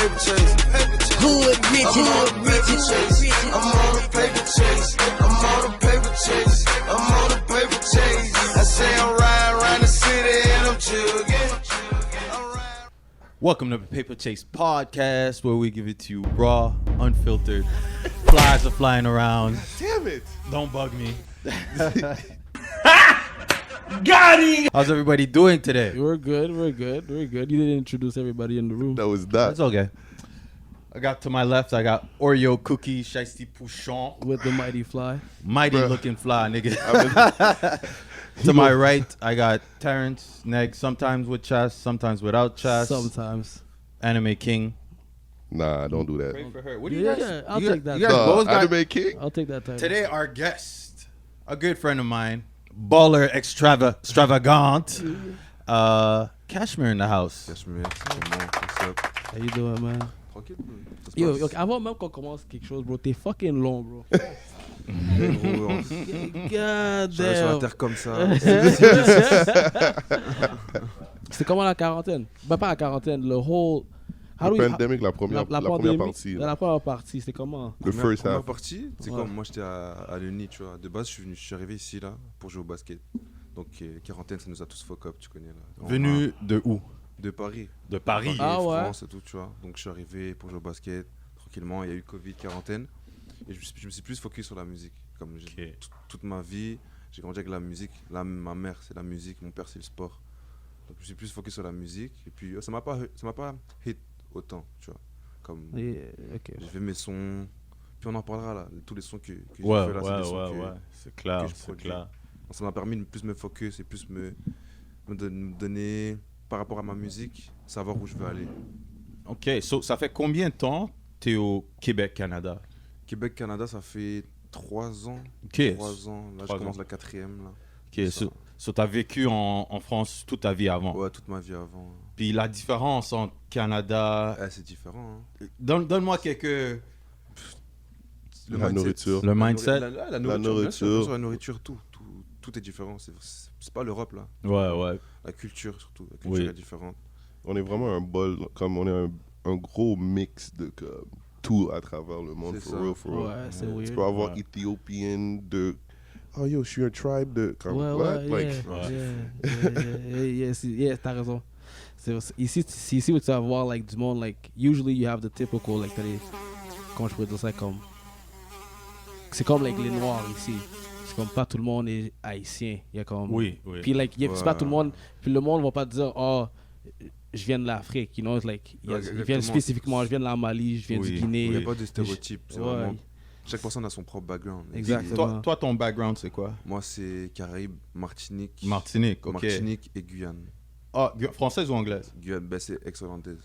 paper chase. Hood bitches. I'm on a paper chase. I'm on a paper chase. I'm on a paper chase. I say I'm riding around the city and I'm chugging. Welcome to the Paper Chase Podcast, where we give it to you raw, unfiltered. Flies are flying around. Damn it! Don't bug me. Got him! How's everybody doing today? We're good. You didn't introduce everybody in the room. That was That's that. okay. I got to my left, I got Oreo Cookie, Shiesty Pouchon. With the mighty fly. Mighty Bruh. looking fly, nigga. To my right, I got Terrence, Neg, sometimes with Chas, sometimes without Chas. Sometimes. Anime King. Nah, don't do that. Pray for her. What do you Yeah, guys? yeah, I'll you take guys, that. You guys both got Anime King? I'll take that time. Today, our guest, a good friend of mine, baller extravagant, Cashmere in the house. Cashmere, comment, what's up? How you doing, man? Tranquille, ça se Yo, passe. avant même qu'on commence quelque chose, bro, t'es fucking long, bro. Gros, God j'arrive sur la damn. terre comme ça. C'était comment la quarantaine? Ben, pas la quarantaine, le whole... Le pandemic, la première pandémie, partie. La première partie, c'était comment? The first Première half. partie, c'est Ouais. comme moi j'étais à l'Uni, tu vois. De base, je suis arrivé ici là pour jouer au basket. Donc quarantaine, ça nous a tous fuck up, tu connais là. Venu de où? De Paris. De Paris. Ah ouais. France et tout, tu vois. Donc je suis arrivé pour jouer au basket tranquillement. Il y a eu Covid, quarantaine. Et je me suis plus focus sur la musique. Comme toute ma vie, j'ai grandi avec la musique. Là, ma mère, c'est la musique. Mon père, c'est le sport. Donc je me suis plus focus sur la musique. Et puis ça m'a pas hit autant, tu vois. Comme Yeah, ok. j'ai fait mes sons. Puis on en parlera là. Tous les sons que j'ai Ouais, fait là, c'est des sons ouais. C'est clair, que je c'est produis. clair. Donc, ça m'a permis de plus me focus et plus me donner, par rapport à ma musique, savoir où je veux aller. Ok, so, ça fait combien de temps t'es au Québec, Canada? Québec, Canada, ça fait 3 ans. Ok. 3 ans. Là, 3 je commence ans. la 4e. Là. Ok, so t'as vécu en France toute ta vie avant. Ouais, toute ma vie avant. Puis la différence entre Canada... C'est différent. Hein. Donne-moi quelques... Le La mindset. nourriture. Le mindset? La nourriture. bien sûr, la nourriture, tout est différent. C'est pas l'Europe, là. Ouais. La culture, surtout. La culture Oui. est différente. On est vraiment un bol, comme on est un gros mix de comme, tout à travers le monde, C'est for ça. real, for real. Ouais, c'est Tu weird. peux avoir Ouais. Ethiopian de... Oh yo, je suis un tribe de... Comme, Ouais, what? ouais, Like, yeah, t'as raison. Ici, où tu vas voir like, du monde, like, usually you have the typical, like, t'as les, comment je pourrais dire ça, comme, c'est comme like, les Noirs ici. C'est comme pas tout le monde est haïtien. Il y a comme, Oui. puis like, c'est pas tout le monde, puis le monde va pas te dire, oh, je viens de l'Afrique, you know, it's like, Ouais, ils viennent exactement. spécifiquement, je viens de la Mali, je viens Oui, du Il n'y a Guinée. pas de stéréotypes. C'est Ouais. vraiment... Chaque personne a son propre background. Et Exactement. Toi, ton background, c'est quoi? moi, c'est Caraïbes, Martinique. Martinique, ok. Martinique et Guyane. Ah, française ou anglaise? Guyane, ben, c'est ex-hollandaise.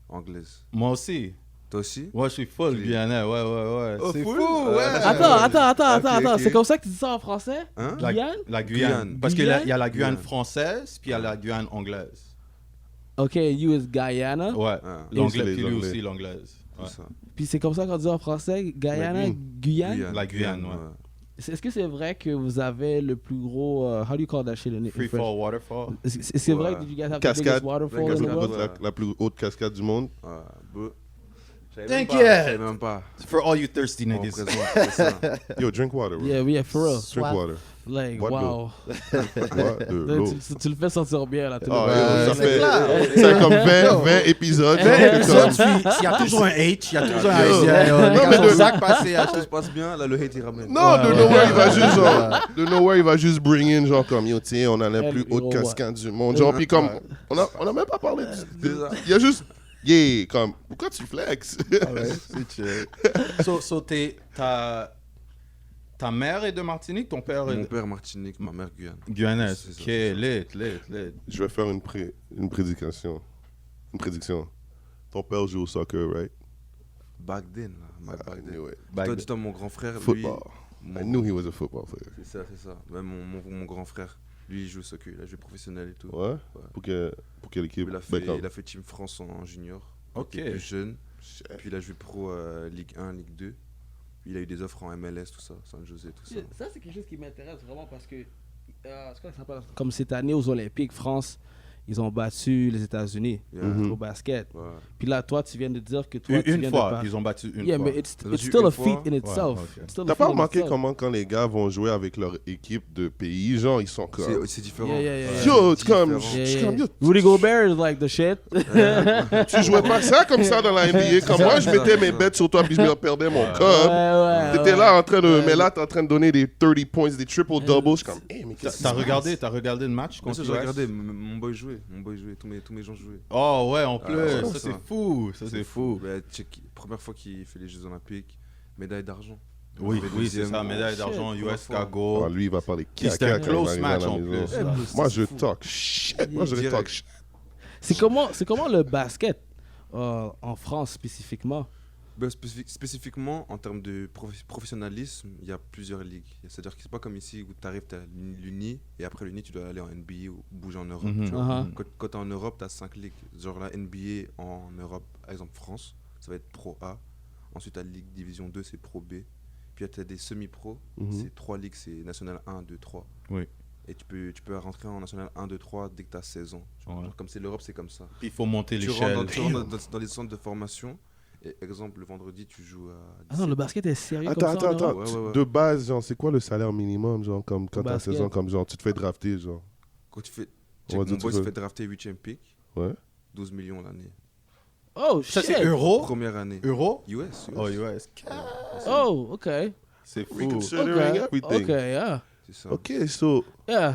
Anglaise. Moi aussi. Toi aussi? Moi, je suis full Oui. Guyanais, ouais. Oh, C'est full? fou, ouais. Attends, ok. c'est comme ça que tu dis ça en français? Hein? Guyane? La Guyane. Guyane. Parce qu'il y a la Guyane Guyane. française, puis il y a la Guyane anglaise. Ok, you is Guyana. Ouais. Ah, L'anglais, les puis lui Anglais. aussi l'anglaise. tout Ouais. ça. Puis c'est comme ça qu'on dit en français, Guyana, Guyane. La Guyane, ouais. Est-ce que c'est vrai que vous avez le plus gros, how do you call that shit in Free French? fall, waterfall. C'est vrai Ouais. que you guys have the Cascade. biggest waterfall in the Cascade. world? la plus haute cascade du monde. Ouais, bah, je T'inquiète. savais même pas. For all you thirsty On niggas. représente, c'est ça. Yo, drink water, bro. Yeah, for real. Drink water. Like, Bois de wow. Bois de l'eau. Tu le fais sentir bien, là. tout le Oh, monde. yo, ça c'est fait clair. c'est comme 20 épisodes. genre, Il y a toujours un H, il y a toujours un Yo. H. Non, mais de- Zach passé à Tout se passe bien, là, le hate il ramène. Non, de nowhere, il va juste genre, de nowhere, il va juste bring in genre comme yo, tiens, on a la plus Yo, haute ouais. cascade du monde. Genre, puis comme, on a même pas parlé il y a juste, yeah, comme, pourquoi tu flexes? C'est chill. So ta mère est de Martinique, ton père est Mon de père Martinique, ma mère Guyane. Guyanaise. C'est ça, Ok, c'est ça. lit. Je vais faire une prédiction. Une prédiction. Ton père joue au soccer, right? Back then, là. Back then. Anyway, Dis-toi, mon grand frère, lui... football. mon- I knew he was a football player. C'est ça. Même mon grand frère, lui, il joue au soccer, il a joué professionnel et tout. Ouais? Pour quelle équipe? Il a fait Team France en junior. Ok. Il était plus jeune. Puis il a joué pro Ligue 1, Ligue 2. Puis il a eu des offres en MLS, tout ça, San José, tout ça. Ça, c'est quelque chose qui m'intéresse vraiment parce que, c'est quoi ça s'appelle? Comme cette année aux Olympiques, France, ils ont battu les États-Unis Yeah. au basket. Ouais. Puis là, toi, tu viens de dire que toi, tu Une viens fois, de ils ont battu une Yeah, fois. mais it's Ils ont it's joué still une a fois. feat in itself. ok. It's still a T'as feat pas in remarqué itself. comment quand les gars vont jouer avec leur équipe de pays, genre ils sont comme... C'est différent. Yeah. Yo, c'est comme... différent. Je suis comme, yo, Rudy Gobert is like the shit. tu jouais pas ça comme ça dans la NBA. Comme moi, je mettais mes bêtes sur toi puis je me perdais mon Ouais, cob. ouais. T'étais là en train de... Mais là, t'es en train de donner des 30 points, des triple-doubles. Je suis comme, hey, mais qu'est-ce que T'as regardé le match Bien contre sûr, j'ai US? regardé, mon boy jouait, tous mes gens jouaient. Oh ouais, en plus, ouais, ça ça. c'est fou, ça c'est fou. Bah, première fois qu'il fait les Jeux Olympiques, médaille d'argent. Oui, Arrivé oui, c'est deuxième. ça, médaille d'argent, Shit, US première fois. Cago. Ah, lui, il va parler Puis c'était caca un quand il close va arriver match à la en maison. plus. Moi, je talk shit. Moi, je Direct. talk shit. C'est comment le basket en France spécifiquement? Ben, spécifiquement, en termes de professionnalisme, il y a plusieurs ligues. C'est-à-dire que c'est pas comme ici où tu arrives, tu as l'Uni, et après l'Uni, tu dois aller en NBA ou bouger en Europe. Mhm. Tu vois. Uh-huh. Quand tu es en Europe, tu as 5 ligues. Genre la NBA en Europe, par exemple France, ça va être Pro A. Ensuite, tu as Ligue Division 2, c'est Pro B. Puis tu as des semi-pro, c'est 3 ligues, c'est National 1, 2, 3. Oui. Et tu peux rentrer en National 1, 2, 3 dès que tu as 16 ans. Tu vois. Ouais. Genre, comme c'est l'Europe, c'est comme ça. Il faut monter Tu l'échelle. rentres dans les centres de formation. Et exemple, le vendredi, tu joues à. Ah non, le basket est sérieux Attends, comme ça en attends, Europe? attends. Ouais. De base, genre, c'est quoi le salaire minimum, genre, comme quand t'as Basket. 16 ans, comme genre, tu te fais drafter, genre. Quand tu fais. On va Mon dire boy tu se fais- fait drafter 8ème pick, Ouais. 12 millions l'année. Oh, Ça shit! c'est euro? Première année. Euro? US. Oh, US. Oh, ok. C'est fou. Considering Okay, everything. okay, yeah. C'est ça. Ok, so. Yeah.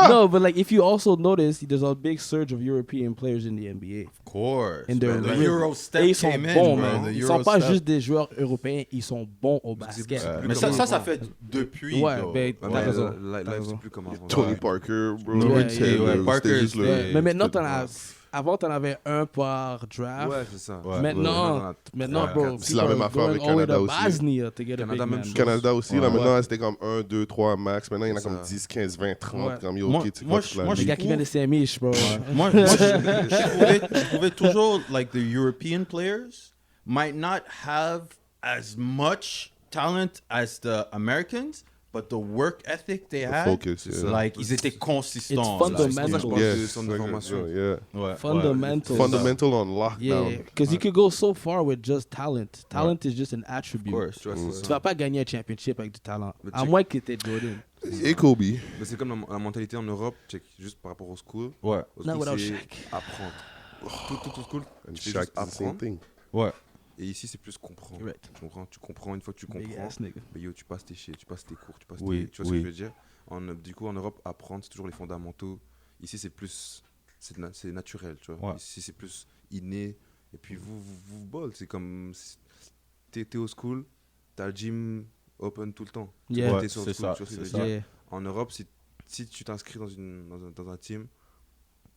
No, but like if you also notice, there's a big surge of European players in the NBA. Of course. And they're The really- Euro Et step ils sont came in, bons, bro. man. The Ils Euro sont pas step. juste des joueurs européens, ils sont bons au Parce que basket. c'est plus Mais comme ça avant. fait depuis. Ouais, though. ben, Ouais, t'as mais raison. live, T'as c'est raison. plus comme avant. Tony Parker, bro. Yeah, Rick yeah, Taylor, ouais, Parker, c'était juste le- c'était- Mais maintenant, c'était- avant, t'en avais un par draft. Ouais, c'est ça. Ouais. Maintenant, bro, C'est la même affaire avec Canada aussi. Bosnia to get a Canada, big même man. chose. Canada aussi, là, Ouais. maintenant, c'était comme 1, 2, 3 max. Maintenant, il y en a C'est comme ça. 10, 15, 20, 30. Ouais. Comme, yo, Moi- ok, tu moi, crois toute la je- moi, Les ligue. gars qui viennent de Saint-Mich, bro. moi, je trouvais toujours like the European players might not have as much talent as the Americans, but the work ethic they had, Focus, yeah. like ils étaient consistants. It's là. fundamental. Je pense Yes, que centre de formation. yeah. Ouais, Fundamental. Fundamental on lockdown. Yeah, because you could go so far with just talent. Talent is just an attribute. Of course. Tu vois, c'est Tu ça. vas pas gagner un championship avec du talent. Mais À check. moins que t'aies Jordan. Et Kobe. Mais c'est comme la mentalité en Europe, check, juste par rapport au school. Ouais, Au Not school, without c'est Shaq. apprendre. Tout school, And tu fais Shaq, juste the same apprendre. thing. ouais. Et ici, c'est plus comprendre. Right. Tu comprends. Une fois que tu Big comprends, ass nigga. mais yo, tu passes tes shit, tu passes tes cours, tu passes Oui, tu vois ce oui. que je veux dire. Du coup, en Europe, apprendre, c'est toujours les fondamentaux. Ici, c'est plus. C'est naturel, tu vois. Ouais. Ici, c'est plus inné. Et puis, vous ball. C'est comme. T'es au school, t'as le gym open tout le temps. Yeah. T'es sur le c'est school, ça, tu vois ce que c'est je veux dire. ça. Yeah. En Europe, si tu t'inscris dans un team,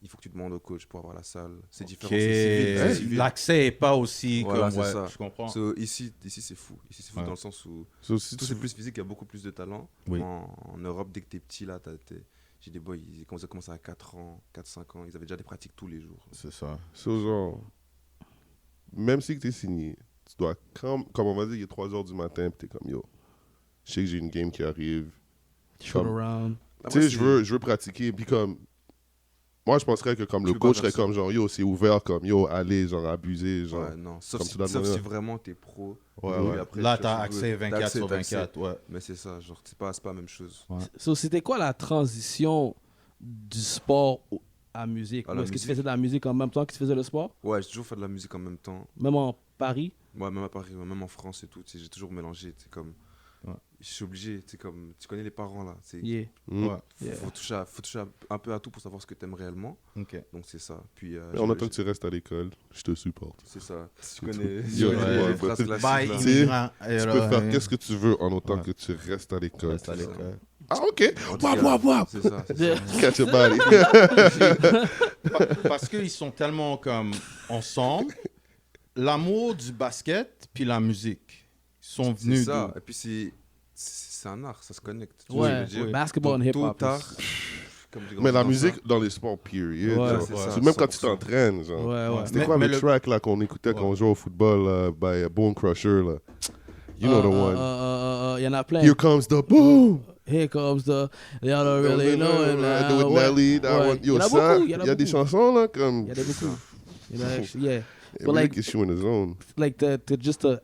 il faut que tu demandes au coach pour avoir la salle. C'est différent. Ok. C'est civil. L'accès est pas aussi Voilà, comme. c'est Ouais, ça. je comprends. So, ici c'est fou. Ici, c'est fou Ouais. dans le sens où So, si tout tu- c'est plus physique, il y a beaucoup plus de talent. Oui. En Europe, dès que t'es petit, là, j'ai des boys, ils commencent à 4 ans, 4-5 ans, ils avaient déjà des pratiques tous les jours. C'est ça. So, genre, même si tu es signé, tu dois, comme on va dire, il est 3 h du matin, puis t'es comme, yo, je sais que j'ai une game qui arrive. Shoot Comme- around. Tu sais, je veux pratiquer, puis comme, moi, je penserais que comme Tu le peux pas coach faire serait comme, genre, yo, c'est ouvert, comme, yo, allez, genre, abuser, genre. Ouais, non. Sauf, comme si, tu dois sauf demander. si vraiment t'es pro. Ouais, Oui, ouais. après, Là, tu t'as vois, accès t'as 24 accès, sur t'as accès. 24. Ouais. Mais c'est ça, genre, c'est pas la même chose. So, c'était quoi la transition du sport à musique? À Ou la est-ce que tu musique? faisais de la musique en même temps que tu faisais le sport? Ouais, j'ai toujours fait de la musique en même temps. Même en Paris? Ouais, même à Paris, ouais, même en France et tout, tu sais, j'ai toujours mélangé, tu sais, comme... Ouais. Je suis obligé, tu sais, comme... Tu connais les parents, là, c'est... Yeah. Mm. Ouais. Yeah. Faut toucher un peu à tout pour savoir ce que t'aimes réellement. Ok. Donc c'est ça. Puis Mais en attendant que tu restes à l'école, je te supporte. c'est ça. Tu Tu- connais Yo, les ouais, phrases classiques, Bye, là. Tu sais, immigrant. Tu peux faire qu'est-ce que tu veux en autant Ouais. que tu restes à l'école. Reste à l'école. Ah, ok. En tout Wap, cas, wap, wap. C'est ça. c'est ça. Catch a body. Parce qu'ils sont tellement comme ensemble. L'amour du basket puis la musique sont C'est venus ça. d'où? Et puis c'est un art, ça se connecte. Tu vois ce que Ouais, je veux dire? basketball and Tôt ou hip-hop. tard, comme j'ai Mais grandi la dans musique ça. dans les sports, period. Ouais, genre. c'est ça, C'est même quand tu 100%. t'entraînes, genre. Ouais, ouais. C'était Mais- quoi mais le le- track là qu'on écoutait quand on jouait au football by Bone Crusher là? You know the one. Il y en a plein. Here comes the boom. Here comes the. Y'all don't really know it I now. do it Ouais. Nelly. that Ouais. one. Yo, Il y en a ça, beaucoup, il y a des chansons là comme. Il y en a beaucoup. You know, actually, yeah. But Eminem like, is shooting his own. like to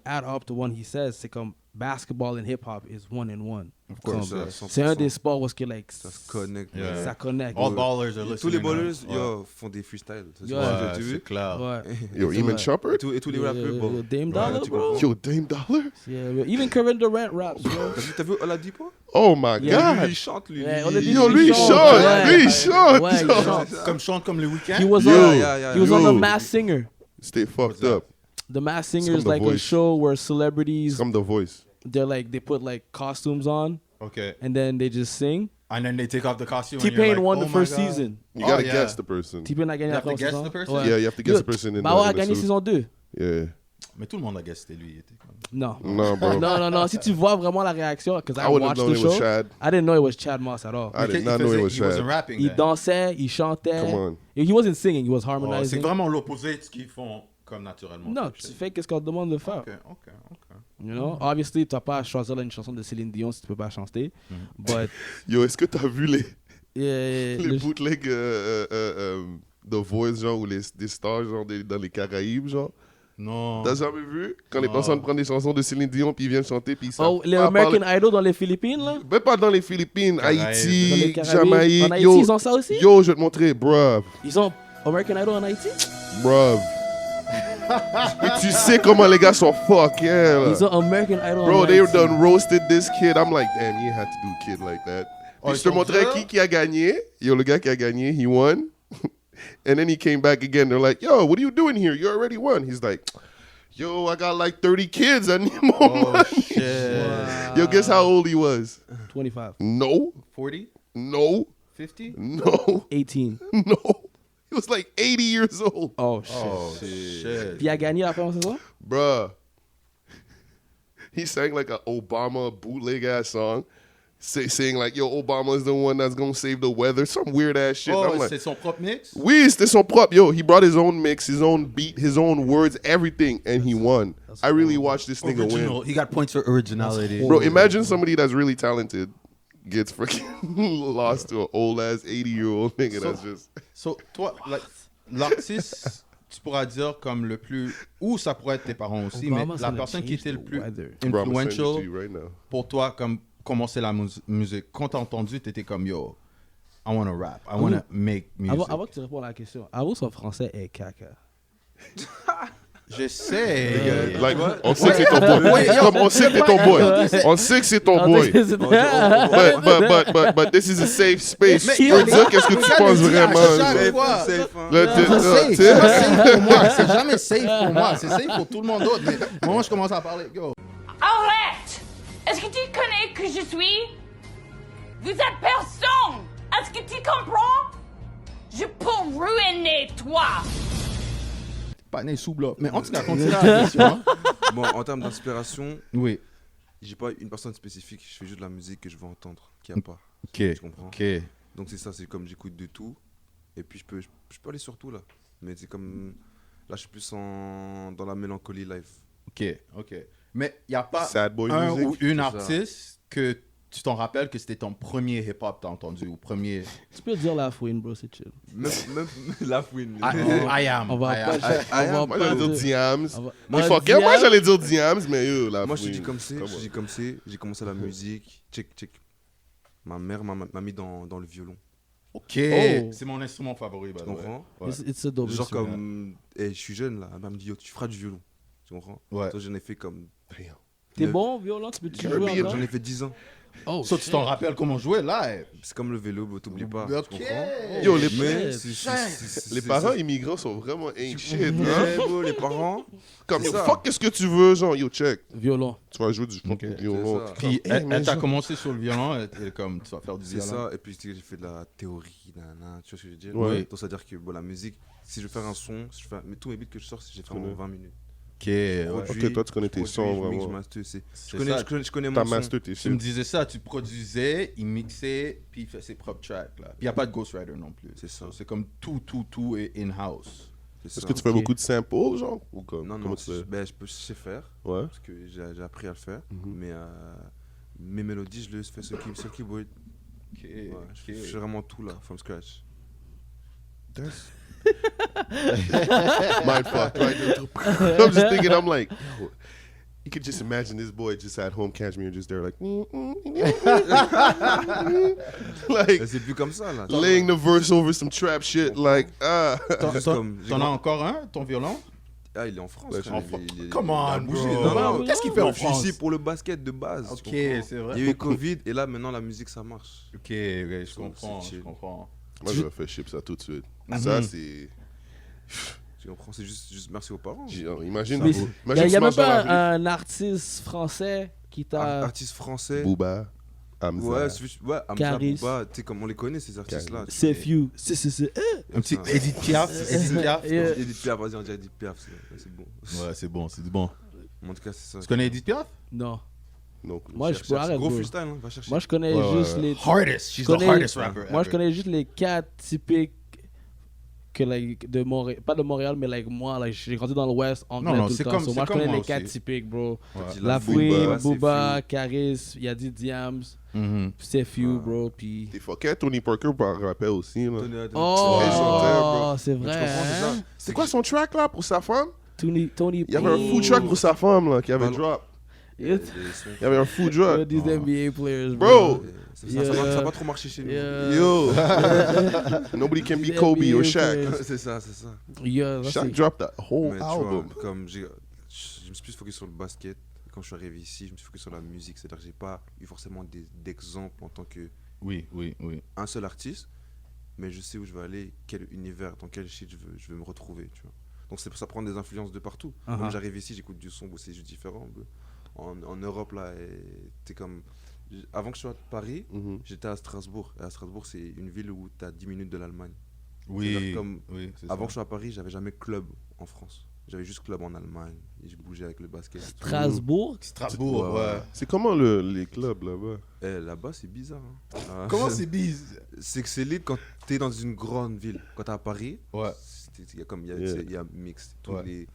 add up to one he says, c'est comme basketball and hip hop is one in one. course, Comme, yeah, c'est un des sports où est-ce que like Ça se connecte. Yeah. ça connecte. All ballers are listening. Tous les hein. ballers Ouais. yo, font des freestyles. Ça, Ouais. Ouais, tu c'est vu? clair. Ouais. Yo, C'est Eamon vrai. Shumpert. Et tous les rappeurs, bon. Dame Ouais, Dollar, tu bro. comprends. Yo, Dame Dollar. Yeah, even Kevin Durant raps, bro. T'as vu Oladipo? Oh my Yeah. God. Lui, il chante, lui. Yeah, Oladipo, Yo, lui, il chante. Ouais. Lui, il chante. Ouais, il yo. chante. Chante comme le week-end. He was Yo, on. yeah, He was on yo. The Masked Singer. Stay fucked that? up. The Masked Singer It's is from The like a Voice. show where celebrities Comme The Voice. they put like costumes on Okay. and then they just sing. And then they take off the costume. and you're T-Pain like, won oh the my first God. season. You gotta yeah. guess the person. T-Pain a gagné You la have to première guess saison. the person? Ouais. Yeah, you have to guess the person in Bawa a the gagné suit. saison 2. Yeah. Mais tout le monde a guessé c'était lui. Il était comme... Non. No, bro. Non. Si tu vois vraiment la réaction, because I I wouldn't have watched known the it was show, Chad. I didn't know it was Chad Moss at all. I did Il not know faisait- it was he wasn't Chad. rapping. Il then. dansait, il chantait. Come on. He wasn't singing, he was Oh, c'est harmonizing. vraiment l'opposé de ce qu'ils font comme naturellement. Non, tu fais qu'est-ce qu'on te demande de faire. Ok. You know, obviously, tu vas pas choisir une chanson de Céline Dion si tu peux pas chanter. But Yo, est-ce que t'as vu les le- bootlegs The Voice, genre, ou des stars, genre, dans les Caraïbes, genre? Non. T'as jamais vu? Quand les Non. personnes prennent des chansons de Céline Dion, puis ils viennent chanter, puis ils savent oh, les pas American parler. Idol dans les Philippines, là. Même pas dans les Philippines, Caraïbes. Dans les Haïti, Caraïbes. Jamaïque. En Haïti, Yo, ils ont ça aussi? yo, je vais te montrer, bruv. Ils ont American Idol en Haïti? Bruv. Et tu sais comment les gars sont fuck, yeah. là. Ils ont American Idol en Bro, they Haïti. done roasted this kid. I'm like, damn, you had to do a kid like that. Oh, Puis ils je te sont montrais durs? qui a gagné. Yo, le gars qui a gagné, he won. And then he came back again. They're like, yo, what are you doing here? You already won. He's like, yo, I got like 30 kids. I need more Oh, money. shit. Yo, guess how old he was? 25. No, 40? no, 50? no, 18. no. He was like 80 years old. Oh, shit. Oh, shit. Puis il a gagné la première saison? Bruh. He sang like an Obama bootleg ass song. Saying like, yo, Obama is the one that's gonna save the weather. Some weird ass shit. Oh, I'm like, c'est son propre mix? oui, c'était son propre. Yo, he brought his own mix, his own beat, his own words, everything, and he won. I really watched this nigga Original. win. He got points for originality. Bro, imagine somebody that's really talented gets freaking lost to an old ass 80-year-old nigga So- that's just. So, toi, like, l'artiste, tu pourras dire comme le plus... Ou ça pourrait être tes parents aussi, Obama, mais ça la a personne qui changed était le the plus weather. Bro, I'm gonna send it influential to you right now. pour toi, comme commencer la musique. Quand t'as entendu, t'étais comme, yo, I wanna rap. I wanna make music. Avant que tu répondes à la question, avoue son français est caca. Je sais. Like, on sait que c'est ton boy. Comme on sait que c'est ton boy. On sait que c'est ton boy. But this is a safe space. Mais Tu peux dire qu'est-ce que tu penses vraiment. Chaque genre. fois. Safe, hein. Là, C'est safe, tu c'est sais. pas safe pour moi. C'est jamais safe pour moi. C'est safe pour tout le monde d'autre. Mais moi, je commence à parler. Yo. Arrête! Est-ce que tu connais qui je suis? Vous êtes personne! Est-ce que tu comprends? Je peux ruiner toi! Pas né sous bloc. Mais en tout cas, continue la question. hein. Bon, en termes d'inspiration, Oui. j'ai pas une personne spécifique. Je fais juste de la musique que je veux entendre, qu'il n'y a pas. Ok. Tu comprends? Ok. Donc c'est ça, c'est comme j'écoute de tout. Et puis je peux aller sur tout là. Mais c'est comme. Là, je suis plus dans la mélancolie live. Ok. Mais il n'y a pas Sad boy un music. ou une ça. artiste que tu t'en rappelles que c'était ton premier hip-hop que t'as entendu ou premier... Tu peux dire la fouine, bro, c'est chill. Même la fouine. I am. On va I pas am. on va Moi, pas j'allais dire dire- Diams. on va- Moi, Ouais, fuck yeah, moi, Diams. j'allais dire Diams, mais la Moi, je te fouine. dis comme c'est. Come Je te on. dis comme c'est. J'ai commencé la musique. Check. Ma mère m'a mis dans le violon. Ok. Oh. C'est mon instrument favori. Tu comprends? Ouais. It's a dope Genre instrument. comme. Je suis jeune là. Elle m'a dit, yo, tu feras du violon. Tu comprends? Ouais. Toi, j'en ai fait comme. T'es bon au violon, tu peux Caribbean, jouer encore? J'en ai fait 10 ans. Oh, Ça, tu t'en rappelles comment jouer live? C'est comme le vélo, bah, t'oublies pas. Ok. Tu comprends? Yo, les, Mais les parents immigrants sont vraiment ain't shit. Hein? Ouais, bro, les parents. Comme, C'est yo, ça. fuck, qu'est-ce que tu veux, genre, yo, check. Violon. Tu vas jouer du fucking Ok, violon. c'est ça. Puis, Puis, hey, mais elle t'a genre- commencé sur le violon, elle est comme, tu vas faire du C'est violon. ça, et puis tu sais, j'ai fait de la théorie, nanana, tu vois ce que je veux dire? Ouais. Donc ça veut dire que bon, la musique, si je veux faire un son, si je fais, mais tous mes beats que je sors, j'ai fait en 20 minutes. Ok, ouais. Ok, toi, tu connais tes sons, je mixe, vraiment. je master, je C'est connais, ça. je connais mon T'as son. master tes Tu me shit. disais ça, tu produisais, il mixait, puis il fait ses propres tracks. Là. Puis il n'y a pas de ghostwriter non plus. C'est ça. C'est comme tout est in-house. C'est Est-ce ça. que tu fais Ok. beaucoup de samples, genre? Ou comme, Non, comment non, tu fais? je sais faire, Ouais. parce que j'ai appris à le faire, Mhm. mais Mes mélodies, je les fais sur keyboard. Ok, Ouais, je ok. fais vraiment tout là, from scratch. That's mind fuck, right? I'm just thinking, I'm like, yo, you could just imagine this boy just at home, Cashmere, just there, like, like C'est plus comme ça là. laying the verse over some trap shit, like, T'en Juste t'en- comme- j'ai t'en as grand- encore un, ton violon? Ah, il est en France. Ouais, frère, en il est- Come il a on, bougé. bro. Non, non, Qu'est-ce qu'il fait en je suis France? ici pour le basket de base. Ok, tu comprends. c'est vrai. Il y a eu Covid et là maintenant la musique ça marche. Ok, ouais, je C'est comprends, je chill. comprends. moi, je vais faire ship ça tout de suite. Ça, c'est. Tu comprends, c'est juste merci aux parents. Imagine, Mais imagine il y a tu même marches dans la pas rue. un artiste français qui t'a. Artiste français. Booba, Hamza. Ouais, Hamza, Caris. Booba, tu sais comme on les connaît ces artistes là. C'est few. C'est. Un petit ça. Edith Piaf. Edith Piaf. Edith Piaf, vas-y on dirait Edith Piaf, c'est bon. Ouais, c'est bon, c'est bon. En tout cas c'est ça. Tu connais Edith Piaf? Non. Donc, Moi, je peux arrêter. Gros bro. freestyle, hein, va chercher. Moi, je connais Ouais, juste ouais. les. Hardest. She's Je the connais- hardest rapper Moi, je ever. connais juste les 4 typiques que like, de Montréal, pas de Montréal, mais like moi, like, j'ai grandi dans l'Ouest, anglais non, tout c'est le temps. comme- So, c'est moi, je comme connais moi les 4 aussi. typiques, bro. Quand il La a Fouine, Booba, Booba, Caris, il y a dit Diams, Mhm. c'est few, bro. Puis. t'es fucké, Tony Parker par rappel aussi, là. Tony- Oh, Ouais, chanteur, bro. c'est Mais vrai. tu comprends, c'est ça. hein? C'est quoi son track, là, pour sa femme? Tony. Il y avait un food track pour sa femme, là, qui avait Pardon. drop. Yeah. Il y avait un food drop. These NBA players, Bro. Ça Yeah. n'a pas trop marché chez nous. Yeah. Yo. Nobody can be Kobe or Shaq. C'est ça, c'est ça. Yeah, ça, Shaq c'est- dropped that whole Mais tu vois, album. comme je me suis plus focus sur le basket. Quand je suis arrivé ici, je me suis focus sur la musique. C'est-à-dire que j'ai pas eu forcément d'exemples en tant qu'un Oui, oui, oui. seul artiste, mais je sais où je vais aller, quel univers, dans quel shit je veux me retrouver. Tu vois. Donc c'est pour ça prendre des influences de partout. Uh-huh. Comme j'arrive ici, j'écoute du son, c'est juste différent. En Europe, là, t'es comme. Avant que je sois à Paris, Mhm. j'étais à Strasbourg. Et à Strasbourg, c'est une ville où tu as 10 minutes de l'Allemagne. Oui, C'est-à-dire comme oui, c'est Avant ça. que je sois à Paris, j'avais jamais club en France. J'avais juste club en Allemagne. Et je bougeais avec le basket. et tout. Strasbourg. Strasbourg, Ouais, ouais. C'est comment les clubs là-bas? Eh, là-bas, c'est bizarre. Hein. Ah, Comment c'est bise? C'est que c'est lit quand t'es dans une grande ville. Quand t'es à Paris, Ouais. il y a comme il y a, Yeah. il y a mix. Tous Ouais. les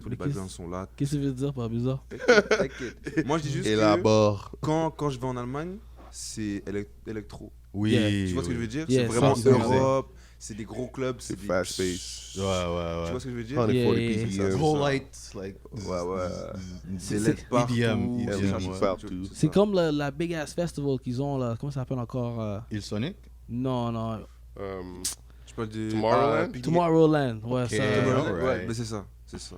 Mais backgrounds sont là. Qu'est-ce que tu veux dire par bizarre? T'inquiète. Moi, je dis juste Et que là-bas. quand je vais en Allemagne, c'est électro. Oui. Yeah. Tu vois ce que je veux dire? Yeah, C'est vraiment ça, c'est Europe. C'est des gros clubs. C'est des- fast-paced. Ouais, ouais, Tu vois ouais. ce que je veux dire? 140 Yeah, BPM. Whole lights, like. Ouais, ouais. C'est- Des LED partout. EDM, Ouais, ouais. partout. C'est comme la Big Ass Festival qu'ils ont là. Comment ça s'appelle encore? Il Sonic? Non. Je parle de Tomorrowland? Tomorrowland. Ouais, Ok. ça. Tomorrowland, ouais, Alright. mais c'est ça. C'est ça.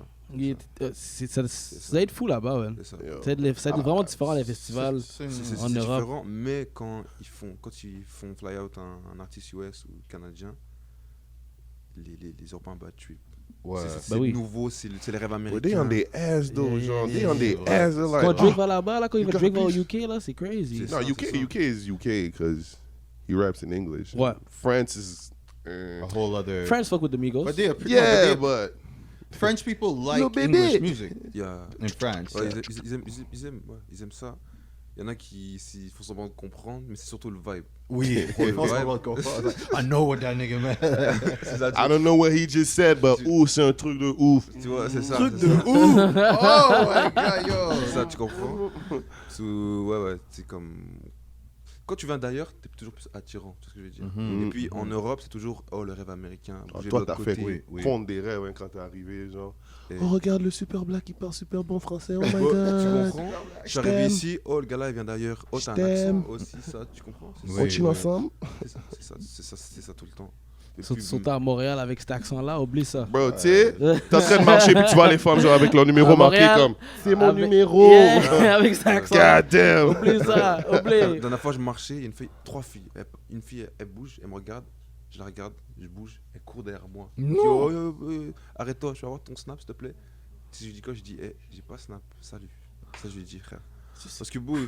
Ça doit être fou là-bas, man. C'est ça. Yo. Ça doit être vraiment différent les festivals C'est une- C'est en Europe. différent, mais quand ils font fly out un artiste US ou canadien, les Européens battent trip. Ouais. C'est Bah oui. nouveau, c'est les rêves Well, they on américains. their ass though, Yeah, genre. yeah, They on their yeah. ass. They're Quand like, Drake va là-bas, là, quand il you va got Drake va au beef. UK, là, c'est crazy. C'est no, ça, UK, c'est ça. UK is UK because he raps in English. Ouais. France is. A whole other. France fuck with the Migos. But they, Yeah, but but French people like Yo, baby. English music Il y a- in France. ouais, ils aiment ça. Il y en a qui font semblant de comprendre, mais c'est surtout le vibe. Oui, Ouais. I know what that nigga meant. I don't know what he just said, but ooh, c'est un truc de ouf. Tu vois, c'est ça. Truc c'est de ça. ouf! Oh my god, yo! C'est ça, tu comprends? Ouais, c'est comme. Quand tu viens d'ailleurs, t'es toujours plus attirant, tu vois ce que je veux dire. Mhm. Et puis en Europe, c'est toujours le rêve américain. Ah, bouger de toi, l'autre t'as fait côté. Oui. fondre des rêves hein, quand t'es arrivé, genre. Et- Oh, regarde le super black, il parle super bon français. Oh my Tu god. comprends? Je suis arrivé ici, oh le gars là il vient d'ailleurs, oh t'as un t'aime. accent aussi, ça, tu comprends? C'est Oui, ça, On chill oui. ensemble. c'est ça tout le temps. Et puis, Surtout à Montréal avec cet accent-là, oublie ça. Bro, tu sais, t'es en train de marcher, puis tu vois les femmes, genre, avec leur numéro À marqué Montréal, comme c'est mon Avec- numéro. Yeah, avec cet accent. God damn. Oublie ça, La oublie. dernière fois je marchais, il y a trois filles. Une fille elle bouge, elle me regarde, je la regarde, je bouge, elle court derrière moi. Je dis, oh, arrête-toi, je vais avoir ton snap s'il te plaît. Si je dis quoi, je dis, j'ai pas snap, salut. Ça je lui dis frère. Parce que bouh,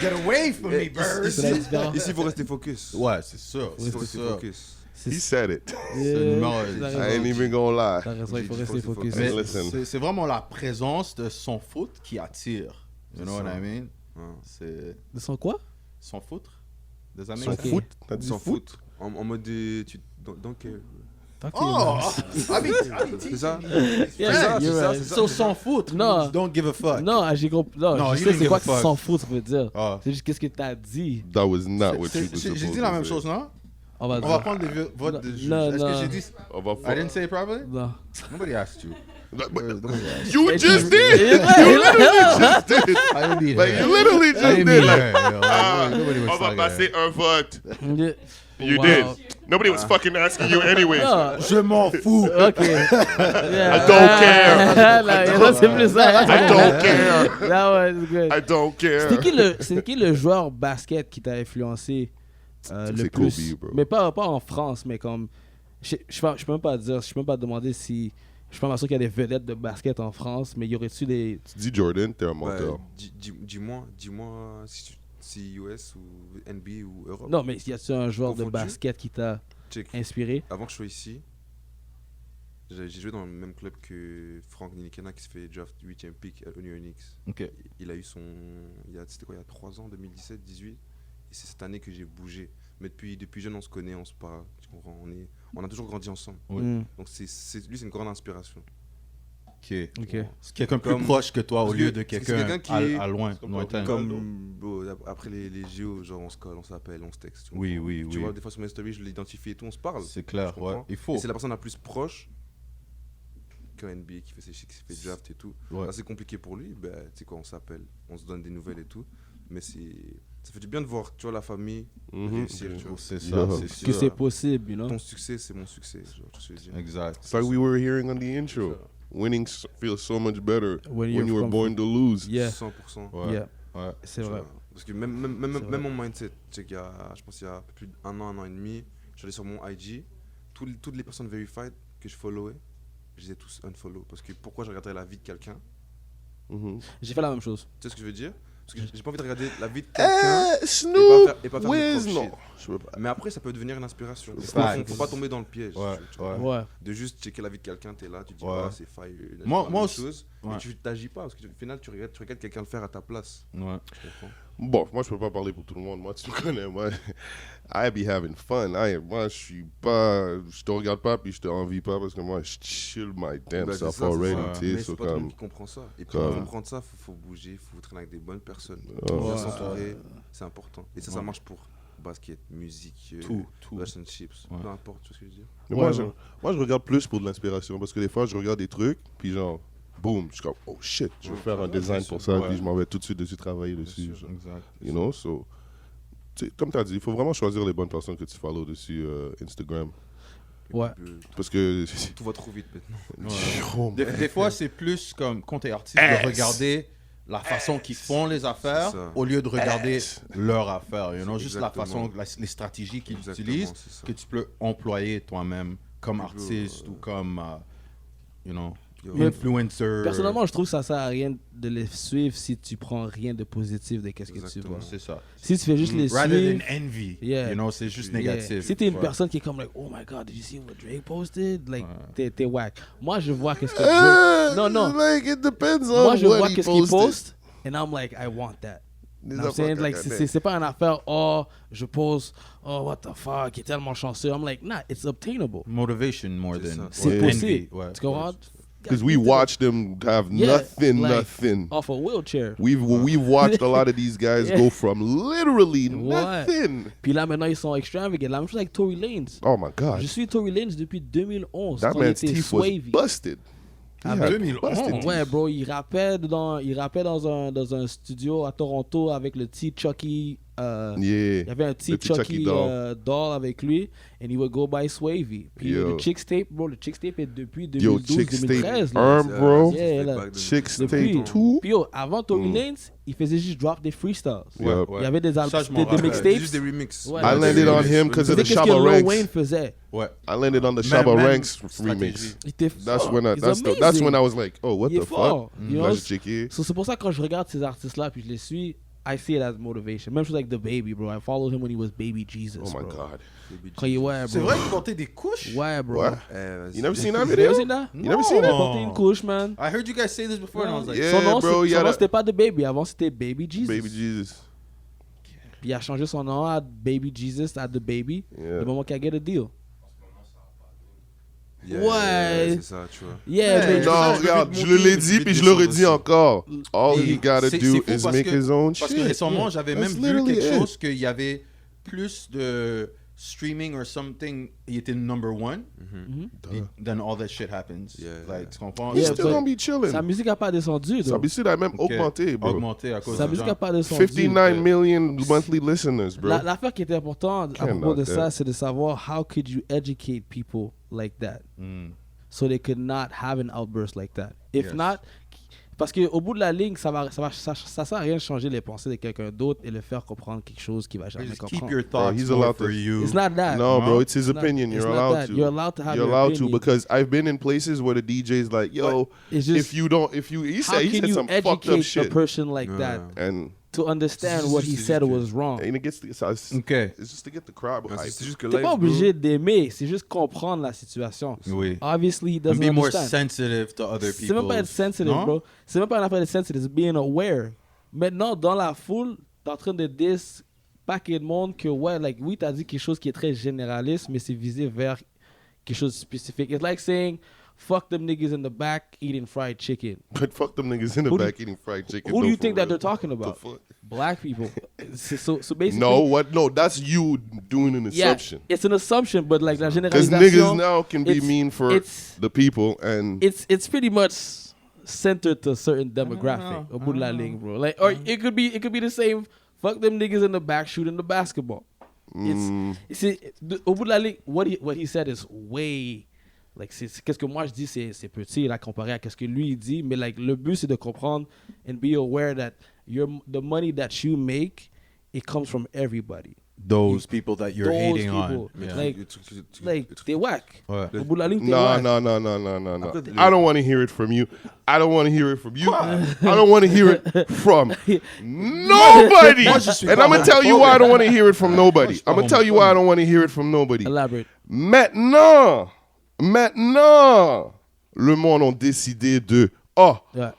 Get away from me, bird! C'est la différence. ici il faut rester focus. Ouais, c'est sûr. Il faut C'est rester sûr. focus. He said it. Yeah, Non, t'as I raison. ain't even gonna T'as lie. raison, il faut J'ai dit, rester faut focus. Mais Listen. c'est vraiment la présence de son foot qui attire. You know C'est what ça. I mean? Ouais. C'est De son quoi? son foutre des Son Américains. Ok. foot, t'as dit S'en foot. fout. En mode donc Talk to your Oh, man. C'est ça? Yeah, you're right. So s'en foutre. Non. Don't give a fuck. Non, j'ai compris. Non, Non, je you sais didn't c'est quoi give que a fuck. s'en foutre veut dire. Ah. C'est juste qu'est-ce que t'as dit. That was not what you C'est- were J'ai supposed dit to la même say. chose, non? On va On va dire. prendre les votes de juge. Non, Est-ce non. que j'ai dit? On va I faire. didn't say it properly? Non. Nobody asked you. You just did. I didn't be Like there. you literally I just didn't be did. there. Like, yo. ah, Nobody was on va fucking passer there. un vote. You Wow. did. Nobody was fucking asking you anyway. Non. Je m'en fous. Ok. Yeah. I don't care. Là, c'est plus ça. I don't care. That was good. I don't care. C'était qui le joueur basket qui t'a influencé le C'est plus? Kobe, bro. Mais pas en France, mais comme. Je peux même pas dire, je peux même pas demander si. Je suis pas sûr qu'il y a des vedettes de basket en France, mais y aurait-tu des. Tu dis Jordan, t'es un Ouais, menteur. dis-moi si US ou NBA ou Europe. Non, mais y a-tu un joueur de Confondu? basket qui t'a Check. inspiré? Avant que je sois ici, j'ai joué dans le même club que Frank Nilikina qui se fait draft 8ème pick à New York Knicks. Ok. Il a eu son. C'était quoi, il y a 3 ans, 2017, 18. Et c'est cette année que j'ai bougé. Mais depuis jeune, on se connaît, on se parle. Tu comprends, on a toujours grandi ensemble. Oui. Hmm. Donc lui, c'est une grande inspiration. Ok. Ok. C'est quelqu'un plus Comme- proche que toi au parce lieu que- de parce que c'est quelqu'un quelqu'un qui est- à loin, comme- lointain. Comme après les JO, genre on se colle, on s'appelle, on se texte. tu Oui, comprends. oui, Tu oui. vois, des fois sur mes stories, je l'identifie et tout, on se parle. C'est clair, Tu ouais. comprends. Il faut. Et c'est la personne la plus proche qu'un NBA qui fait ses chics, qui fait draft et tout. Ouais. Là, c'est compliqué pour lui. Ben, tu sais quoi, on s'appelle, on se donne des nouvelles et tout. Mais ça fait du bien de voir, tu vois, la famille réussir. Tu vois. C'est ça, Yeah. c'est Que sûr. c'est possible, you know? Ton succès, c'est mon succès. Genre, tu sais ce que je veux dire. Exact. It's like we were hearing on the intro. Winning feels so much better When when you're you were from- born to lose. Yeah, 100%. Ouais. yeah, Ouais. c'est Tu vrai. vois. Parce que même C'est vrai. mon mindset, tu sais qu'il y a, je pense qu'il y a plus d'un an et demi, j'allais sur mon IG, toutes les personnes verified que je followais, je les ai tous unfollow. Parce que pourquoi je regarderais la vie de quelqu'un? Mhm. J'ai fait la même chose. Tu sais ce que je veux dire? Parce que j'ai pas envie de regarder la vie de quelqu'un. Snoop, et pas faire Wiz, de non. shit. Je peux pas. Mais après, ça peut devenir une inspiration. Facts. Faut pas tomber dans le piège. Ouais, tu vois. ouais. Ouais. De juste checker la vie de quelqu'un, t'es là, tu dis, Ouais. voilà, c'est fire. Moi moi aussi. chose, Ouais. et tu t'agis pas. Parce qu'au final, tu regardes quelqu'un le faire à ta place. Ouais. Tu comprends? Bon, moi, je peux pas parler pour tout le monde. Moi, tu me connais. Moi, I be having fun. Moi, je suis pas... Je te regarde pas, puis je te envie pas, parce que moi, je chill my damn Bah, c'est self ça, c'est already, ça. tu sais. Mais so c'est pas tout le comme- monde qui comprend ça. Et puis Comme- pour comprendre ça, faut bouger, faut traîner avec des bonnes personnes. Ouais. Bien s'entourer, c'est important. Et ça marche pour basket, musique, Tout. relationships, Ouais. peu importe, tu vois ce que je veux dire. Mais Ouais, moi, ouais. moi, je regarde plus pour de l'inspiration, parce que des fois, je regarde des trucs, puis genre, boom, je suis comme, oh shit, je vais faire un design pour ça, Ouais. puis je m'en vais tout de suite dessus travailler dessus. sûr. genre. Exact. You know, so... tu sais, comme tu as dit, il faut vraiment choisir les bonnes personnes que tu follow dessus Instagram. Ouais. Parce que... Tout va trop vite maintenant. Oh, Des fois, c'est plus comme quand t'es artiste de regarder la façon qu'ils font les affaires C'est ça. au lieu de regarder leur affaire. You know? C'est Juste la exactement. façon, les stratégies qu'ils Exactement, utilisent c'est ça. que tu peux employer toi-même comme Oui, artiste ou comme, you know, Mais influencer. Personnellement, je trouve que ça sert à rien de les suivre si tu prends rien de positif de qu'est-ce que tu Exactement. vois. c'est ça. Si tu fais juste les Rather suivre, than envy. Yeah. You know, c'est juste yeah. négatif. Si t'es une Ouais. personne qui est comme like, oh my god, did you see what Drake posted? Like, t'es whack. Moi, je vois qu'est-ce que Ah, Drake. Non, non. Like, it depends on Moi, je what vois he qu'est-ce qu'il posted. poste, and I'm like, I want that. Des I'm saying, affaires like, caganées. c'est pas une affaire, oh, je pose, oh, what the fuck, il est tellement chanceux. I'm like, nah, it's obtainable. Motivation more C'est than ça. C'est Ouais. possible. envy. Ouais. Tu comprends? Because we watch them have Yeah, nothing, like- nothing. Off a wheelchair. We've watched a lot of these guys Yeah. go from literally Ouais. nothing. Puis là, maintenant, ils sont extravagant. La même chose avec Tory Lanez. Oh my God. Je suis Tory Lanez depuis 2011. That quand il man's était teeth was Swavy. busted. He Ah, had 2011. busted teeth. Ouais, bro, il rappait dans un studio à Toronto avec le petit Chucky. Il Yeah. y avait un petit Le petit Chucky Chucky doll. doll avec lui, and he would go by Swavy. Puis Yo. le Chicks Tape, bro, le Chicks Tape est depuis Yo, Chicks 2012-2013. Tape là. arm, bro. Yeah, là. Chicks Depuis. Tape 2. Puis yo, avant Tory Lanez, il faisait juste drop des freestyles. Yeah. Il y avait des Ça, albums, je m'en des rappelle. mixtapes. Juste des remixes. Ouais. I landed on him because of C'était the qu'est-ce que Shabba Lil Ranks. Wayne faisait. Ouais. I landed on the Shabba Même Ranks stratégie. remix. Il était That's fort. when He's that's amazing. when I was like, oh, what Il est the fort. fuck? You know? Là, j'ai checké. So, c'est pour ça que quand je regarde ces artistes-là puis je les suis, I see it as motivation. Même chose avec The Baby, bro. I followed him when he was Baby Jesus, Oh my bro. God. Quand il ouais, bro. C'est vrai qu'il portait des couches? Ouais, bro. What? You never seen that You video? never seen that? You never seen Il it? portait une couche, man. I heard you guys say this before and I was like, Yeah, Son nom, bro, son yeah, nom, that- c'était pas The Baby. Avant, c'était Baby Jesus. Baby Jesus. Puis il a changé son nom à Baby Jesus, à The Baby. Yeah. Le moment qu'il a get a deal. Ouais. C'est ça, tu vois. Yeah, Ouais. mais Non, ça, je regarde, vais je te le l'ai montrer, dit, je vais puis te je le descendre redis aussi. encore. All Et he gotta c'est do fou is parce make que- his own Parce que shit. récemment, j'avais That's même vu literally quelque it. chose qu'il y avait plus de streaming or something. Il était number one. Then all that shit happens. Yeah. Like, tu comprends? He's Yeah, still but- gonna be chilling. sa musique a pas descendu, Sa donc. musique a même Ok. augmenté, bro. Augmenté à cause Sa des musique gens. a pas descendu. 59 million monthly listeners, bro. L'affaire qui était importante à Can't propos de knock ça, that. c'est de savoir how could you educate people like that, so they could not have an outburst like that. If Yes. not, parce que au bout de la ligne, ça sert à rien de changer les pensées de quelqu'un d'autre et le faire comprendre quelque chose qu'il va jamais Just keep comprendre. your thoughts he's more allowed for to- you. It's not that. No, bro, No, it's his It's not- opinion. it's You're not allowed that. to. You're allowed to have You're your allowed to opinion. because I've been in places where the DJ's like, yo, It's just, if you don't, if you, he how said can you some fucked up educate a shit, person like that and to understand what he C'est said juste que- was wrong? it gets it's Ok. just to get the crowd Ouais, hype. C'est juste que T'es live, pas bro, obligé d'aimer, c'est juste comprendre la situation. Oui. Obviously, he And doesn't be more understand. sensitive to other C'est même people. pas être sensitive, Non? bro. C'est même pas une affaire de sensitive, c'est being aware. Maintenant, dans la foule, t'es en train de diss paquet de monde que, ouais, like, oui, t'as dit quelque chose qui est très généraliste, mais c'est visé vers quelque chose de spécifique. It's like saying, fuck them niggas in the back eating fried chicken. But fuck them niggas in the Who do- back eating fried chicken. Who do though, you for think that real. they're talking about? The fuck? Black people. So basically... No, what? No, that's you doing an Yeah, assumption. it's an assumption, but like la Because généralisation... niggas now can be it's- mean for it's- the people, and it's pretty much centered to a certain demographic au bout de la ligne, bro. Like, or it could be the same. Fuck them niggas in the back shooting the basketball. Au bout de la ligne, what he said is way like qu'est-ce que moi je dis c'est petit là comparé à qu'est-ce que lui il dit, mais like le but c'est de comprendre and be aware that the money that you make, it comes from everybody. Those people that you're Those hating on. people. Yeah. Like t'es whack. Ouais. Au bout de la ligne t'es no, whack. no. Après, I don't want to hear it from you. I don't want to hear it from you. I don't want to hear it from nobody. Moi, je suis And pas I'm gonna tell you why I don't want to hear it from Moi, nobody. je suis pas I'm gonna tell you why I don't want to hear it from nobody. Elaborate. Maintenant, le monde ont décidé de Yeah.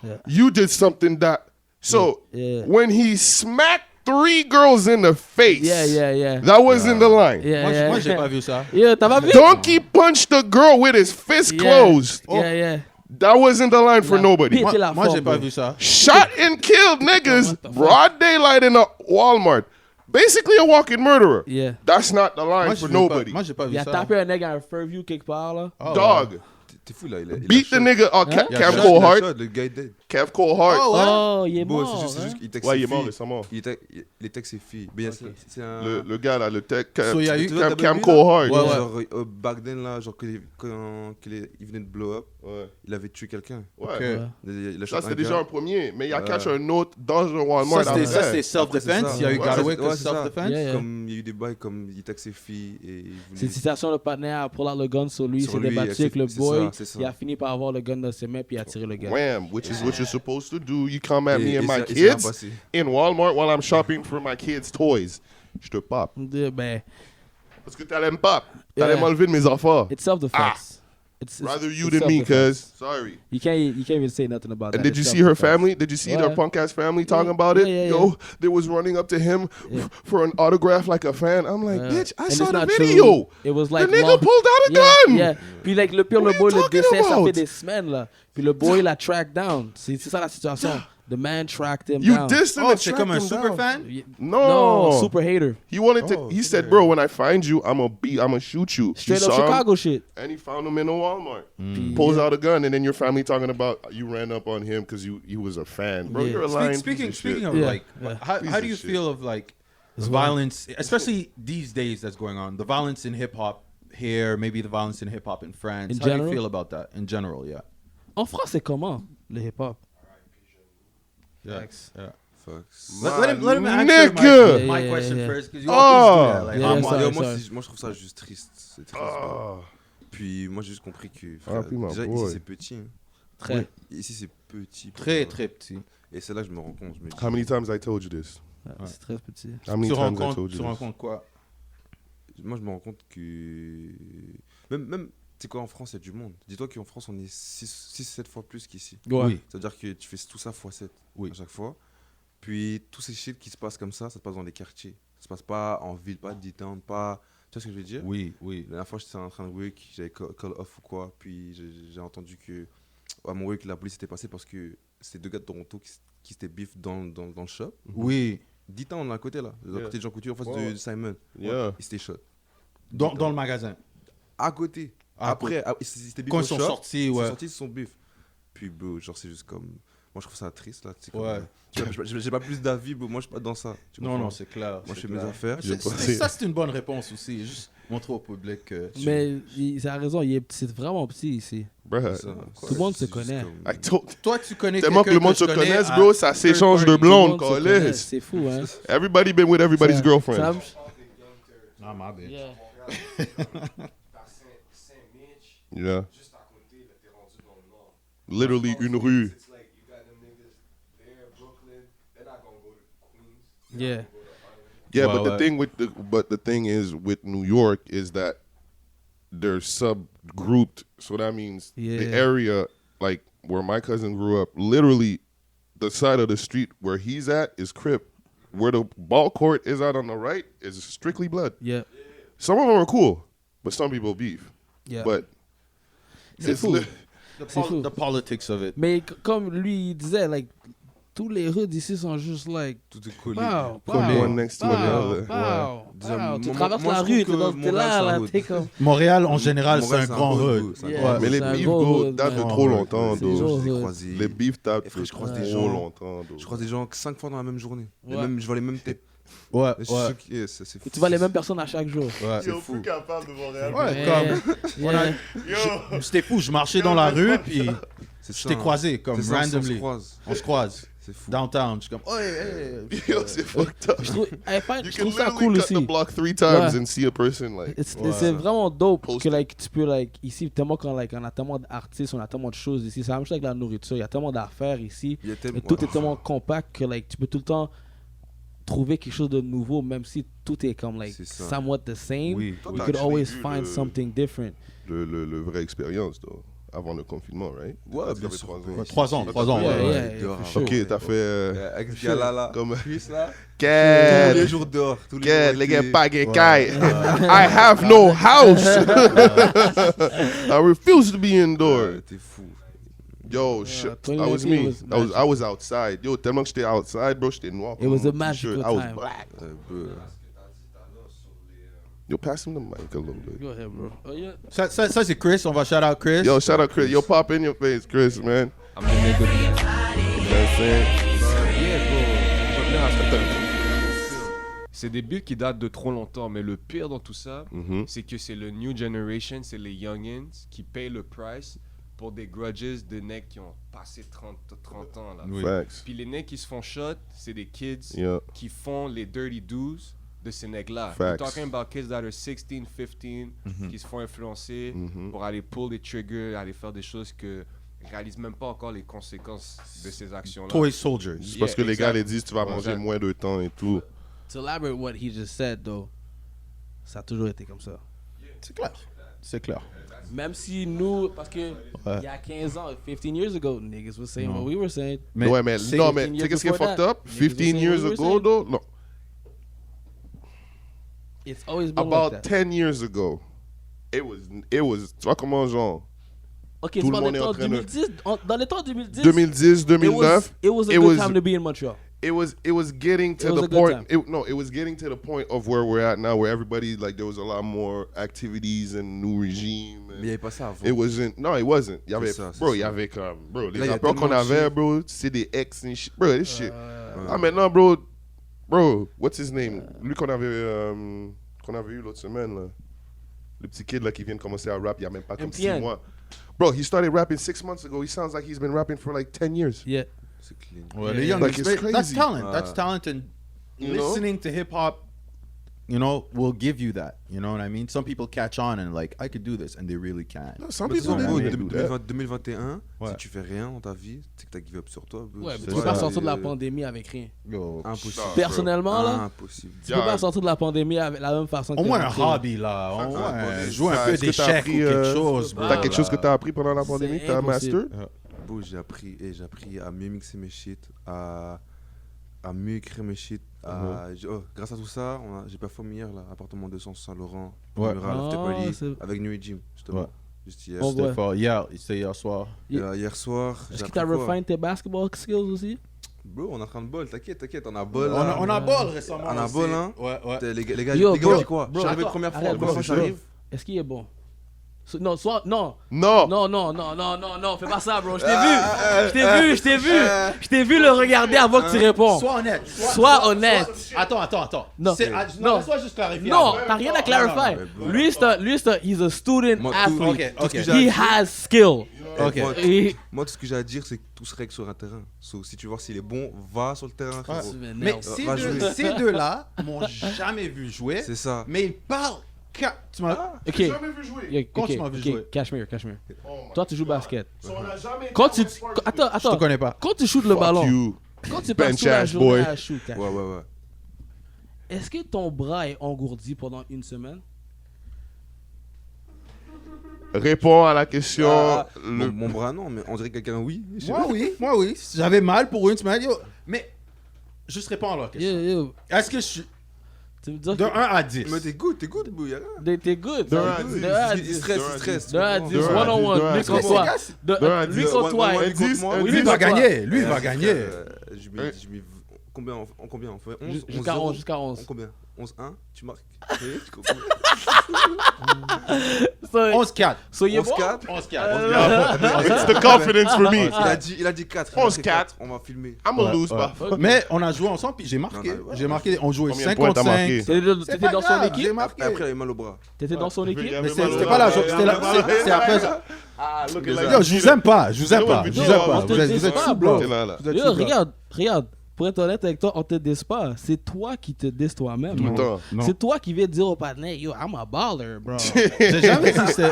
Yeah. you did something that. So Yeah. when he smacked 3 girls in the face, Yeah. that was in the line. Yeah, Moi, yeah. moi, j'ai pas vu ça. Yeah, t'as pas vu? Donkey punched the girl with his fist Yeah. closed. Yeah. That wasn't the line for La nobody. pit. Moi, C'est la moi, forme, j'ai pas bro. vu ça. Shot and killed niggas, What the fuck? broad daylight in a Walmart. Basically a walking murderer. Yeah. That's not the line Moi, for j'ai nobody. Pas, moi, j'ai pas vu Il a ça. tapé un nègre à un Fairview quelque part, là. Oh, Dog. T'es fou là. Il a Beat the shot. nigga. Hein? Il a Cam shot, Cole Il a Hart. shot, le gars est dead. Kev Cole Hart. Oh, ouais. Oh, il est Bon, mort. c'est juste hein. qu'il texte Ouais, ses il est mort filles. récemment. Les textes ses filles. Mais c'est un. Le gars là, le tech. So, il y a eu- Cam Cole Hart. Ouais, ouais. Genre, back then, là, genre, quand il venait de blow up, Ouais. il avait tué quelqu'un. Ouais. Ok. Il a Ça, shot c'était un déjà gars. un premier. Mais il a Ouais. catch un autre dans un Walmart. Ça, c'était après. self-defense. c'est Il y a eu ça. got Ouais, away c'est- que ouais, c'est ça. self-defense. Yeah, yeah. Comme il y a eu des bails, comme il texte ses filles et il C'est une voulait. situation, le partenaire a pull out le gun sur lui, il Sur s'est lui, débattu avec le c'est boy, ça, c'est ça. il a fini par avoir le gun dans ses mains puis il a tiré le gars. Wham, which is what you're supposed to do. You come at me Et and my ça- et ça a kids passé. in Walmart while I'm shopping for my kids' toys. Je te pop. Ben, Parce que t'allais me pop. T'allais Yeah. m'enlever de mes affaires. it's self-defense. It's Rather you it's than me, self-defense. cuz. Sorry. You can't even say nothing about that. And did you It's see her self-defense. family? Did you see Yeah. their punk ass family talking Yeah. about it? Yeah, yeah, Yo, they was running up to him Yeah. for an autograph like a fan. I'm like, Yeah. bitch, I And saw it's the not video. true. It was like the nigga long- pulled out a Yeah, gun. yeah. Puis like, le pire, What le are boy, you le talking décès, ça about? fait des semaines, là. Puis le boy l'a track down. C'est ça la situation. The man tracked him You down. dissed him Oh, and c'est tracked comme un him super down. fan? No. super hater. He wanted to. Oh, He okay. said, "Bro, when I find you, I'ma shoot you." Straight He up saw him, Chicago shit. and he found him in a Walmart. Puis, Pulls out a gun, and then your family talking about you ran up on him because he was a fan, bro. Yeah. You're a lying Speaking piece of shit. of Yeah, like, yeah. how Piece do of you shit. feel of like the violence, especially these days that's going on, the violence in hip hop here, maybe the violence in hip hop in France. In How do general? you feel about that in general? Yeah. En France, c'est comment, le hip-hop? Yeah. Thanks. Yeah. Fucks. Let him My answer nigga. my Yeah, question yeah. first because you Oh. always do that. Like, Yeah, I'm yeah, on- sorry, Yo, sorry. moi, je trouve ça juste triste. C'est triste. Ah. Puis moi, j'ai juste compris que. Ah, frère, puis, my déjà, boy. ici, c'est petit. hein. Très. Ici, c'est petit. très très petit. Et c'est là que je me rends compte. Je me dis, How many times I told you this? C'est très petit. How many Tu times I told rencontres, you tu this? rencontres quoi? moi, je me rends compte que. Même tu sais quoi, en France, il y a du monde. Dis-toi qu'en France, on est 6-7 fois plus qu'ici. Ouais. Oui. C'est-à-dire que tu fais tout ça x 7 Oui. à chaque fois. Puis tous ces shit qui se passent comme ça se passe dans les quartiers. Ça se passe pas en ville, pas de D-Town, pas. vois ce que je veux dire? Oui, oui. La dernière fois, j'étais en train de work, j'avais call off ou quoi, puis j'ai entendu que à mon work, la police était passée parce que c'est 2 gars de Toronto qui s'étaient beef dans le shop. Oui. 10 ans, on est à côté là, à Yeah. côté de Jean Couture, en face Ouais. de Simon. Yeah. Ils s'étaient shot. Dans le magasin. À côté. À Après, c'était beef Quand au ils sont shop, sortis, ils sont ouais. sortis, ils se sont beef. Puis, bro, genre, c'est juste comme. Moi, je trouve ça triste là. Tu sais, Ouais. j'ai pas plus d'avis, bro. Moi, je suis pas dans ça. Tu Non, comprends? non, c'est clair. Moi, je c'est fais mes clair. affaires. Ça, c'est une bonne réponse aussi. Juste montrer au public que. Mais il a raison, c'est vraiment petit ici. Bruh. C'est ça. Tout le monde se C'est juste connaît. comme- I told- Toi, tu connais Tellement que le monde se je connais connaisse, à bro, ça s'échange de third party. blondes, Tout le monde se connaît, collège. c'est fou, hein. Everybody been with everybody's Ça- girlfriend. ça- Ah, ma bad. Yeah. Yeah. Literally une rue. Yeah. Yeah, Well, but the thing is with New York is that they're subgrouped. So that means the Yeah. area like where my cousin grew up, literally the side of the street where he's at is Crip. Where the ball court is out on the right is strictly blood. Yeah. Some of them are cool, but some people beef. Yeah. But C'est it's fou. li- C'est fou. The politics of it. Mais comme lui il disait, like, tous les hoods ici sont juste like, Tout est collé. pow, pow, Collé. One next to pow, another. pow, Déjà, pow. Tu moi- traverses moi, la je rue, trouve que t'es là, Montréal, là, c'est t'es un comme... Montréal, en général, c'est Montréal, un c'est un grand hood, hood. bro, c'est un Yeah. grand hood. mais les c'est un beefs gros go hood, date de man. trop Ouais, longtemps, c'est though. genre- Je les ai hood. croisés. Les beefs tapent frère, je croise trop des gens. longtemps, though. Je croise des gens 5 fois dans la même journée. Ouais. Je vois les mêmes têtes. Ouais, Je suis ouais. choqué, c'est fou. Tu vois les mêmes personnes à chaque jour. Ouais. Yo, plus capable de Montréal. Ouais, Yeah. comme. Yeah. C'était fou, je marchais dans la rue, puis C'est je ça, t'ai hein. croisé, comme C'est ça, on se randomly. croise. On se croise. C'est fou. Downtown. Je suis comme, oh, hey. Yo, c'est fucked up. Je trouve, I find- You je can trouve ça literally cool cut aussi. the block 3 times Ouais. and see a person like. C'est vraiment dope Post que it. like, tu peux, like, ici, tellement quand like, on a tellement d'artistes, on a tellement de choses ici. C'est la même chose avec la nourriture. Il y a tellement d'affaires ici. Il y a tellement- Et tout ouais. est tellement compact que like, tu peux tout le temps trouver quelque chose de nouveau, même si tout est comme like, C'est ça. somewhat the same. Oui. Toi, We t'as could actually always vu find le- something different. Le vraie expérience, though, avant le confinement, right? Ouais, Ça bien fait sûr. 3 ans. Ouais, 3 ans, 3 ans. Yeah, ouais. yeah. Dehors, for avant. sure. Ok, t'as fait. Avec ce gars-là, là. Comme. Chris, là. Tous les Quel. jours dehors. Tous les Quel, jours les gars, avec pas gay. I have no house. I refuse to be indoors. Ouais, t'es fou. Yo, shit. I 2019 was me. was I was outside. Yo, tellement que j'étais outside, bro, j'étais noir. It was comme a mon magical t-shirt. I was time. black. Bro. Yo, pass him the mic a little bit. Go ahead, bro. Oh, yeah. Ça, c'est Chris. On va shout out Chris. Yo, shout out Chris. Yo, pop in your face, Chris, man. I'm the nigga. You know what I'm saying? C'est des beats qui datent de trop longtemps, mais le pire dans tout ça, Mhm. c'est que c'est le new generation, c'est les youngins qui payent le price pour des grudges de necks qui ont passé 30 ans. Là. Oui. Facts. Puis les necks qui se font shot, c'est des kids Yeah. qui font les dirty do's de ces necks-là. Facts. We're talking about kids that are 16, 15, qui se font influencer Mhm. pour aller pull des triggers, aller faire des choses que réalisent même pas encore les conséquences de ces actions-là. Toy Soldiers. C'est parce que les gars exact. les disent tu vas manger Exact. moins de temps et tout. To elaborate what he just said, though, ça a toujours été comme ça. C'est clair. C'est clair. Même si nous, parce que il y a 15 ans, 15 years ago, niggas were saying what we were saying. Ouais, mais c'est- non, mais 15 tu sais qu'est-ce qui est before fucked that, up? niggas 15 were saying years what we were ago, saying. though? No. It's always been About like that. 10 years ago, it was, tu vois comment genre, Ok, tout c'est le dans monde les est en temps train de- 2010, dans les temps 2010, 2010, 2009, it was a it good was- time to be in Montreal. it was getting to It was the a good point. time. It was getting to the point of where we're at now, where everybody like there was a lot more activities and new regime. Mais il And n'y avait pas ça avant. it wasn't. No, it wasn't. Il y avait, ça, c'est bro, ça. il y avait comme, bro, les Là, il y a rappeurs qu'on tellement de avait, shit. bro, c'est des ex and shit, bro, this shit. Ah maintenant, bro, what's his name? Lui qu'on avait eu l'autre semaine là, le petit kid là qui vient de commencer à rap, il y a même pas comme 6 MTN. mois. Bro, he started rapping 6 months ago. He sounds like he's been rapping for like 10 years. Yeah. C'est clean. Ouais, les Yeah. young Like, it's that's crazy. talent. That's talent, and You know? listening to hip hop, you know, will give you that. You know what I mean? Some people catch on and like, I could do this, and they really can. No, some Mais people disons, do bro, do that. 2021, Ouais. si tu fais rien dans ta vie, c'est que t'as give up sur toi. bro. Ouais, C'est mais tu ça, peux pas sortir de la euh, pandémie avec rien. Yo, Impossible. Personnellement, là, Impossible. tu peux pas sortir de la pandémie avec la même façon que au moins t'es un rentré. hobby là, au moins ouais. jouer Ça, un peu est-ce que t'as d'échecs ou appris, quelque chose. bro, T'as quelque chose que là. t'as appris pendant la pandémie? C'est T'as un impossible. master? Bro, j'ai appris à mieux mixer mes shit, à à mieux écrire mes shit. Grâce à tout ça, j'ai performé hier, là, appartement 200 Saint-Laurent, Ouais. Mural, After Ah, Party, c'est- avec New Gym, justement. Ouais. Juste hier. Oh, C'était ouais. fort. C'était hier soir. Et, hier soir, Est-ce j'ai que t'as appris quoi? refine tes basketball skills aussi? Bro, on est en train de ball, t'inquiète, on a ball. On là. a ball récemment. On a aussi. ball, hein. Ouais, ouais. Les gars, Yo, les gars, bro, on dit quoi? bro, J'arrive attends, première fois, arrête, première fois bro. j'arrive. Est-ce qu'il est bon? Non, soit. Non. Non. Non, fais pas ça, bro. Je t'ai vu le regarder avant que tu réponds. Sois honnête. Sois honnête. Attends. Non. Non, laisse-moi juste clarifier. Non, t'as rien à clarifier. Lui, he's a student Moi, tout- athlete. Ok. que j'ai He à dire- has skill. Ok. Moi, tout ce que j'ai à dire, c'est que tout se règle sur un terrain. So, si tu veux voir s'il est bon, va sur le terrain, frérot. Mais va jouer. ces deux-là m'ont jamais vu jouer. C'est ça. Mais ils parlent. Tu m'as. Ok. Jamais vu jouer. Quand tu m'as vu jouer. Cashmere. Oh my Toi, tu joues basket. So, on a jamais Quand été tu. en sports- Je te Attends. connais pas. Quand tu shootes le Fuck ballon, you. quand tu passes Bench toute la ass journée boy. à shoot, Cash, Ouais. est-ce que ton bras est engourdi pendant une semaine? Réponds à la question. Mon bras, non, mais on dirait que quelqu'un, oui. Je sais pas. Moi, oui. J'avais mal pour une semaine. Yo. Mais, juste réponds à la question. Yo. Est-ce que je suis Tu me dis de 1 à 10? Mais t'es good, bro, y'a rien. T'es good. De un à De dix. un à Il dix. stresse. De un à 10, De un à one on dix, de un one, à lui dix. contre toi. De un à Lui dix. contre toi. One- Un 10, moi, un oui, Lui, il 10. va toi. gagner. Lui, il va gagner. Je mets combien on fait 11 Jusqu'à 11, jusqu'à 11. Combien 11-1, tu marques. Tu comprends? 11-4. So, il est bon? 11-4. 11-4. It's the confidence for me. Il a dit 4. 11-4. On va filmer. I'm gonna Ouais, lose, ouais. bah. Mais on a joué ensemble, puis j'ai marqué. Non, ouais. J'ai marqué. On jouait Combien de points t'as 55. marqué? T'étais dans son J'ai équipe? marqué. Après, il avait mal au bras. T'étais dans son équipe? Mais c'était pas la journée. C'est après ça. Ah, look Yo, je vous aime pas. Je vous aime pas. Je vous aime pas. on te Vous êtes dit pas, fous, bro. bro. là. Vous êtes Yo, fous, bro. regarde. Pour être honnête avec toi, on te diss pas. C'est toi qui te diss toi-même. Tout le bro. temps. Non. C'est toi qui viens dire au partenaire, yo, I'm a baller, bro. J'ai jamais dit que c'était.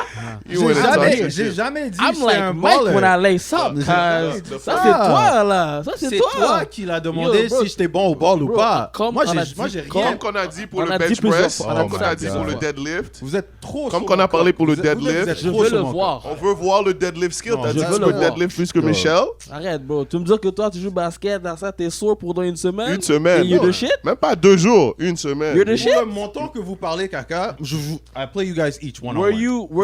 You wanna talk J'ai shit. jamais dit que I'm c'était like un Mike baller. when I lace up. J'ai cause jamais dit Ça, ça. c'est toi, là. Ça, C'est c'est toi toi. qui l'as demandé Yo, bro. si j'étais bon au ball ou Bro, pas. comme Moi, on a j'ai dit- rien. Comme qu'on a dit pour On le a dit bench plusieurs press, fois. comme Oh qu'on a my dit God. pour le deadlift. Vous êtes trop. Comme sur qu'on a mon parlé coq. pour le Vous êtes deadlift. Je trop veux sur le mon voir. On veut voir le deadlift skill. T'as je dit que veux tu le peux voir. deadlift plus que Michel? Arrête, bro. Tu me dis que toi, tu joues basket, dans ça, t'es sourd pendant une semaine? Une semaine. Et you the shit? Même pas 2 jours, une semaine. You're the shit? Pour le montant que vous parlez, caca, I play you guys each one on Were one.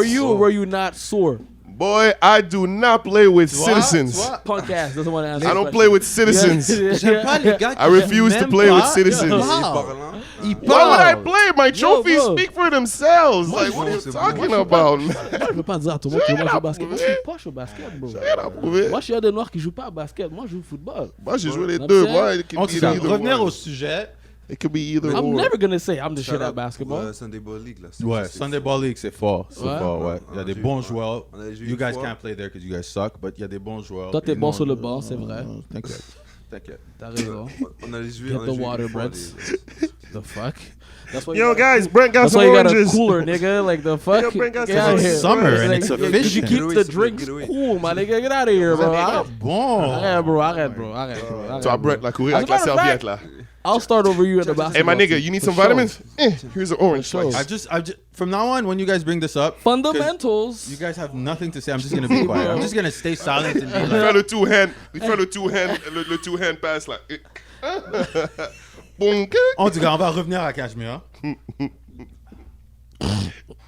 you or were you not sore? Boy, I do not play with Tu vois, citizens. tu vois, Punk ass doesn't want to answer. I the don't question. play with citizens. J'aime pas les gars qui I refuse to j'aime play pas. with citizens. Ils Il parlent. parle, hein. Ils Why would I parlent. play? My trophies bro. speak for themselves. Like, what are you c'est talking bon. about, man? Moi, je veux pas dire à tout le monde que moi, je joue au basket. Moi, je prouvé. suis poche au basket, bro. Rien à prouver. Moi, je suis un des noirs qui joue pas au basket. Moi, je joue au football. Moi, j'ai joué les I'm deux. saying- Moi, it En could tout be cas, either revenir one. au sujet. It could be either I'm or. never gonna say I'm the shit Shout at out, basketball. Sunday Ball League, là. Ouais, C'est Sunday fou. Ball League, c'est fort. C'est Ouais. fort, ouais. Il y a On a des joué- bons joueurs. on a joué You une guys fois. can't play there because you guys suck, but il y a des bons joueurs. Toi, t'es Puis bon non, sur le banc, c'est vrai. T'inquiète. T'inquiète. T'as raison. On allait jouer. Get on a the joué water une fois, breads. The fuck? That's why Yo, you got a guys, Brent got That's some why you got a oranges. cooler, nigga. Like the fuck. Yo, Brent got Get some out of here. summer It's and like, it's you efficient. keep Get away, the get drinks away. cool, my nigga. Get out of here, bro. Bon. Arrête, bro. Arrête, bro. Arrête, bro. Tu Arrête, vas bro. Brett la courir As a avec la matter of serviette fact, là. I'll start over you at the basketball. Hey, my nigga, team. you need For some sure. vitamins? Here's an orange sure. slice. From now on, when you guys bring this up, Fundamentals. you guys have nothing to say. I'm just gonna be quiet. I'm just gonna stay silent and be Il like, fait le two-hand pass là. Bon, en tout cas, on va revenir à Cashmere.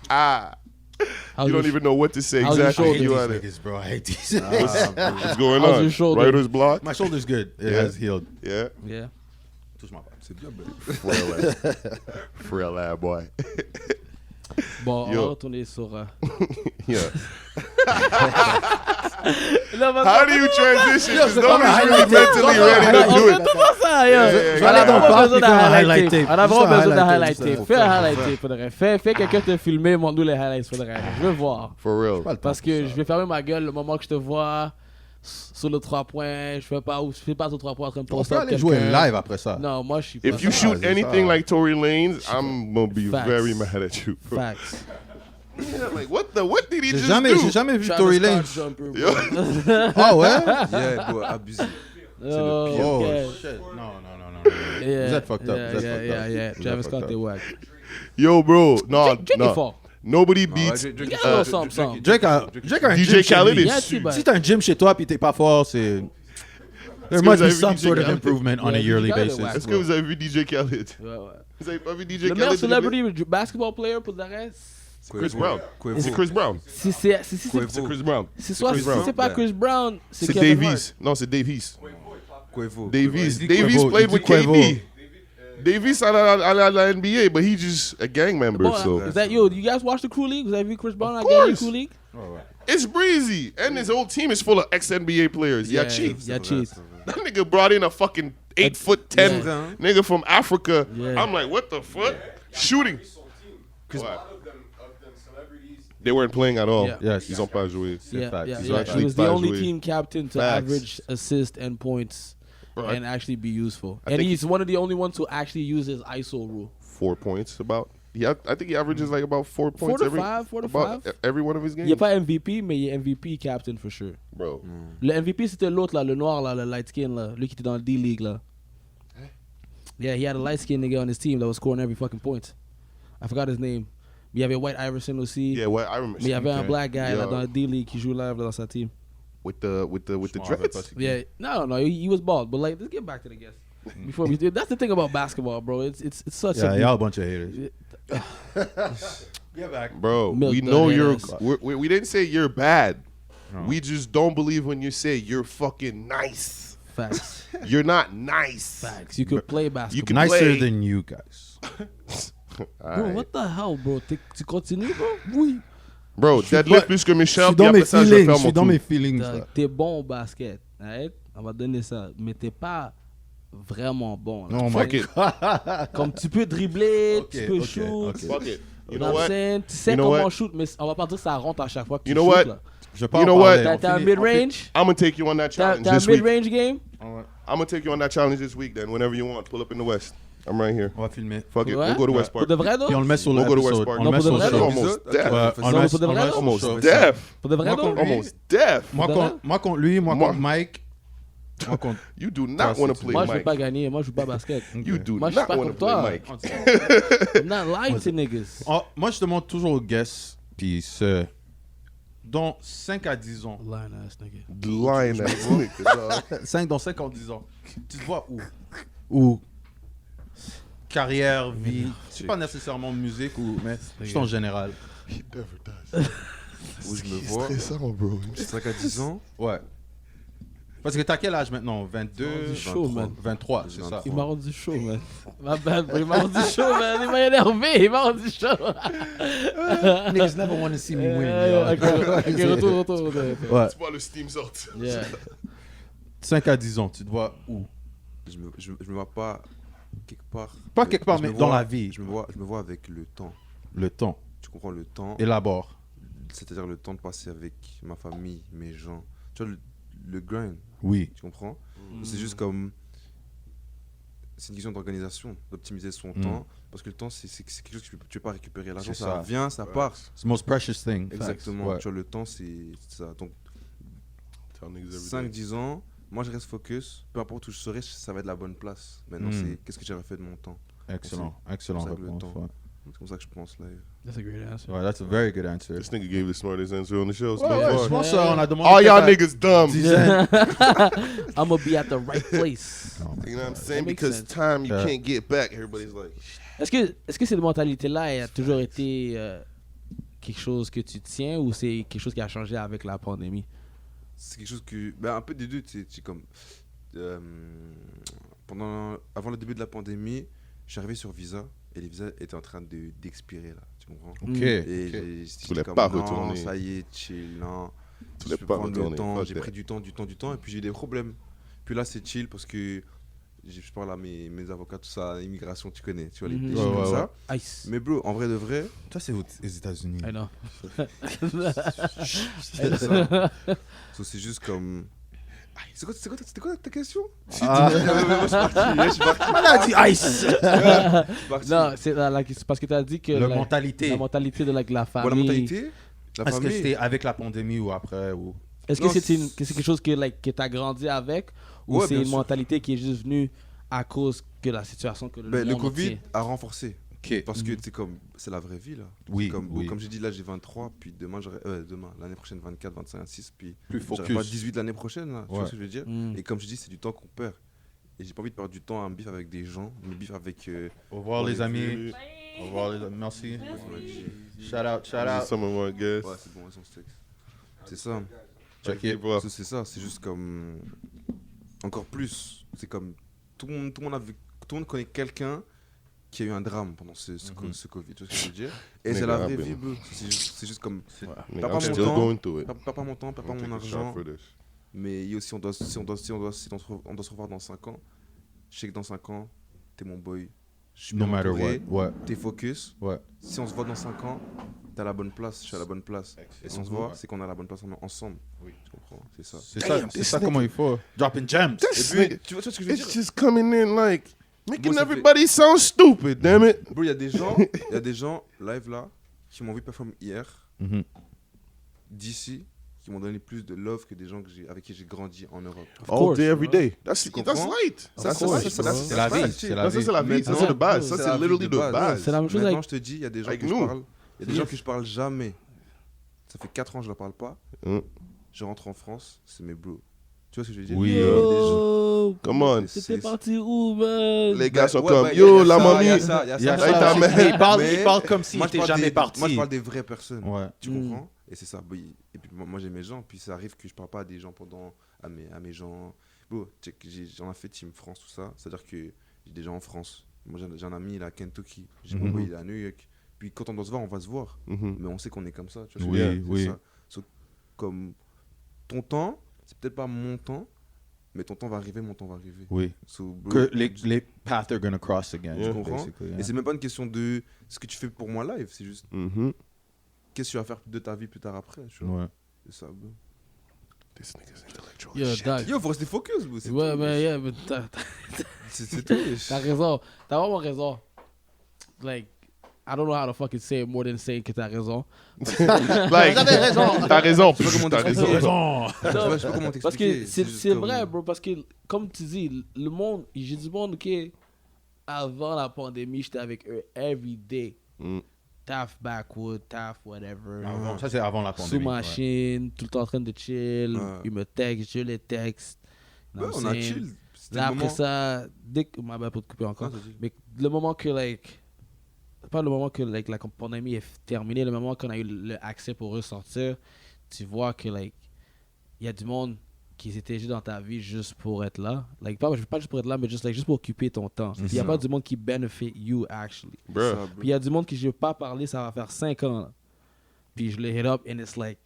ah. How's You your don't even know what to say how's your exactly. shoulder? You These are there. niggas, bro. I hate these. What's going How's on? your shoulder? Writer's block? My shoulder's good. It Yeah. has healed. Yeah. Yeah. Touche-moi pas. C'est bien, ben. Frail lad boy. Bon, on Yo. va retourner sur. Yeah. Là, How do you transition? Because c'est pas nobody's un really highlight mentally tape. ready on to do fait it. tout pas ça, yo. yeah, On yeah. a Voilà, vraiment donc, besoin d'un parle, highlight highlight tape. tape. On a Juste vraiment un besoin d'un highlight highlight tape, tape. ça. Fais un highlight tape, faudrait. Fais quelqu'un te filmer, montre-nous les highlights, faudrait. Je veux voir. For real. Parce que je vais fermer ma gueule le moment que je te vois sur le 3 points. Je fais pas sur 3 points en train de On poster peut aller jouer quelqu'un. live après ça. Non, moi je suis pas. If you ça. shoot c'est anything ça. like Tory Lanez, I'm gonna be Facts. very mad at you. bro. Facts. Yeah, like what did he J'ai just jamais do? vu Travis Tory Scott Lanez. jumper, bro. Yo. Ah ouais? Yeah, bro, abusé. Oh, Oh okay. shit. Non. Yeah, Vous êtes fucked up. yeah, Vous êtes yeah, fucked yeah, up. yeah. Vous êtes Travis fucked Scott up. est wack. Yo, bro, no, Drake est no. fort. Nobody Non, beats ouais, Drake, Drake a un DJ gym chez Khaled lui. is- Yeah, tu Si t'as un gym chez toi pis t'es pas fort, c'est. There que must vous be avez some vu DJ sort of Khaled? improvement on a Yeah, yearly DJ Khaled, basis. ouais. Est-ce que vous avez vu DJ Khaled? Ouais, ouais. Vous avez pas vu DJ Le Khaled? meilleur dribbler? celebrity basketball player pour le reste, Chris Brown. Quavo. C'est Chris Brown. si c'est Quavo. C'est Chris Brown. c'est soit Chris si Brown. c'est pas Chris Brown, c'est C'est Kevin Davies. Non, c'est Davies. Quavo. Davies. dit Davies Quavo, played il dit with Quavo. KD. Davies à la NBA, but he just a gang member. Hart. So Bon, is that yo? You guys watch the Crew League? Vous avez vu Chris Brown Of à gagner course. Crew League? it's breezy, and his whole team is full of ex-NBA players. Yeah, cheat. Yeah, cheat. That nigga brought in a fucking 8'10" Yeah. nigga from Africa. Yeah. I'm like, what the fuck? Shooting. Chris, Ouais. a lot of them celebrities. They weren't playing at all. Yeah. Yes. Ils ont pas joué. Yeah, facts. yeah, He's yeah. actually He was the pas only joué. team captain to Facts. average assists and points Bro, and actually be useful. I And think he's one of the only ones who actually uses ISO rule. 4 points about. Yeah, I think he averages like about 4 points to every five, 4 to about 5. every one of his Il games. n'est pas MVP, mais il est MVP captain for sure. Bro, Le MVP, c'était l'autre, là, le noir, là, le light skin, là. Lui qui était dans le D-League, là. Yeah, he had a light skin nigga on his team that was scoring every fucking point. I forgot his name. Mais il y avait White Iverson aussi. yeah, what I remember. Mais il y avait un black guy là, Yeah. dans le D-League qui joue live là, dans sa team. with the Je m'en rappelle dreads. pas c'est qui. Yeah, no, he was bald. But like, let's get back to the guest. Before we do, that's the thing about basketball, bro. It's such Yeah, a y'all a bunch of haters. Bro, Milk we the know haters. we didn't say you're bad. No. We just don't believe when you say you're fucking nice. facts. You're not nice. Facts. You could play basketball. can Nicer play. than you guys. Bro, Alright. what the hell, bro? Tu continues, bro? Oui. Bro, deadlift plus que Je Michel, suis puis dans mes après ça, je vais feelings. faire Je mon suis dans tour. mes feelings. là. T'es bon au basket, right? On va donner ça. Mais t'es pas vraiment bon. là. Oh my Fuck it. Comme tu peux dribbler, Ok, tu peux ok, shoot. ok. Fuck it. You You know what? Tu sais You know comment what? shoot, mais on va pas dire que ça rentre à chaque fois que tu You know shoot, what? là. Je vais pas You en know what? parler. T'as un mid-range? I'm gonna take you on that T'as challenge un this week. mid-range game? I'm gonna take you on that challenge this week. Then, whenever you want, pull up in the West. I'm right here. On va filmer. Fuck it. Ouais? We'll go to West Pour Park. de vrai, Puis on non? le met sur We'll go to West l'épisode. Park. On le met Non, sur pour de le vrai, show. Almost deaf. Ouais, on le Non, met- pour de on le vrai, met non? sur le Almost show. deaf. Pour de vrai, non? Almost deaf. Moi De contre lui, moi Moi. contre Mike. Moi contre. You do not want to play Moi, je veux Mike. pas gagner. Moi, je joue pas basket. You do Moi, je suis not pas want to comme play toi. Mike. I'm not lying to niggas. Oh, moi, je demande toujours aux guests, puis ce, dans 5 à 10 ans, Lying ass nigga. Lying ass nigga, dog. 5 dans 5 à 10 ans, tu te vois où? Où? Carrière, vie, c'est pas nécessairement musique, ou, mais juste en général. He never does. Où je me C'est vois, stressant, bro. 5 à 10 ans, Ouais. Parce que t'as quel âge maintenant? 22, C'est chaud, man. 23, c'est ça. 23. Il m'a rendu chaud, man. Ma bad, bro. Il m'a rendu chaud, man. Il m'a énervé. Il m'a rendu chaud. Niggas never want to see me win. Ok, retour. Ouais. Tu vois le steam sorti. Yeah. 5 à 10 ans, tu te vois où? je me vois pas quelque part. Pas quelque part, Je me mais dans vois- la vie. Je me vois avec le temps. Le temps. Tu comprends le temps, Élabore. c'est-à-dire le temps de passer avec ma famille, mes gens. Tu vois, le grind, Oui. tu comprends? C'est juste comme. C'est une question d'organisation, d'optimiser son temps. Parce que le temps, c'est quelque chose que tu peux pas récupérer. L'argent, C'est ça ça. vient, ça part. It's the most precious thing. Exactement. Ouais. Tu vois, le temps, c'est ça. Donc, Tell niggas every day. 5-10 ans, moi, je reste focus. Peu importe où je serai, ça va être la bonne place. Maintenant, c'est qu'est-ce que j'aurais fait de mon temps. Excellent. Excellent C'est pour ça que le réponse. temps. Ouais. C'est comme ça que je pense là. That's a great answer. Ouais, that's a very good answer. This nigga gave the smartest answer on the show. so Ouais, ouais, far. je pense qu'on a demandé. All y'all peut-être niggas dumb. dizaine. I'm gonna be at the right place. You know what I'm saying? That makes Because sense. time you Yeah. can't get back. Everybody's like, Est-ce que cette mentalité-là elle a toujours été quelque chose que tu tiens ou c'est quelque chose qui a changé avec la pandémie? C'est quelque chose que. Ben, un peu des deux, tu sais, comme. Avant le début de la pandémie, je suis arrivé sur Visa et les visas étaient en train d'expirer là, tu comprends? Ok. Et ok. j'étais voulais comme, pas non, retourner. ça y est, chill, non. Tu Je voulais peux pas prendre retourner, le temps, fuck j'ai that. pris du temps, et puis j'ai eu des problèmes. Puis là, c'est chill parce que je parle à mes avocats, tout ça, immigration, tu connais, tu vois, les Mhm. shit Ouais, comme ouais, ça. Ice. Mais bro, en vrai de vrai, Toi, c'est aux États-Unis. I know. c'est ça. So, c'est juste comme. C'était quoi ta question? Ah. Je suis parti. On a dit ice. Non, c'est parce que tu as dit que La mentalité. la mentalité de la Bon, la famille. mentalité, la Est-ce que famille. c'était avec la pandémie ou après ou... Est-ce que Non, c'est quelque chose que tu as grandi avec ou Ouais, c'est bien une sûr. mentalité qui est juste venue à cause de la situation que Ben, le monde Covid entier? a renforcé. Ok. Parce que c'est la vraie vie là. Oui, C'est oui. Comme j'ai dit, là j'ai 23, puis demain, l'année prochaine 24, 25, 26, puis Plus j'aurai focus. pas 18 l'année prochaine là. Tu vois Ouais. ce que je veux dire? Mm. Et comme je dis, c'est du temps qu'on perd. Et j'ai pas envie de perdre du temps à me bif avec des gens, me bif avec. Au revoir, les amis. Bye. Au revoir, les amis. Merci. Shout out, shout This is out. some of my guests. Ouais, c'est bon, ils sont steaks. C'est ça. Check it. C'est ça, c'est juste comme. Encore plus. C'est comme. Tout le monde connaît quelqu'un qui a eu un drame pendant ce Covid. Tu vois ce que je veux dire? Et c'est la vraie vie, bro. C'est juste comme. Nigga, Perds I'm pas mon still temps. going through it. Perds pas mon temps, perds pas I'm mon taking a shot argent. for this. Mais il y a aussi, on doit se revoir dans 5 ans. Je sais que dans 5 ans, t'es mon boy. Je suis No bien matter entouré, what. Ouais. T'es focus. Ouais. Si on se voit dans 5 ans, t'es à la bonne place, je suis à la bonne place. Et si on se voit, c'est qu'on est à la bonne place ensemble. Oui. Tu comprends? C'est ça. C'est ça, c'est ça comment il faut. Dropping gems. This Et nigga, puis, tu vois ce que je veux dire? it's just coming in like making Moi, ça fait- everybody sound stupid, damn it. Bro, il y a des gens live là qui m'ont vu performer hier Mhm. d'ici qui m'ont donné plus de love que des gens avec qui j'ai grandi en Europe. All course, day, every day. That's comprends? light. Ça, C'est la C'est la vie. vie. C'est la Ça, vie. c'est la vie. Ça, c'est de base. Ça, C'est c'est la vie literally de de base. base. C'est la même chose Maintenant, avec. je te dis, il y a des gens Avec que nous. je parle. Il y a des gens que je parle jamais. Ça fait 4 ans que je leur parle pas. Hein. Je rentre en France, c'est mes bros. Tu vois ce que je veux dire? Oui, Il y a des gens- Yo, Come on. c'était parti où, man? Les gars sont Ouais, comme bah, yo, y a la ça, mamie. y a ça, y a Il y a ça. Like ça. that, man. Il parle comme s'il Moi, je était parle jamais des- parti. Moi, je parle des vraies personnes. Ouais. Tu comprends? Et c'est ça. Bah, et puis moi, j'ai mes gens. Puis ça arrive que je parle pas à des gens à mes gens. Bon, j'en ai fait Team France, tout ça. C'est-à-dire que j'ai des gens en France. Moi, j'ai un ami, il est à Kentucky. J'ai mon boy, il est à New York. Puis quand on doit se voir, on va se voir. Mhm. Mais on sait qu'on est comme ça. Tu vois ce Oui, que je veux dire? oui. C'est ça. So, comme ton temps, c'est peut-être pas mon temps, mais ton temps va arriver, mon temps va arriver. Oui. So, bro, Que les paths are gonna cross again. Yeah. tu comprends? basically, yeah. Et c'est même pas une question de ce que tu fais pour moi live, c'est juste Mhm. qu'est-ce que tu vas faire de ta vie plus tard après. Tu vois? Ouais. C'est ça, bro. This nigga's intellectual. Yo, Shit. dog. Yo, faut rester focus, bro. C'est Ouais, tout. mais yeah, mais C'est tout. t'as raison. T'as vraiment raison. Like, I don't know how to fucking say it more than saying que t'as raison. Like, t'as raison. Je sais pas comment T'as t'expliquer. raison. Je sais pas comment t'expliquer. Parce que c'est juste c'est comme- vrai, bro. Parce que, comme tu dis, le monde, j'ai du monde, ok, avant la pandémie, j'étais avec eux every day. Mm. Taf backwood, taf whatever. Ça, c'est avant la Sous pandémie. ouais. machine, tout le temps en train de chill. Ouais. Ils me textent, je les texte. Ouais, on a chill. C'était Là, le après moment. ça, dès que. Ma belle pour te couper encore. Non, vas-y. Mais le moment que, like. Pas le moment que like, la pandémie est terminée, le moment qu'on a eu le accès pour ressortir, tu vois que, like, il y a du monde qui étaient juste dans ta vie juste pour être là. Like, pas juste pour être là, mais juste, like, juste pour occuper ton temps. Puis il n'y a ça. pas du monde qui benefit you, actually. Bruh. Ça, bro. Puis il y a du monde qui je veux pas parler, ça va faire 5 ans. Là. Puis je le hit up and it's like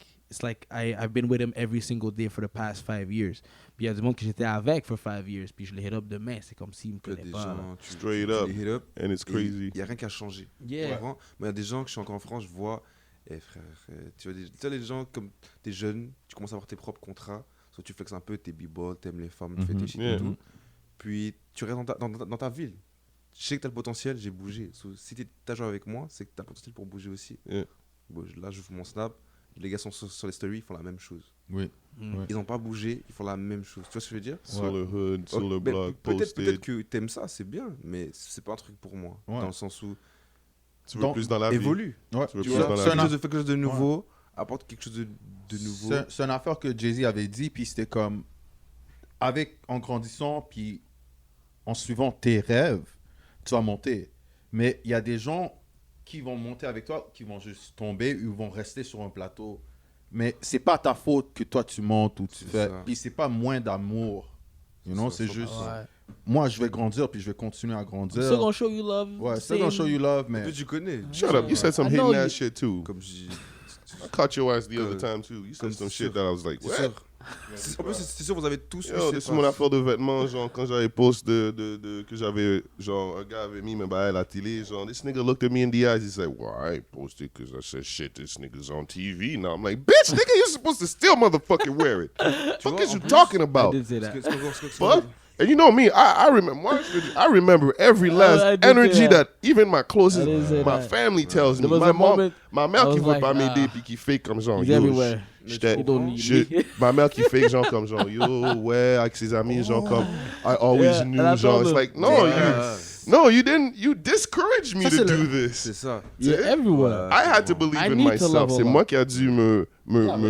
I've been with him every single day for the past 5 years. Puis il y a du monde que j'étais avec for 5 years. Puis je le hit up demain, c'est comme s'il me Il y a connaît des pas. là. gens, Straight tu up. les hit up. And it's crazy. Il n'y a rien qui a changé. Yeah. Tu comprends? Mais il y a des gens que je suis encore en France, je vois, frère, tu vois les gens comme t'es jeune, tu commences à avoir tes propres contrats, soit tu flexes un peu, t'es b-ball, t'aimes les femmes, tu fais tes shit Yeah. et tout. Puis tu restes dans ta ville. Je sais que t'as le potentiel, j'ai bougé. So, si t'as joué avec moi, c'est que t'as le potentiel pour bouger aussi. Yeah. Bon, là, j'ouvre mon snap, les gars sont sur les stories, ils font la même chose. Oui. Ils n'ont pas bougé, ils font la même chose. Tu vois ce que je veux dire? Sur le hood, sur Ok, le mais blog, peut-être posted. que t'aimes ça, c'est bien, mais c'est pas un truc pour moi. Ouais. Dans le sens où Tu veux Donc, plus dans la vie. évolue. Ouais. Tu veux Tu plus vois, dans fais la quelque vie. chose de nouveau, apporte quelque chose de nouveau. C'est une affaire que Jay-Z avait dit, puis c'était comme, en grandissant, puis en suivant tes rêves, tu vas monter. Mais il y a des gens qui vont monter avec toi, qui vont juste tomber, ou vont rester sur un plateau. Mais c'est pas ta faute que toi tu montes ou tu C'est fais. ça. Puis c'est pas moins d'amour. You know, ça, c'est ça, juste, Ouais. moi je vais grandir, puis je vais continuer à grandir. Still gonna show you love. Ouais, c'est gonna show you love, mais Toi, tu connais. Shut up. You said some I know hating you- ass shit too. Comme je dis. I caught your ass the other Comme- time too. You said comme some sûr. shit that I was like, C'est what? sûr. En plus, c'est sûr, vous avez tous. Yo, eu c'est ces mon phrases. affaire de vêtements, genre, quand j'avais post que j'avais, genre, un gars avait mis mes bails à la télé, genre, this nigga looked at me in the eyes, he said, well, I ain't posted because I said, shit, this nigga's on TV. Now I'm like, bitch, nigga, you're supposed to still motherfucking wear it. Fuck is you talking I about? did say that. Fuck. And you know me, I remember, moi, I remember every last I did energy say that. that. even my closest, I did say my that. family tells me. There was My a mom, moment ma mère I qui was veut like, pas ah. m'aider puis qui fait comme genre, He's yo, everywhere. j'étais- You don't need je- me. ma mère qui fait genre comme genre, yo, ouais, avec ses amis, genre comme, I always Yeah, knew, and I genre, told it's him. like, no, Yeah. No, you didn't. You discouraged me Ça, to c'est do le- C'est this. ça. You're everywhere. I had to believe I in need to myself. level C'est up. moi qui a dû me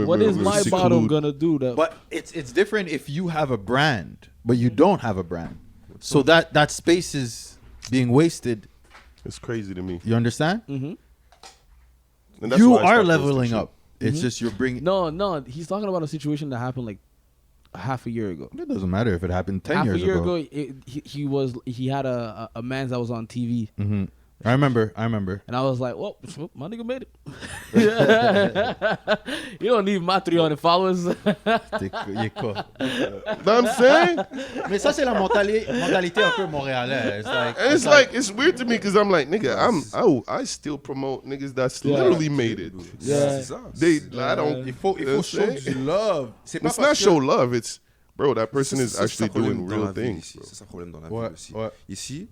What is my seclude. bottom gonna do? That But it's different if you have a brand, but you don't have a brand. So that space is being wasted. It's crazy to me. You understand? And that's You why I are stopped leveling posting up. It's just you're bringing. no, he's talking about a situation that happened like half a year ago. It doesn't matter if it happened 10 Half years a year ago. ago, he had a man that was on TV, I remember. and I was like, "Well, my nigga made it." You don't need my 300 followers. Il est con. Know what I'm saying? Mais ça, c'est la mentalité un peu montréalaise. And it's like it's weird to me because I'm like, nigga, I still promote niggas that's literally made it. Yeah. C'est ça. I don't. il faut You know show what I'm saying? du love. C'est pas It's not parce que- show love. It's bro, that person is C'est ça actually le problème doing dans real la vie things. ici. bro. C'est ça le problème dans la Ouais, vie aussi. ouais. Ici,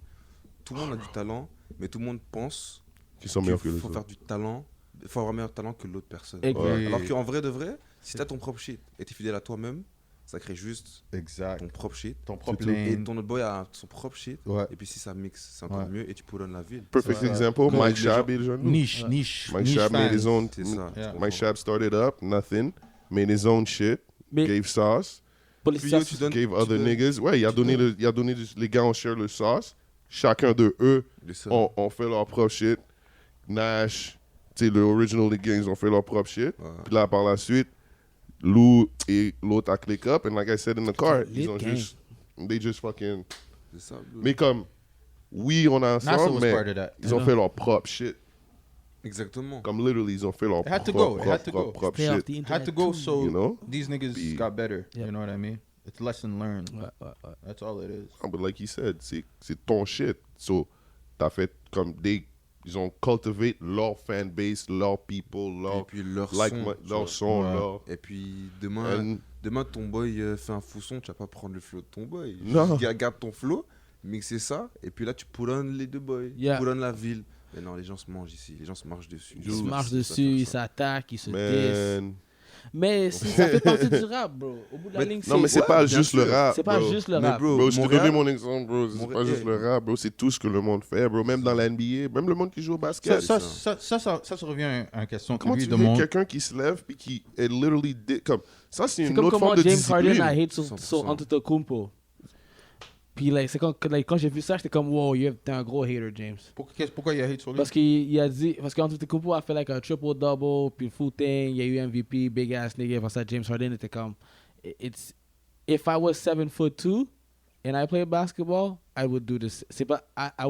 tout le monde a du talent, mais tout le monde pense Qui sont qu'il meilleurs que les faut autres. faire du talent, il faut avoir meilleur talent que l'autre personne. Exact. Ouais. Alors qu'en vrai de vrai, si t'as ton propre shit et t'es fidèle à toi-même, ça crée juste Exact. ton propre shit. Ton propre Et lane. ton autre boy a son propre shit. Ouais. Et puis si ça mixe, c'est encore Ouais. mieux et tu pourronnes la ville. Perfect example. Comme Mike les gens- Shab est déjà nous. Niche. Mike Shab made his own. C'est ça. Yeah. tu comprends. Mike Shab started up nothing, made his own shit, Mais- gave sauce, But Puis, yo, tu donnes- gave tu other donnes- niggas. Ouais, il a donné les gars ont share le sauce. Chacun de eux le seul. ont fait leur propre shit. Nash, tu sais, le original les gangs ont fait leur propre shit. Ouais. Puis là, par la suite, Lou et l'autre a click up. And like I said in the car, Lit ils ont gang. juste, they just fucking. C'est ça. bro. Mais comme, oui, on a NASA ensemble, was mais part of that. ils ont fait leur propre shit. Exactement. Comme literally, ils ont fait leur It had to go. It had to go. propre Stay off shit. the Had internet to go too. so You know? these niggas Be- got better. Yeah. You know what I mean? It's lesson learned. Ouais, ouais, ouais. That's all it is. Ah, but like he said, c'est ton shit. So, t'as fait comme ils ont cultivate leur fan base, leur people, Et leur puis leur like son. tu leur vois. son, Ouais. leur. Et puis demain, And ton boy fait un fou son, tu vas pas prendre le flow de ton boy. Non. Garde ton flow, mixer ça, et puis là tu poulonnes les deux boys. Yeah. Tu poulonnes la ville. Mais non, les gens se mangent ici, les gens se marchent dessus. Ils se Ouais, marchent c'est dessus, ça, ils ça. s'attaquent, ils se disent. man. Mais ça fait partie du rap, bro. Au bout de la ligne, Non, mais c'est Ouais, pas bien juste sûr. le rap. c'est pas bro. juste le Mais rap. bro, Je t'ai Montréal- donné mon exemple, bro. C'est pas Montréal- juste le rap, bro. C'est tout ce que le monde fait, bro. Même dans la NBA, même le monde qui joue au basket. Ça revient à une question que Comment lui tu veux demande. quelqu'un qui se lève puis qui est literally comme ça, c'est C'est une comme autre comment forme de James Harden discipline. a hate sur 100%. Antetokounmpo. Puis like, c'est quand j'ai vu ça, j'étais comme wow, t'es un gros hater, James. Pourquoi il y a hate sur lui? Parce qu'il a dit, parce qu'Antetokounmpo a fait like un triple-double, puis le full thing, il y a eu MVP, big ass nigga. Parce que James Harden était comme, if I was 7'2" and I played basketball, I would do this. C'est pas, I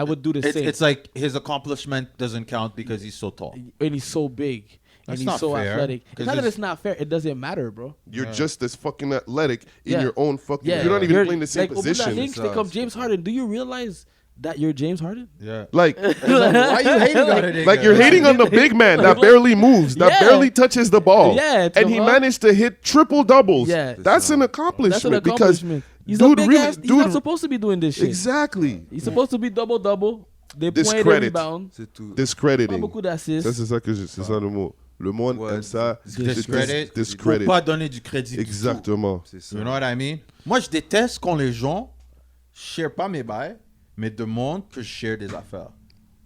would do the same. It's like his accomplishment doesn't count because he's so tall. And he's so big. That's And he's not so fair, athletic. 'cause It's not that it's- it's not fair. It doesn't matter, bro. You're just as fucking athletic in Yeah. your own fucking. Yeah, You're not even playing the same like, au bout de la position. ligne, j'étais comme James Harden. Do you realize that you're James Harden? Yeah. Like, Why you hating on it? like you're hating on the big man that barely moves, that Yeah. barely touches the ball, Yeah, and he come on. managed to hit triple doubles. Yeah. That's an That's accomplishment an because accomplishment. He's dude a big really- ass. He's dude- not supposed to be doing this shit. exactly He's supposed to be double-double. Des points et des Discredit. rebounds. C'est tout. Pas discrediting. beaucoup Ça d'assists. c'est ça que c'est ça le mot. Le monde Ouais, aime ça. Discredit. Discredit. Faut pas donner du crédit. du tout. Exactement. C'est ça. You know what I mean? Moi, je déteste quand les gens share pas mes bails, mais demandent que je share des affaires.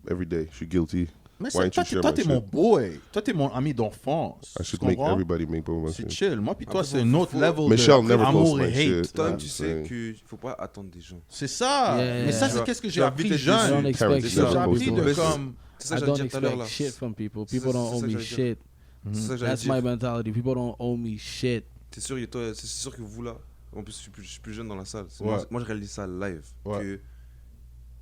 Every day, je suis guilty. Mais Why don't you toi, share toi, my t'es shit? mon boy. Toi, t'es mon ami d'enfance. I should Tu make comprends? everybody make both of C'est us. chill. Moi, puis toi, Après, c'est un autre level Michelle de never amour posts et my hate. shit. Toi-même, Ouais, tu sais ouais. qu'il faut pas attendre des gens. C'est ça. Yeah, Mais ça, yeah. c'est qu'est-ce que j'ai Tu as appris vite été jeune. I don't déçu. expect C'est shit ça, J'ai from appris people. de C'est- comme... C'est ça I que don't j'allais dire tout à l'heure là. expect shit from people. C'est People ça- don't c'est owe ça me que j'allais shit. C'est ça que j'allais That's dire. my mentality. People don't owe me shit. C'est sûr, toi, c'est sûr que vous là, en plus je suis plus jeune dans la salle. Ouais. Moi je réalise ça live. Ouais.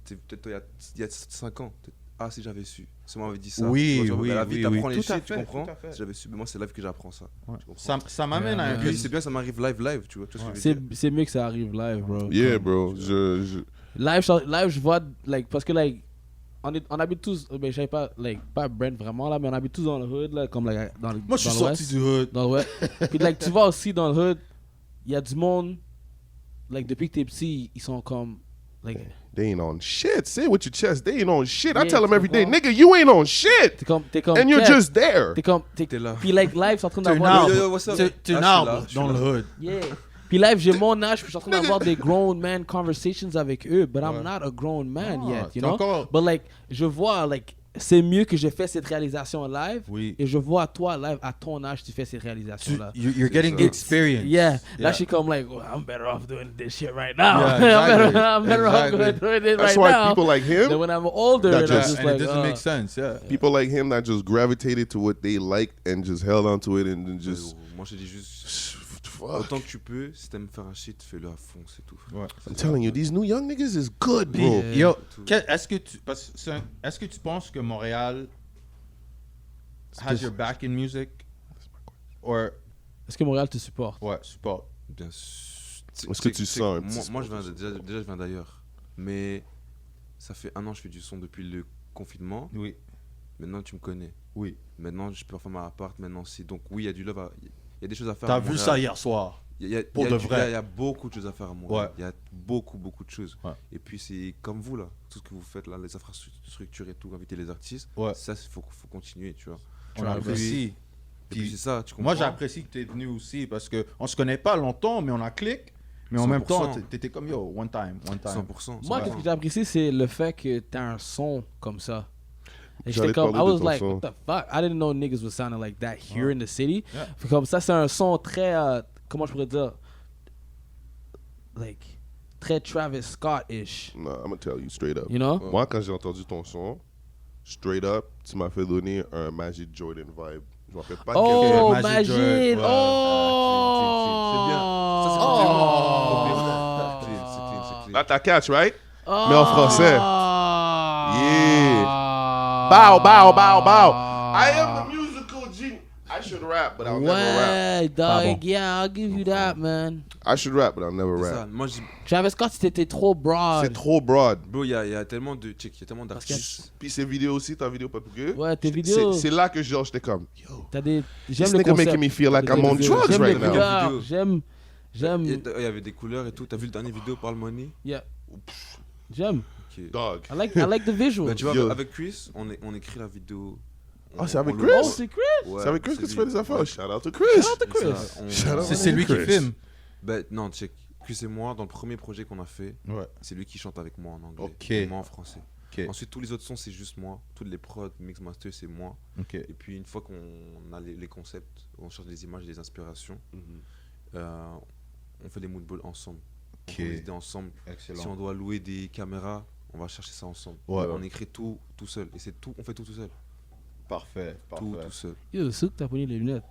Que peut-être toi, il y a 5 ans, peut-être, ah si j'avais su, si on m'avait dit ça. Oui, Tu vois, oui, la vie oui, t'apprend oui. les Tout à shit, tu fait, comprends. tout à fait. Si j'avais su, mais moi c'est live que j'apprends ça. Ouais. Tu comprends. Ça m'amène à un Et puis question. c'est bien, ça m'arrive live, tu vois. Tu vois ce que je veux dire. C'est mieux que ça arrive live, bro. Yeah, bro. Live, je vois, like, parce que, like, on habite tous, ben, je savais pas, like, pas Brent vraiment, là, mais on habite tous dans le hood, là, comme, like, dans le Moi, je suis dans sorti l'Ouest. du hood. Dans l'Ouest. Puis, like, tu vas aussi dans le hood, il y a du monde, like, depuis que t'es petit, ils sont comme, like, They ain't on shit. Say it with your chest. They ain't on shit. I Yeah, tell them every day, comprends. nigga, you ain't on shit. t'es comme, And you're check. just there. T'es comme, T'es là. Puis, like, live, c'est en train T'es un d'avoir, arbre. Yo, what's up? T'es un Ah, je suis arbre là, je suis dans là. le hood. yeah. Puis live, j'ai mon âge, puis je suis en train d'avoir des grown man conversations avec eux, but I'm not a grown man Ah, yet, you t'es know? encore- But like, je vois, like, c'est mieux que je fais cette réalisation live, Oui. et je vois toi live, à ton âge, tu fais cette réalisation-là. You're getting ça. experience. Yeah, là Yeah. je suis comme like, well, I'm better off doing this shit right now. Yeah, I'm better exactly. off doing it That's right why now. people like Then him, when I'm older, That and I'm just- just And it like, doesn't make sense, yeah. people like him that just gravitated to what they liked and just held onto it and then just Moi, je te dis juste, fuck. autant que tu peux, si t'aimes faire un shit, fais-le à fond, c'est tout. Ouais. I'm telling you, these new young niggas is good, bro. Yo, est-ce que tu penses que Montréal has your back in music? Or, est-ce que Montréal te supporte? ouais, support. Bien sûr. Est-ce que tu sens un petit Moi, je viens déjà, je viens d'ailleurs. Mais ça fait 1 an que je fais du son depuis le confinement. Oui, Maintenant, tu me connais. oui. Maintenant, je peux faire ma appart. Maintenant, c'est donc oui, il y a du love. Il y a des choses à faire. T'as à vu Montréal. ça hier soir? Pour de vrai. Il y a beaucoup de choses à faire à Montréal. Ouais. Il y a beaucoup de choses. Ouais. Et puis, c'est comme vous, là. Tout ce que vous faites, là, les infrastructures et tout, inviter les artistes. Ouais. Ça, il faut continuer, tu vois. On apprécie. Et puis, c'est ça, tu comprends. Moi, j'apprécie que tu es venu aussi parce qu'on se connaît pas longtemps, mais on a cliqué. Mais en même temps, 100%. t'étais comme yo, one time. 100%. Moi, qu'est-ce que j'ai apprécié, c'est le fait que t'as un son comme ça. Et J'allais j'étais comme, I parler de was ton like, son. what the fuck? I didn't know niggas was sounding like that here in the city. Yeah. Fait comme ça, c'est un son très, comment je pourrais dire, like, très Travis Scott-ish, Nah, I'm gonna tell you straight up. you know? Moi, quand j'ai entendu ton son, straight up, tu m'as fait donner un Magic Jordan vibe. Je m'en rappelle pas Oh, Magic Magic! Joy, ouais. Oh! C'est bien. Ça, c'est Oh! C'est clean, c'est clean, c'est clean. Là, t'as catch, right? Mais en français. Yeah! Bow, bow, bow, bow. I am a musical genius. I should rap, but I'll never rap. Ouais, dog, bon. yeah, I'll give you that, man. I should rap, but I'll never C'est ça. rap. Moi, je dis, Travis Scott, c'était trop broad. C'est trop broad. bro, il y a tellement de check, il y a tellement Parce qu'il y a- d'artistes. Puis ces vidéos aussi, ta vidéo pas pour que. Ouais, tes vidéos. C'est là que genre, j'étais comme, yo. T'as des. This J'aime le nigga concept. making me feel like I'm J'aime on les drugs vidéos. right J'aime les now. couleurs. Vidéo. J'aime. Il J'aime. y avait des couleurs et tout. T'as vu le dernier vidéo, Parle Money? Yeah. J'aime. Ok. Dog. I like the visual. Bah, tu vois, Yo. avec Chris, on écrit la vidéo. Ah, c'est avec on Chris? le- Oh, c'est Chris. Ouais, C'est avec Chris que tu fais lui. des affaires. Ouais. Shout out to Chris. Shout out to Chris. Ça, on- Shout out. C'est lui qui Chris. filme. Bah, non, check. Chris et moi, dans le premier projet qu'on a fait, Ouais. c'est lui qui chante avec moi en anglais. Ok. Et moi en français. Ok. Ensuite, tous les autres sons, c'est juste moi. Toutes les prods, mix master, c'est moi. Ok. Et puis, une fois qu'on a les concepts, on cherche des images, des inspirations, on fait des moodballs ensemble. On Ok. fait des idées ensemble. Si on Excellent. doit louer des caméras, on va chercher ça ensemble. Ouais. On écrit tout seul. Et c'est tout, on fait tout seul. Parfait. Tout Parfait. seul. Yo, c'est où que t'as pris les lunettes?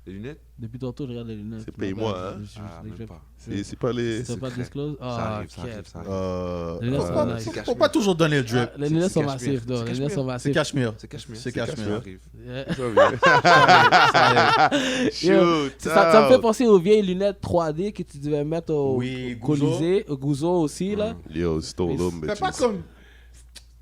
Les lunettes? Depuis tantôt, je regarde les lunettes. C'est paye-moi, hein. Ah, même pas. C'est pas les. C'est pas secret. disclose? Ça Ah, arrive, ça arrive, ok. ça arrive. Les lunettes sont nice. c'est Faut pas toujours donner le drip. Les lunettes c'est sont Cachemire. massives, though. C'est Les lunettes sont C'est massives. Cachemire. C'est Cachemire. C'est Ça Cachemire. arrive. Yeah. Shoot. Ça me fait out. penser aux vieilles lunettes 3D que tu devais mettre au Oui, Colisée, au Gouzo aussi, là. Yo, stole them Fais pas bitches. comme.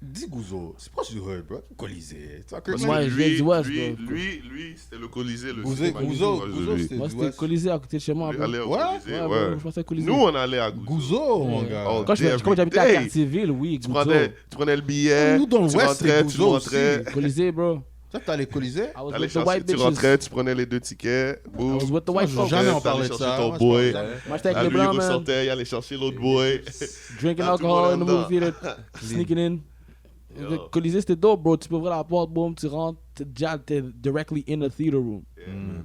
Dis Gouzo. C'est proche du hood, bro. Colisée. Tu vois que Parce Moi, que je viens du Ouest, lui, bro. lui, c'était le Colisée. Le Gouzo, cinéma. Gouzo, Moi, je Gouzo, lui. c'était Moi, du c'était Ouest. Colisée à côté de chez moi, Lui bro. allait au Ouais? Colisée, Ouais, ouais. bro, je pensais à Colisée. Nous, on allait à Gouzo. Gouzo, mon gars. Oh, Quand j'habitais à Every day. Cartierville, oui, Tu Gouzo. prenais le billet, Nous, dans tu l'Ouest, rentrais, c'est tu Gouzo rentrais. Colisée, bro. Ça, t'as les Colisées? I was T'allais with the white tu bitches. rentrais, tu prenais les 2 tickets. Boum. I was with the white J'ai folks. jamais T'allais entendu de chercher ça. ton Moi, je boy. parle Moi, j'étais avec Là, les lui, il blancs, man. ressortait, il allait chercher l'autre boy. Drinking Là, tout le monde alcohol in the dedans. movie theater. Sneaking in. Yo. Le Colisée, c'était dope, bro. Tu peux ouvrir la porte, boum, tu rentres, t'es directly in the theater room.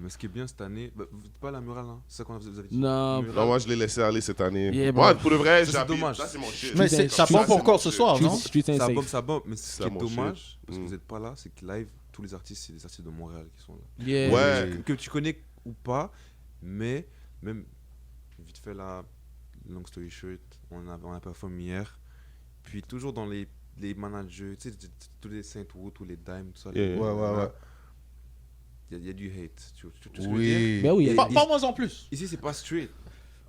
Mais ce qui est bien cette année, vous n'êtes pas à la murale, hein? C'est ça qu'on vous avez dit. Non. Murale. Non, moi, je l'ai laissé aller cette année. Yeah, Moi, bro. pour de vrai, Ça, c'est j'habite. dommage. Ça, c'est mon shit. Mais Street- ça Street- pompe encore ce soir, non? Street ain't Ça safe. bombe, ça bombe. Mais ce qui Ça, est mon dommage, parce que Mm. vous n'êtes pas là, c'est que live, tous les artistes, c'est des artistes de Montréal qui sont là. Yeah. Ouais. Que tu connais ou pas, mais même vite fait là, long story short, on a performé hier. Puis toujours dans les managers, tu sais, tous les Saint-Wood, tous les Dimes, tout ça. Yeah. Ouais. Il y a du hate. Tu vois ce que je veux dire? Oui. Ben oui, Parle-moi en plus. Ici, c'est pas straight.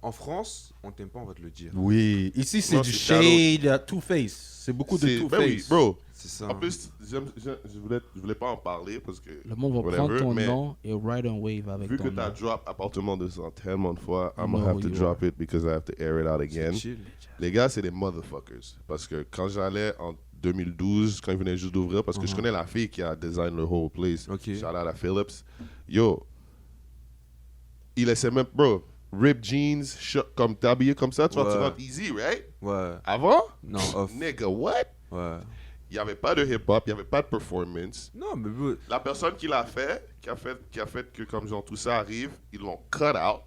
En France, on t'aime pas, on va te le dire. Oui. Ici, c'est Non, du c'est shade, two-face. C'est beaucoup de C'est- two-face. Ben oui, bro. C'est ça. En plus, je voulais pas en parler parce que. Le monde va Whatever, prendre ton mais nom et ride on wave avec Vu ton que nom. t'as drop appartement 200 tellement de fois, I'm know gonna have who to you drop it because I have to air it out again. C'est chill. Les gars, c'est des motherfuckers. Parce que quand j'allais en 2012, quand ils venaient juste d'ouvrir, parce que je connais la fille qui a design le whole place. Ok. Shout out à Phillips. Yo, il laissait même. Bro, rip jeans, comme t'es habillé comme ça, tu vois, tu Ouais. rentres easy, right? Ouais. Avant? Non, off. Nigga, what? Ouais. Il n'y avait pas de hip-hop, il n'y avait pas de performance. Non, mais bro, La personne qui l'a fait, qui a fait que comme genre tout ça arrive, ils l'ont cut out.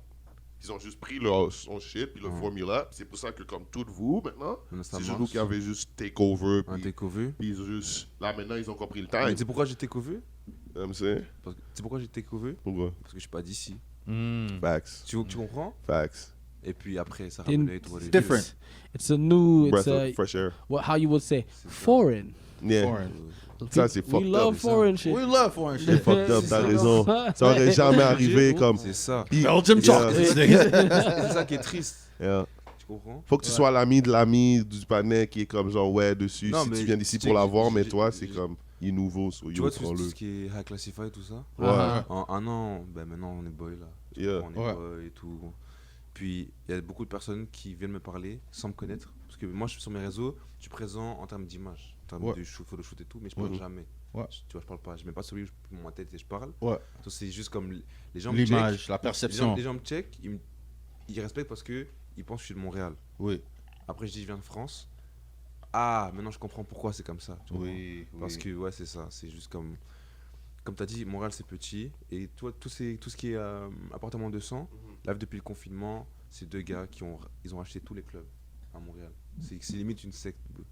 Ils ont juste pris son shit puis le formula. C'est pour ça que comme toutes vous maintenant, Maintenant, ça c'est marche. juste nous qui avait juste take over. un Puis takeover. ils ont juste là maintenant ils ont compris le Mais time. tu sais pourquoi j'ai takeover? C'est Tu sais pourquoi j'ai takeover? pourquoi? Parce que je suis pas d'ici. Facts. Tu comprends? Facts. Et puis après, ça In- ramène tout. Different. It's a new. It's Breath a of fresh air. how you would say foreign. Yeah. Foreign. Ça c'est We fucked love up. foreign shit. We love foreign C'est shit. fucked up, t'as C'est raison. ça. Ça aurait jamais arrivé comme. C'est ça. Puis- Belgium Yeah. chocolates, nigga. C'est ça qui est triste. Yeah. Tu comprends? Faut que tu sois l'ami de l'ami du panais qui est comme genre ouais dessus. Non, Si mais tu viens d'ici tu pour sais, l'avoir, mais j'ai- toi c'est j'ai- comme il est nouveau, so Tu yo vois, tout prends-le. ce qui est high classify et tout ça. Ouais. En un an, ben maintenant on est boy là. Tu Yeah. comprends, on est Ouais. boy et tout. Puis il y a beaucoup de personnes qui viennent me parler sans me connaître. Parce que moi, je suis sur mes réseaux, je suis présent en termes d'image, en termes Ouais. de shoot, photo shoot et tout, mais je parle Mhm. jamais. Ouais. Tu vois, je parle pas. Je mets pas celui où ma tête et je parle. Ouais. Donc, c'est juste comme les gens me check. L'image, la Les perception. gens me check, ils respectent parce que ils pensent que je suis de Montréal. Oui. Après, je dis je viens de France. Ah, maintenant je comprends pourquoi c'est comme ça. tu comprends? Oui. Parce que ouais, c'est ça. C'est juste comme tu as dit, Montréal c'est petit. Et toi, tout ce qui est appartement 200, là depuis le confinement, c'est deux gars ils ont acheté tous les clubs à Montréal. C'est limite une secte. Bro.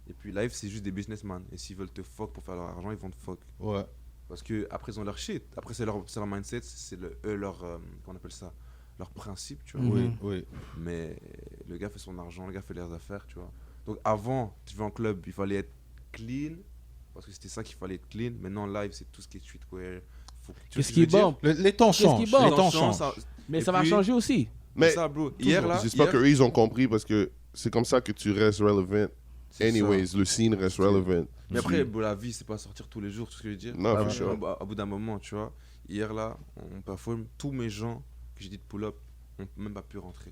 Et puis Live, c'est juste des businessmen. Et s'ils veulent te fuck pour faire leur argent, ils vont te fuck. Ouais. Parce que après ils ont leur shit. Après c'est leur mindset, c'est leur comment on appelle ça, leur principe, tu vois. Mhm. Oui. Oui. Mais le gars fait son argent, le gars fait les affaires, tu vois. Donc avant, tu vas en club, il fallait être clean, parce que c'était ça qu'il fallait être clean. Maintenant, live, c'est tout ce qui est streetwear. Qu'est-ce qui est bon? Les temps Qu'est-ce qui changent. est bon? Les temps changent. Mais Et ça va puis- changer aussi. Mais ça, bro. Hier, là, j'espère hier, qu'eux ils ont compris parce que c'est comme ça que tu restes relevant. c'est Anyways, ça. le scene reste relevant. Mais après, bro, la vie, c'est pas sortir tous les jours, tout ce que je veux dire. Non, à, for sure. à bout d'un moment, tu vois. Hier, là, on performe. Tous mes gens que j'ai dit de pull-up n'ont même pas pu rentrer.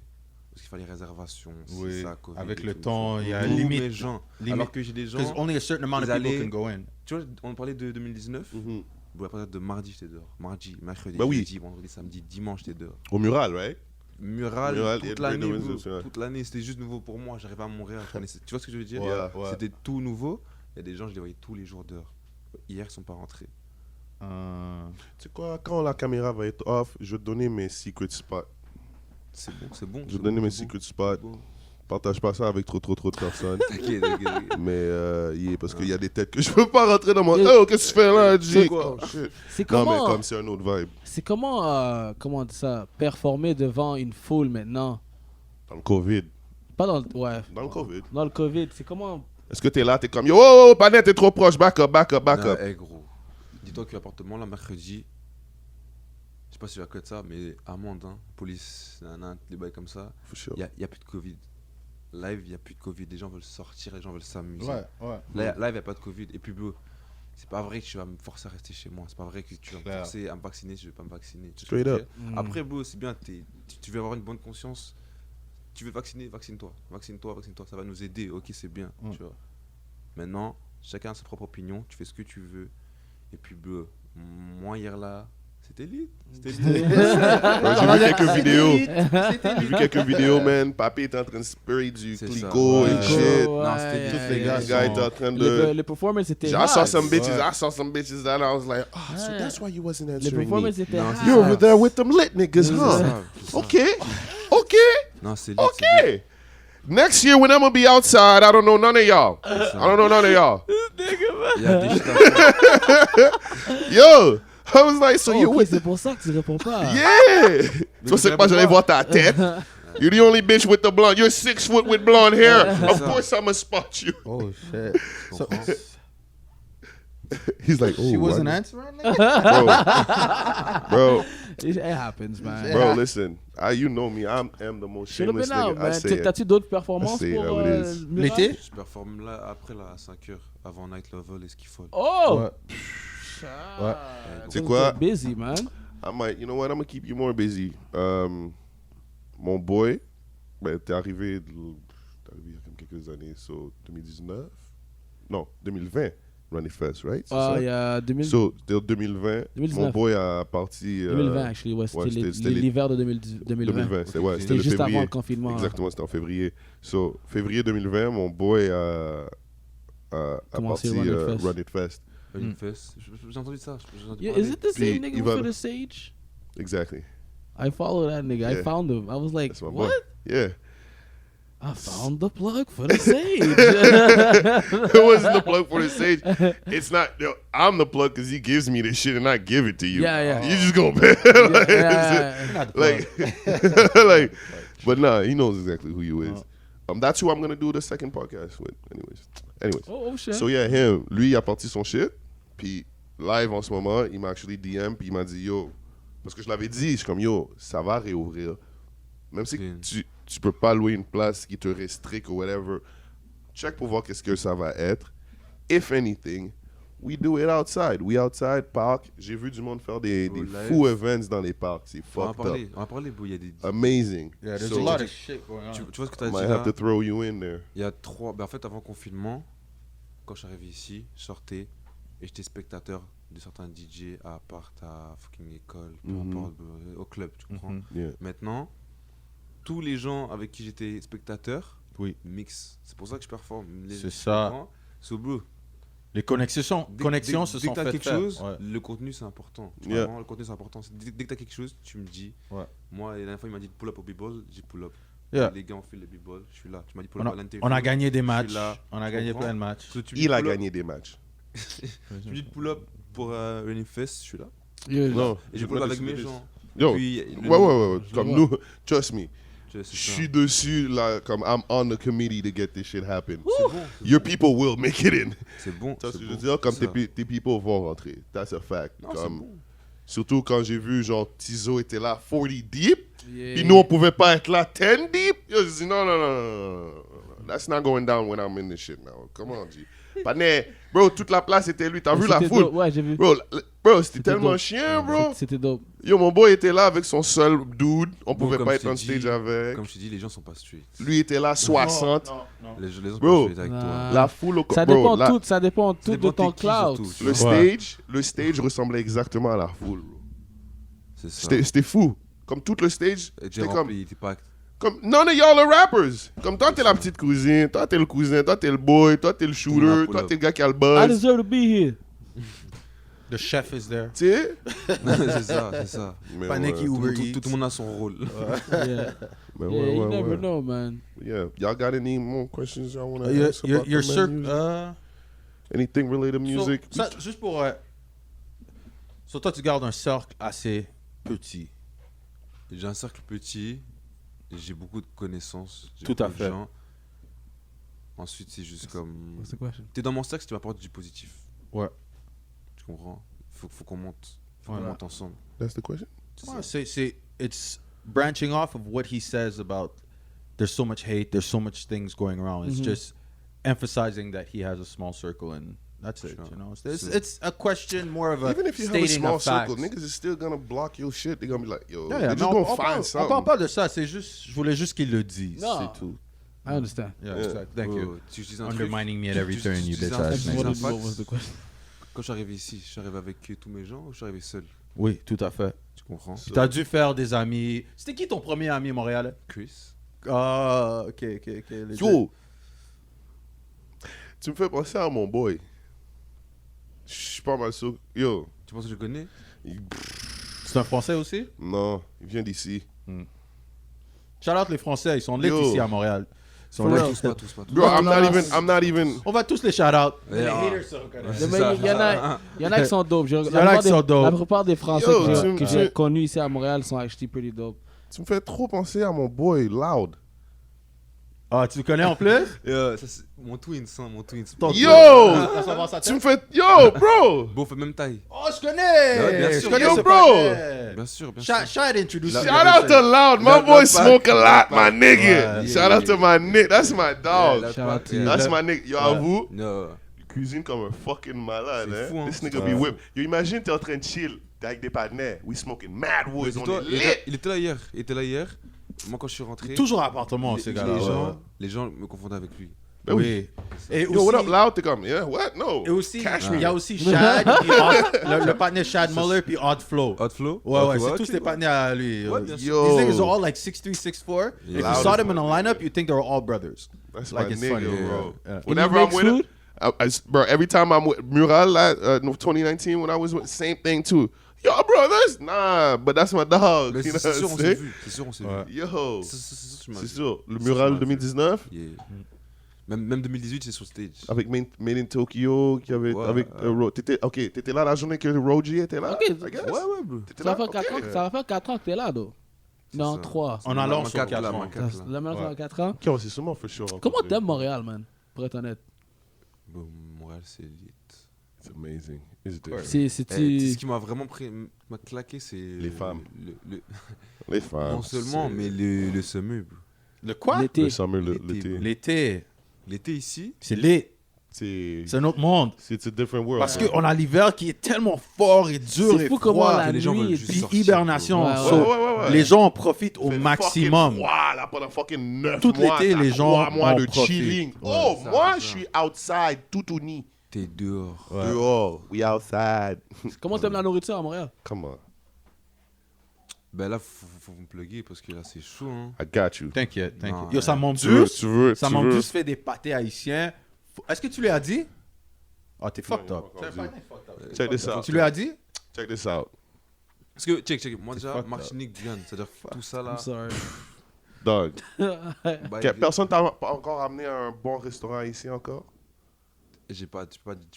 Parce qu'il fallait réservation, c'est Oui. ça, Covid Avec et le tout, temps, ça. il y a Tous limite- mes gens. limite- Alors que j'ai des gens. Because only a certain amount of Ils people allaient- can go in. Tu vois, on parlait de 2019. Mhm. Bon, à partir de mardi, j'étais dehors. Mardi, mercredi, Bah oui. jeudi, vendredi, samedi, dimanche, j'étais dehors. Au mural, right? Mural, Mural, toute et l'année, Break the bro. Windows, ouais. Toute l'année, c'était juste nouveau pour moi. J'arrivais à Montréal. Tu vois ce que je veux dire? Ouais, ouais. C'était tout nouveau. Il y a des gens, je les voyais tous les jours dehors. Hier, ils sont pas rentrés. Tu sais quoi, quand la caméra va être off, je vais te donner mes secret spots. C'est bon, c'est bon. Je vais c'est te donner bon, mes c'est bon. secret spots. Bon. Partage pas ça avec trop de personnes. T'inquiète, t'inquiète. Mais parce qu'il y a des têtes que je peux pas rentrer dans mon. Oh, qu'est-ce que tu fais là, G? C'est Oh, shit. C'est Non, mais comment, comme c'est un autre vibe. c'est comment on dit ça, performer devant une foule maintenant. Dans le COVID. Pas dans le, ouais, Dans le COVID. dans le Covid. C'est comment. Est-ce que t'es là, t'es comme yo, oh, Panette, t'es trop proche, back up, back up, back Non, up. hey, gros. Dis-toi que l'appartement, là, mercredi, je sais pas si tu vas connaître ça, mais amende, hein, police, nanana, des bails comme ça, For sure. il y a plus de Covid. Live, il y a plus de Covid. Les gens veulent sortir, les gens veulent s'amuser. Ouais, ouais. Live, il n'y a pas de Covid. Et puis, bro, c'est pas vrai que tu vas me forcer à rester chez moi. C'est pas vrai que tu vas me Clair. forcer à me vacciner si je vais pas me vacciner. Tu Straight vois ce up. que je veux dire? Après, bro, c'est bien, tu veux avoir une bonne conscience. Tu veux vacciner, vaccine-toi. Vaccine-toi, vaccine-toi. Ça va nous aider. Ok, c'est bien. Tu vois. Maintenant, chacun a sa propre opinion. Tu fais ce que tu veux. Et puis, bro, moi, hier là, c'était lit. C'était lit. Ouais, j'ai vu quelques vidéos. J'ai vu quelques vidéos, man. Papy était en train de spray du C'est clico ça. et Ouais. shit. Non, c'était Tous les gars Le gars sont- était en train Le de. performance était. I saw hard. some bitches. Ouais. I saw some bitches that I was like, oh, so Ouais. that's why you wasn't Le answering me. performance était. Non, hard. c'est You're ça. over there with them lit niggas, C'est huh? ça, c'est ça. Okay, okay, Non, c'est lit. c'est lit. okay. Next year when I'm gonna be outside, I don't know none of y'all. I don't know none of y'all. Il y a des shit à faire. Yo, I was like, so Oh, you ok, with c'est pour ça que tu réponds pas. Yeah! Tu sais pas, j'allais voir ta tête. You're the only bitch with the blonde. You're 6 foot with blonde hair. Of course I'ma spot you. Oh shit. So, comprends? He's like, oh, she wasn't what? answering. Nigga? Bro, It happens, man. bro, listen. You know me. I am the most Should have shameless been out, nigga. I man. say it. T'as-tu d'autres performances I say pour how it is. Mural? L'été? Je performe là après là à 5h avant Night Level et Skiffle. Oh! Ouais. Ouais. Tu sais quoi? Busy, man. I might, you know what? I'm gonna keep you more busy. Mon boy, ben, t'es arrivé il y a comme quelques années, so 2019? Non, 2020. Run It Fest, right? C'est Ah, ça? il y a 2000 So, c'était 2020. 2019. Mon boy a parti. 2020, actually. Ouais, ouais, c'était l'hiver de 2020. 2020. C'était ouais, c'était C'était le juste février. avant le confinement. Exactement, c'était en février. So, février 2020, mon boy a Commencé parti Run It Fest. Run It Fest. Une fesse. J'ai entendu ça. J'ai entendu Yeah, parler. is it the Puis, same nigga il for va- the Sage? Exactly. I follow that nigga. I Yeah. found him. I was like, That's my what? boy. Yeah. I found the plug for the Sage. It wasn't the plug for the stage. It's not. Yo, I'm the plug because he gives me this shit and I give it to you. Yeah, yeah. You just gonna pay. like, Yeah. like, but nah, he knows exactly who you is. That's who I'm gonna do the second podcast with. Anyways. Oh shit. So yeah, him. Lui, il a parti son shit. Puis live en ce moment, il m'a actually DM. Puis il m'a dit yo, parce que je l'avais dit, je suis comme yo, ça va réouvrir. Même si Bien. tu peux pas louer une place qui te restrict ou whatever, check pour voir qu'est-ce que ça va être. If anything, we do it outside. We outside, park. J'ai vu du monde faire des live. fou events dans les parcs. C'est On va en fucked parler. up. On va parler, bro. Il y a des. Amazing. Yeah, there's So, a lot of shit going on. Tu vois ce que tu as I dit might là? have to throw you in there. Il y a 3. Ben, en fait, avant le confinement, quand je suis arrivé ici, je sortais et j'étais spectateur de certains DJ à appart, à fucking école, peu importe, au club, tu comprends? Yeah. Maintenant, tous les gens avec qui j'étais spectateur, Oui. mix. C'est pour ça que je performe. C'est ça. So, bro, Les connexions, connexions se dès sont que t'as faites quelque faire. chose, Ouais. le contenu c'est important. Tu Yeah. vois, vraiment, le contenu c'est important. Dès que t'as quelque chose, tu me dis. Ouais. Moi, la dernière fois, il m'a dit de pull up au b-ball, j'ai pull up. Yeah. Les gars ont fait les b-ball, je suis là. Tu m'as dit pull On up à a, l'interview. on a gagné des je suis matchs. là. On a Tu gagné comprends? plein de matchs. So, tu me dis Il a pull up- gagné des matchs. Tu me dis de pull up pour Running Fest, je suis là. Yeah. Non. Et je pull up avec mes gens. Yo, Puis, ouais. Comme nous, trust me. Je Je sais suis dessus, là, comme I'm on the committee to get this shit happen. C'est bon. Your people will make it in. C'est bon. Tu vois ce c'est que je veux bon, dire? Comme c'est ça. tes people vont rentrer. That's a fact. Non, c'est Comme, bon. surtout quand j'ai vu, genre, Tizo était là 40 deep. Yeah. Puis nous, on pouvait pas être là 10 deep. Yo, je dis non. That's not going down when I'm in this shit now. Come on, G. Pané, bro, toute la place était lui. T'as vu la C'était foule? dope. Ouais, j'ai vu. Bro, bro, c'était C'était tellement dope. chien, bro. C'était dope. Yo, mon boy était là avec son seul dude. On Bon, pouvait comme pas je être t'ai on dit- stage avec. Comme je te dis, les gens sont pas straight. Lui était là 60. Les gens sont Bro. pas straight avec toi. Nah. La foule au Ça bro, dépend la- tout, ça dépend tout dépend de ton t'es qui, cloud. surtout, tu Le vois. stage ressemblait exactement à la foule, bro. C'est ça. C'était fou. Comme tout le stage, T'es c'était comme, rempli, t'es pas. comme none of y'all are rappers. Comme toi, t'es la petite cousine, toi, t'es le cousin, toi, t'es le boy, toi, t'es le Tout le monde shooter, pull toi, up. t'es le gars qui a le I buzz. deserve to be here. The chef is there. Tu sais? C'est ça, c'est ça. Mais Panic ouais, Uber Tout Eats. le monde a son rôle. Yeah, mais yeah, ouais, you ouais, never ouais. know, man. Yeah. Y'all got any more questions y'all want to Your, ask your, about your the circle. menus? Anything related to music? So, ça, juste pour. So, toi, tu gardes un cercle assez petit. J'ai un cercle petit, j'ai beaucoup de connaissances. j'ai Tout à beaucoup de fait. gens. Ensuite, c'est juste comme. What's the question? T'es dans mon cercle si tu m'apportes du positif. Ouais. Tu comprends? Faut qu'on monte. Faut Voilà. qu'on monte ensemble. That's the question? C'est Ouais, ça. it's branching off of what he says about there's so much hate, there's so much things going around. It's just emphasizing that he has a small circle and that's it. Sure. You know, it's a question more of a Even if you have a stating small of facts. circle, niggas is still gonna block your shit. They're gonna be like, yo, Yeah, they're mais just on, gonna on find parle, on something. parle pas de ça. C'est juste, je voulais juste qu'il le dise. Non. C'est tout. I understand. Yeah, Yeah. exact. Thank you. Oh, tu dis un Undermining me at truc, every tu- turn, tu you dis bitch un- ass tu I dis just nigga. un wanted to know fact. what was the question. Quand je suis arrivé ici, je suis arrivé avec tous mes gens ou je suis arrivé seul? Oui, tout à fait. Tu comprends? Puis t'as dû faire des amis. C'était qui ton premier ami montréalais? Chris. Ah, ok. legit. Yo, tu me fais penser à mon boy. Je suis pas mal sûr. Yo, Tu penses que je connais? C'est un Français aussi? non, il vient d'ici. Shout out les Français, ils sont lit Yo. ici à Montréal. Ils sont For lit. real. Tous pas, tous pas. Tous. Bro, I'm not even. On va tous les shout out. Yeah. Il y en a qui sont dope. y en a qui sont dope. La plupart des Français Yo, que j'ai connus ici à Montréal sont actually pretty dope. Tu me fais trop penser à mon boy, Loud. Ah, tu le connais en plus? Yeah, ça, c'est mon twin, ça, mon twin. Yo! Tu me fais. Yo, bro! Bon, on fait même taille. Oh, je connais! Ouais, bien Je sûr. connais Yo, ce bro! panel. Bien sûr, bien sûr. Shout introduce La- you. Shout out to Loud. My La- boy la- smoke a lot, la- my nigga. Ouais. Shout out to my nigga. That's my dog. Yeah, Shout out to you. That's my nigga. Yo, avoue, No. il cuisine comme un fucking malade, C'est hein. fou, hein. This nigga be whip. Yo, imagine t'es en train de chill, t'es avec des partenaires. We smoking mad woods. On Dis-toi, est lit. il était là hier. Il était là hier. Moi, quand je suis rentré, Toujours à appartement, ces les, gars-là. les ouais, gens, ouais. les gens me confondaient avec lui. Ben Oui. Et Yo, what up, aussi, Loud? T'es comme, yeah, what? No. et aussi, Cash il y me. a aussi Shad, puis le partenaire Shad Muller, puis Odd Flow. Hot Flow? Ouais, Ok, ouais, c'est tous ok, des partenaires à lui. Ouais, bien sûr. Yo. These niggas are all like 6'3", 6'4". If you Loud saw as them in a lineup, you think they were all brothers. That's Like, my it's nigga, funny, bro. yeah. Whenever I'm with him, bro, every time I'm with Mural, 2019, when I was with, same thing too. Yo, brothers? Nah, but that's my dog. Mais You know c'est sûr, what on I'm s'est saying? vu. C'est sûr, on s'est Ouais. vu. Yo, C'est sûr, tu m'as c'est vu. sûr. Le Ça, Mural tu m'as 2019, Yeah. Même 2018, c'est sur stage. avec Made in Tokyo, qui avait, Ouais, avec, t'étais là la journée que Roji était là? Ok, I guess? Ouais, ouais, bro. T'étais Ça là? fait 4 Ok. ans, ça va faire 4 ans que t'es là, donc. Non, ça. 3. En allant Ma sur quatre, 4 là, ans. ma quatre, là. La même ça fait 4 ans. Ok, c'est sûrement for sure. Comment t'aimes Montréal, man? Pour être honnête. Bon, Montréal, c'est lit. It's amazing. It's different. Ce qui m'a vraiment m'a claqué, c'est Les femmes. le- Les femmes. non seulement, c'est- mais le summer, bro. Le quoi? L'été. Le summer, L'été, l'été. L'été. L'été ici, C'est lit. C'est C'est un autre monde. it's a different world. Parce man. qu'on a l'hiver qui est tellement fort et dur C'est et fou comment froid. la les gens veulent nuit. juste Puis sortir, hibernation. Ouais, So, ouais. Les gens en profitent au Fait maximum. fucking froid, là, pendant fucking 9 Tout mois. l'été, t'as les gens 3 mois en de profitent. chilling. Ouais, Oh, ça, moi, ça. je suis outside tout uni. t'es dehors. Ouais. Dehors. We outside. Comment t'aimes la nourriture à Montréal? Come on. Ben là, faut me plugger parce que là, c'est chaud, hein. I got you. T'inquiète, t'inquiète. Non, Yo, ça ouais. monte Tu veux, plus. tu veux, Ça tu monte veux. plus fait des pâtés haïtiens. Est-ce que tu lui as dit? Ah, t'es fucked up. Check this out. Tu lui as dit? Check this out. Parce que, check, moi déjà, fucked Martinique, Guyane, c'est-à-dire tout ça là. I'm sorry. Dog. bah, Personne t'a pas encore amené à un bon restaurant ici encore? tu peux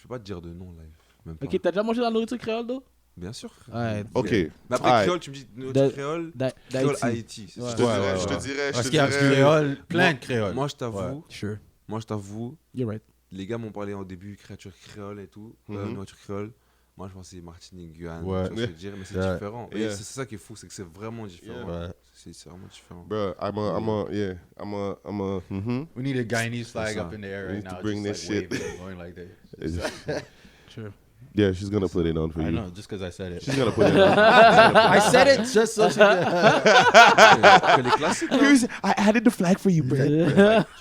pas te dire de non live. Même pas. Ok, t'as déjà mangé de la nourriture créole, donc? Bien sûr. frère. Ouais. Ok. Mais après, Alright. créole, tu me dis créole, créole D'Haïti. Haïti. c'est Ouais. ça. Je te dirais, Parce qu'il y a créole, plein de créoles. Moi, je t'avoue, Sure. You're right. les gars m'ont parlé au début créature créole et tout, Mhm. nourriture créole. Moi, je pensais Martinique, Guyane, Ouais. tu vois ce que je veux dire, mais c'est Yeah. différent. Et Yeah. c'est ça qui est fou, c'est que c'est vraiment différent. Ouais. C'est vraiment différent. Bro, I'm a, We need a Guyanese flag ça. up in the air We right need to now. bring just this like shit. waving, going like this. Sure. Yeah, she's gonna put it on for I you. know, just because I said it. She's gonna put it on. I said it just so she could... Que les classiques, hein. I added the flag for you, bro.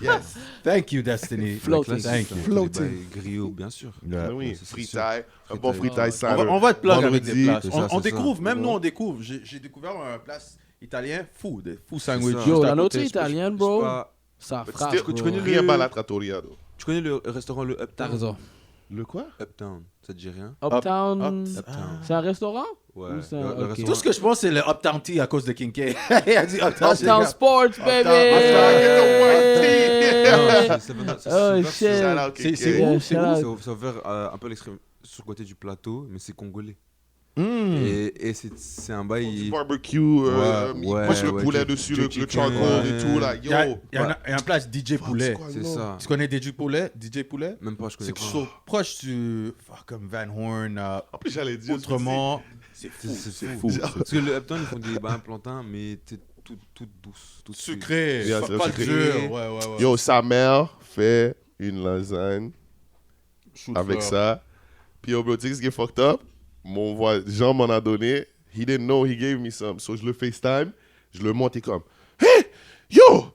Yes. Thank you, Destiny. Floating. Les classiques, Thank you. Floating. Griot, bien sûr. Yeah. Oui, c'est fritaille, un bon Fritaille. fritaille On va te plug avec des vendredi. places. C'est ça, On c'est découvre, ça. même nous on découvre. J'ai découvert un place italien fou, des fous sandwich. ça. juste Yo, à la côté. nourriture italienne, bro. Ça But frappe. still, bro. tu connais rien le- pas la trattoria, though. Tu connais le restaurant le T'as Uptown? raison. Le quoi? Uptown, ça te dit rien? Uptown. Uptown. C'est un restaurant? Ouais. Ou c'est un- Le ok. restaurant- Tout ce que je pense, c'est le Uptown Tea à cause de King K. Il a dit Uptown. Uptown Sports, baby! Non, c'est ouvert Oh, sur- shit. Shout out C'est KK. où? Yeah, C'est shout où? out. C'est ouvert un peu à l'extrême, sur le côté du plateau, mais c'est congolais. Mm. Et c'est un Du bail. barbecue, Ouais, moi je le ouais, poulet du- dessus, du le chicken, charcoal et tout, là, Il y a, yo. il y a un place DJ Poulet. C'est ça. Tu connais DJ Poulet? DJ Poulet? Même pas, je connais C'est pas. chaud. Proche du. Comme Van Horn. En plus, j'allais dire. Autrement. C'est fou. C'est fou. Parce que le Uptown, ils font des bains plantains, mais t'es toute douce. Toute Sucré. Yeah, pas c'est pas sucré. dur. Ouais, ouais, ouais. Yo, sa mère fait une lasagne Chou de avec fleur. ça. Puis yo, bro, tu sais ce qui est fucked up? Mon Jean m'en a donné. He didn't know he gave me some. So je le FaceTime. Je le monte et comme, hey, yo,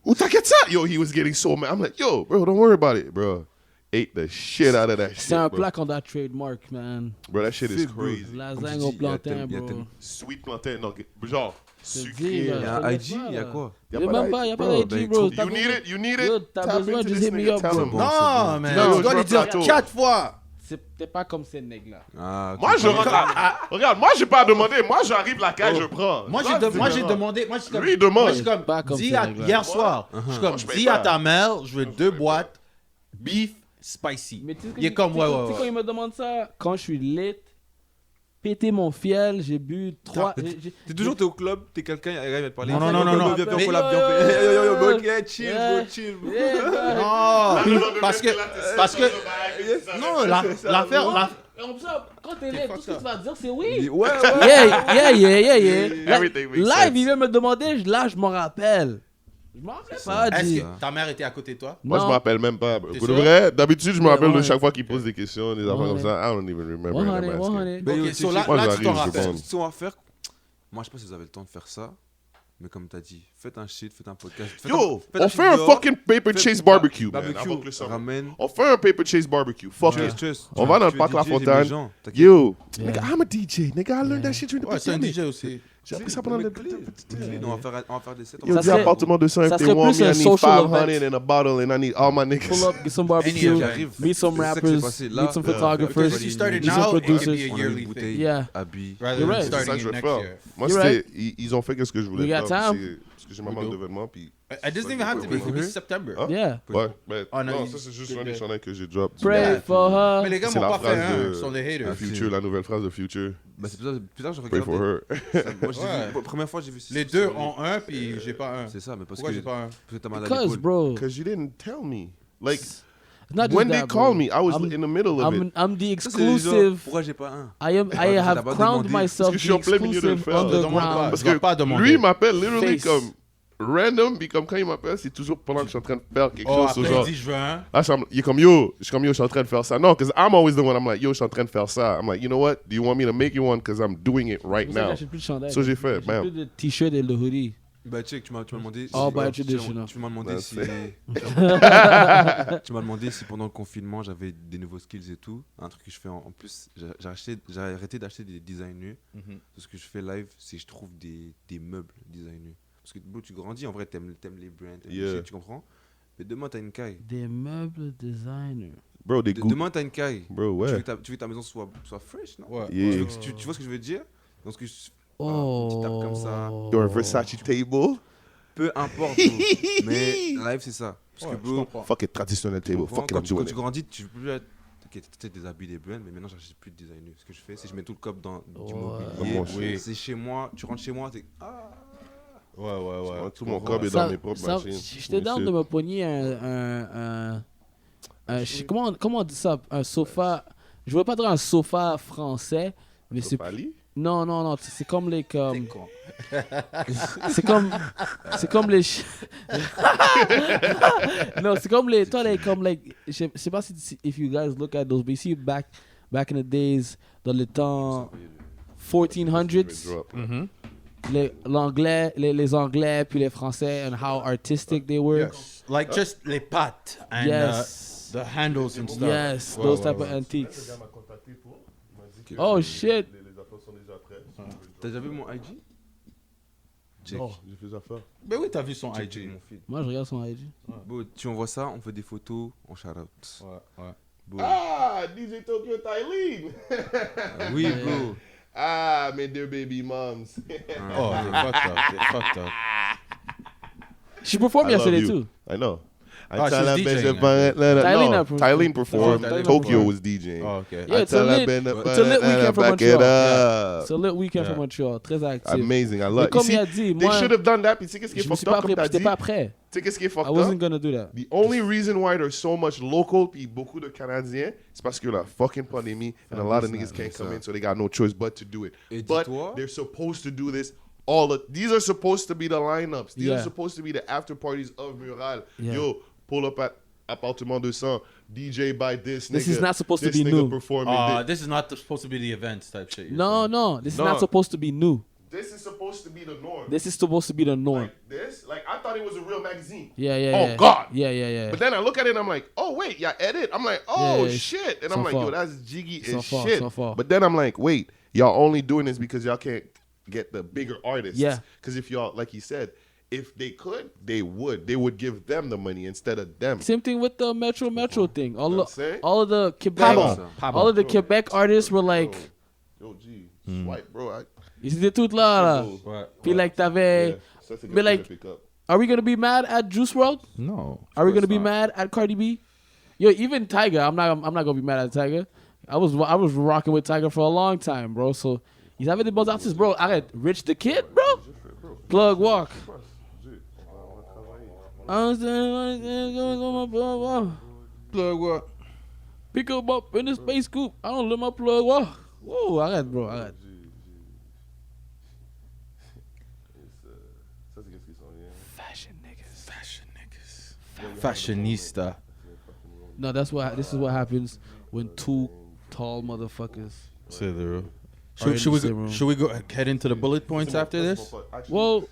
où t'inquiète ça? Yo, he was getting so mad. I'm like, yo, bro, don't worry about it, bro. Ate the shit out of that shit, C'est un bro. plat qu'on a trademark, man. Bro, that shit is Fit, bro. crazy. Lasagne tu au dis, il y a plantain, tel- il y a bro. tel- Sweet plantain, non, genre, te sucré. dis, Il y Je a te un laisse IG, pas, il y a là. quoi? Il y a même pas, il y a pas bro, d'IG, ben, bro. écoute, T'as You need it, you need Yo, it. t'as Tap besoin into de this hit me nigga, up, tell bro. him. Bon, Non, mais Non, tu dois je lui dire veux plateau. 4 fois. C'est peut-être pas comme ces nègres-là. Ah, ok. Moi, je rentre regarde, moi, j'ai pas demandé. Moi, j'arrive la caille, je prends. Moi, Ça, j'ai c'est vraiment- demandé. Moi, je suis comme. Lui, il demande. Moi, je suis comme. Pas comme Dis ces à, règles-là. hier soir, je suis comme. je paye Dis pas. à ta mère, je veux 2 boîtes beef spicy. Mais tu sais, Il est comme, ouais, tu sais ouais, quand ouais. il me demande ça, quand je suis lit, péter mon fiel, j'ai bu 3. T'es au club, t'es quelqu'un, il arrive à te parler. Non, non, non, non. Viens, viens, Mais- on collab, viens, on fait- Yo, yo, yo, ok, chill, Yeah. bro, chill, bro. Non, parce que. Non, l'affaire. Quand t'es lit, tout ce que tu vas dire, c'est Il oui. dit, ouais, ouais. Yeah. Everything makes Live, sense. il vient me demander, là, je m'en rappelle. Je m'en rappelle pas, Est-ce G. que ta mère était à côté de toi? Moi, je Non. me rappelle même pas. Pour T'es de sûr? vrai, d'habitude, je me rappelle de ouais. chaque fois qu'il pose des questions, des affaires comme 100. ça. I don't even remember. 100, them asking. 100. Mais Ok, yo, so là, Moi, là, tu j'arrive, t'en je rappelles. demande. Ce qu'on va faire, moi je sais pas si vous avez le temps de faire ça, Mais comme t'as dit, faites un shit, faites un podcast. Yo, faites un on shit fait un dehors, fucking paper faites- chase barbecue, man. Barbecue, Avant que le summer. ramène. On fait un paper chase barbecue. Fuck it. On va dans le parc La Fontaine. Yo. Yo, Yeah. nigga, I'm a DJ. Nigga, I learned that shit during the Ouais, c'est un pandemic. DJ aussi. J'ai appris ça pendant le... On va faire des sets. Yo, Ça dis serait- appartement 200 if ça they serait want plus me, un I need social 500 event. in a bottle and I need all my Pull niggas. up, get some barbecue, j'arrive. meet some C'est ça que rappers, c'est passé là. meet some Yeah. photographers, Because if you started meet some now, it could producers. be a On a yearly une bouteille, thing. Yeah. habits. Rather You're than right. C'est ça que starting je it vais next faire. year. Moi, You're c'était... Ils ont fait ce que je voulais We got faire. time. C'est- Parce que j'ai ma marque d'événements, puis... It doesn't even have to be. It could be September. Hein? Yeah. Ouais, mais Oh, non, non, il- ça c'est juste good un des day. chandails que j'ai drop. Pray Yeah. for her. Mais les gars C'est m'ont la pas fait phrase un. de- Ils sont des haters. Future, la nouvelle phrase de Future. Bah, c'est plus tard, je Pray for regardais. her. Moi, j'ai Ouais. vu, première fois, j'ai vu. Les deux ont un, puis j'ai pas un. C'est ça, mais parce Pourquoi que j'ai pas un? parce que t'as mal à Because, l'épaule. bro, Because you didn't tell me. Like, not just when they that, called bro. me, I was I'm- in the middle of it. I'm the Ça, c'est genre, exclusive. Pourquoi j'ai pas un? I t'as have pas crowned demandé. myself Parce que je suis en the plein milieu de le exclusive faire. Demande pas. underground. Parce Je dois que pas demander. lui, il m'appelle literally Face. comme random, puis comme quand il m'appelle, c'est toujours pendant que je suis en train de faire quelque Oh, chose. so après, genre, il dit je veux un. là, il est comme yo, je suis comme yo, je suis en train de faire ça. Non, because I'm always the one, I'm like yo, je suis en train de faire ça. I'm like, you know what? Do you want me to make you one? Because I'm doing it right C'est pour ça que now. j'achète plus de chandail. Ça, j'ai fait, J'achète bam. plus de t-shirt et le hoodie. Bah, check, tu m'as demandé. All by tu traditional. m'as demandé Bah, si. c'est- Tu m'as demandé si pendant le confinement j'avais des nouveaux skills et tout. Un truc que je fais en plus, j'ai arrêté d'acheter des designers. Tout ce que je fais live, c'est que je trouve des meubles designers. Parce que bro, tu grandis, en vrai, t'aimes les brands, t'aimes les Yeah. shit, tu comprends? Mais demain, t'as une caille. Des meubles designer. Bro, des goûts. Demain, t'as une caille. Bro, Tu veux ouais. que ta maison soit fresh, non? Ouais. Yeah. Tu vois ce que je veux dire? Donc, ce que Oh. tu tapes comme ça. You're a Versace table. Peu importe, bro. Mais live, c'est ça. Parce Ouais, que, je bro, comprends. Fuck it, traditionnel table. comprends, Fuck it, quand I'm tu, doing quand tu it. grandis, tu peux plus être. Ok, t'as des habits, des brands, mais maintenant, j'achète plus de designer. Ce que je fais, c'est que je mets tout le cop dans du mobilier. Oui. C'est chez moi, tu rentres chez moi, t'es. Ah! Ouais. Tout mon corps est dans mes propres machines. J'étais down de me pogner comment on dit ça? Un sofa. Je voulais pas dire un sofa français, mais c'est. Pali? Non, c'est comme les. T'es Comme, con. c'est comme les. Non, c'est comme les. Toi, les. Comme, like, je sais pas si. If you guys look at those, but you see back in the days, dans le temps 1400s. Drop. L'anglais, les anglais puis les français and how artistic they were. Yes. Like just les pattes and Yes. the handles and stuff. Yes, Ouais, those ouais, type of ouais. antiques. m'a contacté pour. Il m'a dit que Oh shit. les affaires sont déjà prêtes. T'as déjà vu mon IG? Check. Oh, j'ai fait affaire. Ben oui, t'as vu son Check IG. mon feed. Moi, je regarde son IG. Bon, tu envoies ça, on fait des photos, on shout out. Ouais. Bon. Ah, DJ Tokyo Thailand. Oui, bro. Ah, mes deux baby moms. Oh, c'est fucked up. C'est fucked up. She performed I love yesterday you. too. I know. Ah, I tell she's her DJing, Ben Japan. Thailand No, performed. Thailand performed. Oh, Thailand Tokyo performed. was DJing. Oh, okay. Yeah, I it's a tell her lit- Ben it's a lit weekend from back it Montreal. up. C'est le week-end Yeah. from Montreal. Très actif. Amazing, I Mais love. comme You il a see, dit, they moi, should have done that. Puis tu sais qu'est-ce qui est je me suis fucked pas up comme prêt. t'as J'étais dit? pas prêt. Tu sais qu'est-ce qui est I fucked wasn't up? gonna do that. The only reason why there's so much local puis beaucoup de Canadiens, c'est parce que la fucking pandémie and a lot of niggas can't come in, so they got no choice but to do it. Et But dis-toi- they're supposed to do this. These are supposed to be the lineups. These are Yeah. supposed to be the after parties of Mural. Yeah. Yo, pull up at Appartement 200, DJ by this This nigga. is not supposed to this be nigga new. performing This is not supposed to be the event type shit. you're No, saying. no. This is No. not supposed to be new. This is supposed to be the norm. This is supposed to be the norm. Like this, like I thought it was a real magazine. Yeah, yeah, Oh, yeah. God. Yeah. But then I look at it and I'm like, oh wait, y'all edit. I'm like, oh Yeah, shit. And so I'm like, far. yo, that's jiggy So as far, shit. so far. But then I'm like, wait, y'all only doing this because y'all can't get the bigger artists. Yeah. Because if y'all, like he said, if they could, they would. They would give them the money instead of them. Same thing with the Metro thing. What I'm saying? All of the Quebec, Pardon. all of the Quebec artists were like, Yo, G, swipe, bro. ils étaient tous là, là. Ouais. Puis like t'avais, Yeah, ça, c'est but quelque like, chose à pick up. are we gonna be mad at Juice WRLD? No. Are we gonna be mad at Cardi B? Yo, even Tiger, I'm not gonna be mad at Tiger. I was rocking with Tiger for a long time, bro. So ils avaient des bons artistes, bro. Arrête, Rich the Kid, bro. Plug walk. Plug what? Pick him up in the space coupe. I don't let my plug walk. Whoa, arrête, bro, arrête. Ça, c'est qu'est-ce qu'ils sont, yeah. Fashion niggas. Fashion niggas. Fashionista. No, this is what happens when two tall motherfuckers C'est drôle. are in Should the same room. we go head into the bullet points after this? Well,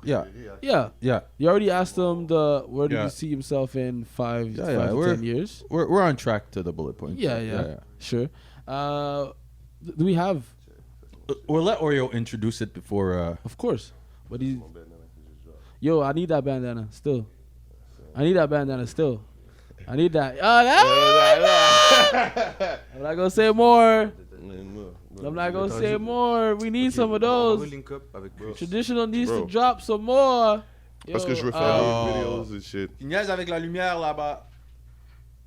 Yeah. yeah. Yeah. You already asked him where do Yeah. you see himself in 5 Yeah, to we're- 10 years? We're on track to the bullet points. Yeah. Sure. Do we have? We'll let Oreo introduce it before. Of course. But yo, I need that bandana still. I need that. I'm not gonna say more. I'm not gonna say more. We need some of On va those. link up avec Bro. Traditional needs Bro. to drop some more. Parce que je veux faire Oh. videos and shit. Il niaise avec la lumière là-bas.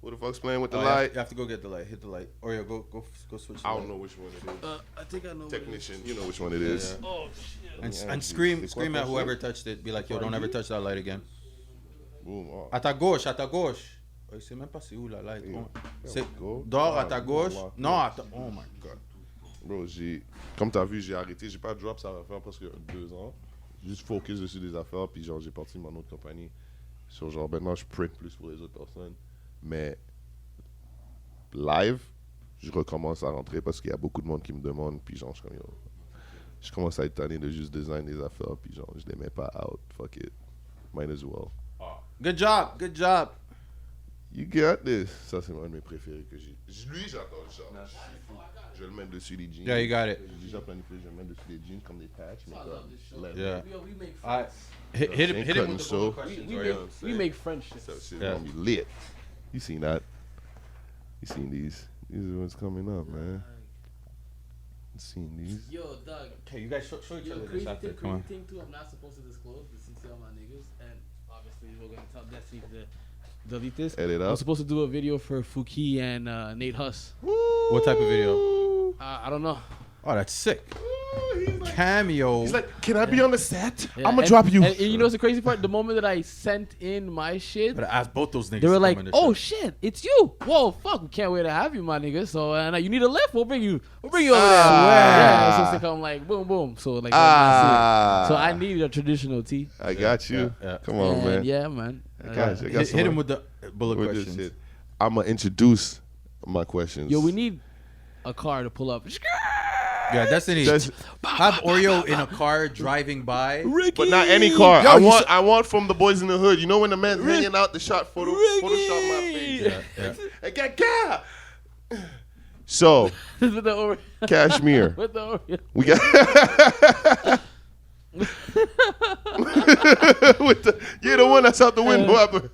What the fuck's playing with the Oh, light? You have to go get the light. Hit the light. Oreo, go switch. The I light. don't know which one it is. I think I know. Technician, you know which one it is. Yeah. Oh shit. And, Yeah, and c'est scream quoi at ton whoever shit? touched it. Be like, yo, don't ever touch that light again. Boom. Oh. À ta gauche, à ta gauche. Il sait même pas c'est où la light. Yeah. C'est Go. dehors à Ah, ta gauche. go. Non, à ta. Oh my god. Bro, comme t'as vu, j'ai arrêté. J'ai pas drop, ça va faire presque 2 ans. Juste focus dessus des affaires, puis genre, j'ai parti mon autre compagnie. Sur genre, maintenant, je print plus pour les autres personnes. Mais live, je recommence à rentrer parce qu'il y a beaucoup de monde qui me demande, puis genre, je commence à être tanné de juste design des affaires, puis genre, je les mets pas out. Fuck it. Might as well. Good job, good job. You got this. Ça, c'est un de mes préférés que j'ai. Lui, j'adore le genre. Je vais le mettre dessus les jeans. Yeah, you got it. J'ai déjà planifié, je vais le mettre dessus les jeans comme des patchs. Mais comme, Yeah. We make Alright. Hit him with the so. questions, we Oreo. make, we make friendships. So shit's Yeah. gonna be lit. You seen that? You seen these? These are what's coming up, man. You seen these? Yo, Doug. Okay, you guys show each Yo, other this crazy after. thing, Come on. crazy thing too. I'm not supposed to disclose the CC on my niggas, and obviously we're gonna tell Destiny to delete this. Edit I'm up. supposed to do a video for Fouki and Nate Huss. What type of video? I don't know. Oh, that's sick. He's like, Cameo. he's like, can I be on the set? Yeah, I'm gonna and- drop you. And you know what's the crazy part? The moment that I sent in my shit, But I asked both those niggas. they were to like, come on the "Oh show. shit, it's you! Whoa, fuck, we can't wait to have you, my nigga. So you need a lift? We'll bring you over there." Yeah, so it's like I'm like boom, boom. So like, so I need a traditional tee. I got you. Yeah. Come on, And man. yeah, man. I got you. I got Hit him someone with the bullet with this questions. shit. I'm gonna introduce my questions. Yo, we need a car to pull up. Yeah, Destiny. That's- Have Oreo in a car driving by. But not any car. Yo, I want from the boys in the hood. You know when the man's hanging out the shot Photoshop my face. Yeah, yeah. I got gas. So, with the over, Kashmir. with the over. We got with the the one that's out the window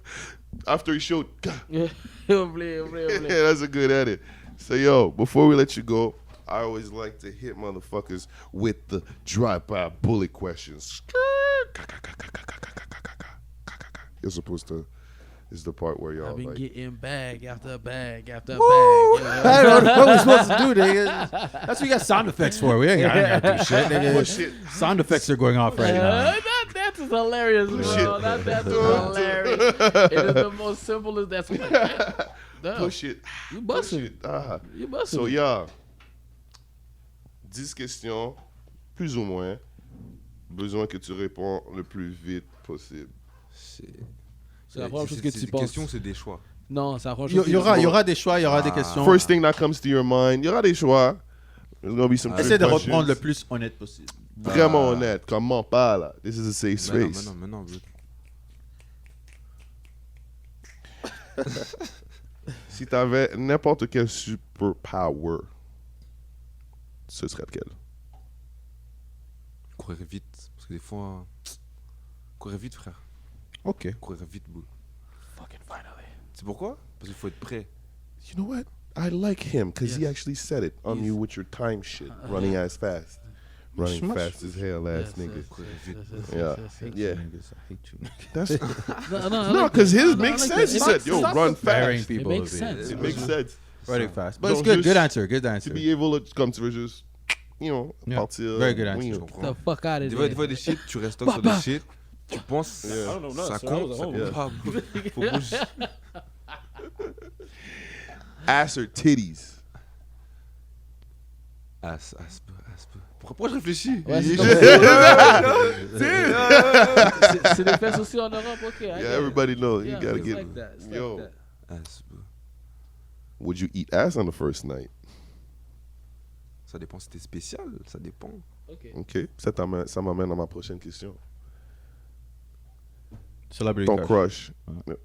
after he showed. Yeah, Yeah, that's a good edit. So yo, before we let you go, I always like to hit motherfuckers with the drive-by bullet questions. You're supposed to. Is the part where y'all I've been like. getting bag after bag after Woo! bag. I don't know what we're supposed to do, nigga. That's what we got sound effects for. We ain't gotta do shit, nigga. Oh, shit. Sound effects are going off right now. That dance is hilarious, bro. shit. That dance is hilarious. It is the most simplest dance. Damn, Push it. you Push busting. it. Ah. You busting. So yeah. 10 questions, plus ou moins. Besoin que tu réponds le plus vite possible. C'est la première chose que tu Des penses. questions, c'est des choix. Non, c'est la première Il chose y que aura, tu il y aura des choix, il y aura des questions. First thing that comes to your mind. Il y aura des choix. There's gonna be some Essaye de trick reprendre le questions. plus honnête possible. Vraiment honnête. Comment pas là? This is a safe space. Maintenant, Si t'avais n'importe quel superpower, ce serait lequel? courir vite. Parce que des fois. Courir vite, frère. Ok. Courir vite, bro. Fucking finally. C'est pourquoi? Parce qu'il faut être prêt. You know what? I like him because he Yes. actually said it on you with your time shit. Running as fast. Running Smush. fast as hell ass nigga. Yeah. Yeah. Niggas, I hate you. That's No, no, because his makes like sense. that. He said, "Yo, run Comparing fast." people. It makes with sense. It makes sense. Running fast. But Don't it's good. just- Good answer. Good To answer. be able to come to just, you know, Yeah. partir. Very good answer. oui, Je on- comprends. the fuck out of Des fois, des shit, tu restes sur des shit, tu penses, Yeah. ça compte, ça compte pas. bro. Faut bouger. Ass or titties? As. Pourquoi je réfléchis? Ouais, c'est c'est des fesses aussi en Europe, ok. I Yeah, get it. everybody knows. Yeah, You gotta it's get. like that. It's like Yo, that. As, bro. would you eat ass on the first night? Ça dépend si t'es spécial, ça dépend. Ok, ça m'amène à ma prochaine question. Celebrity Ton crush. crush.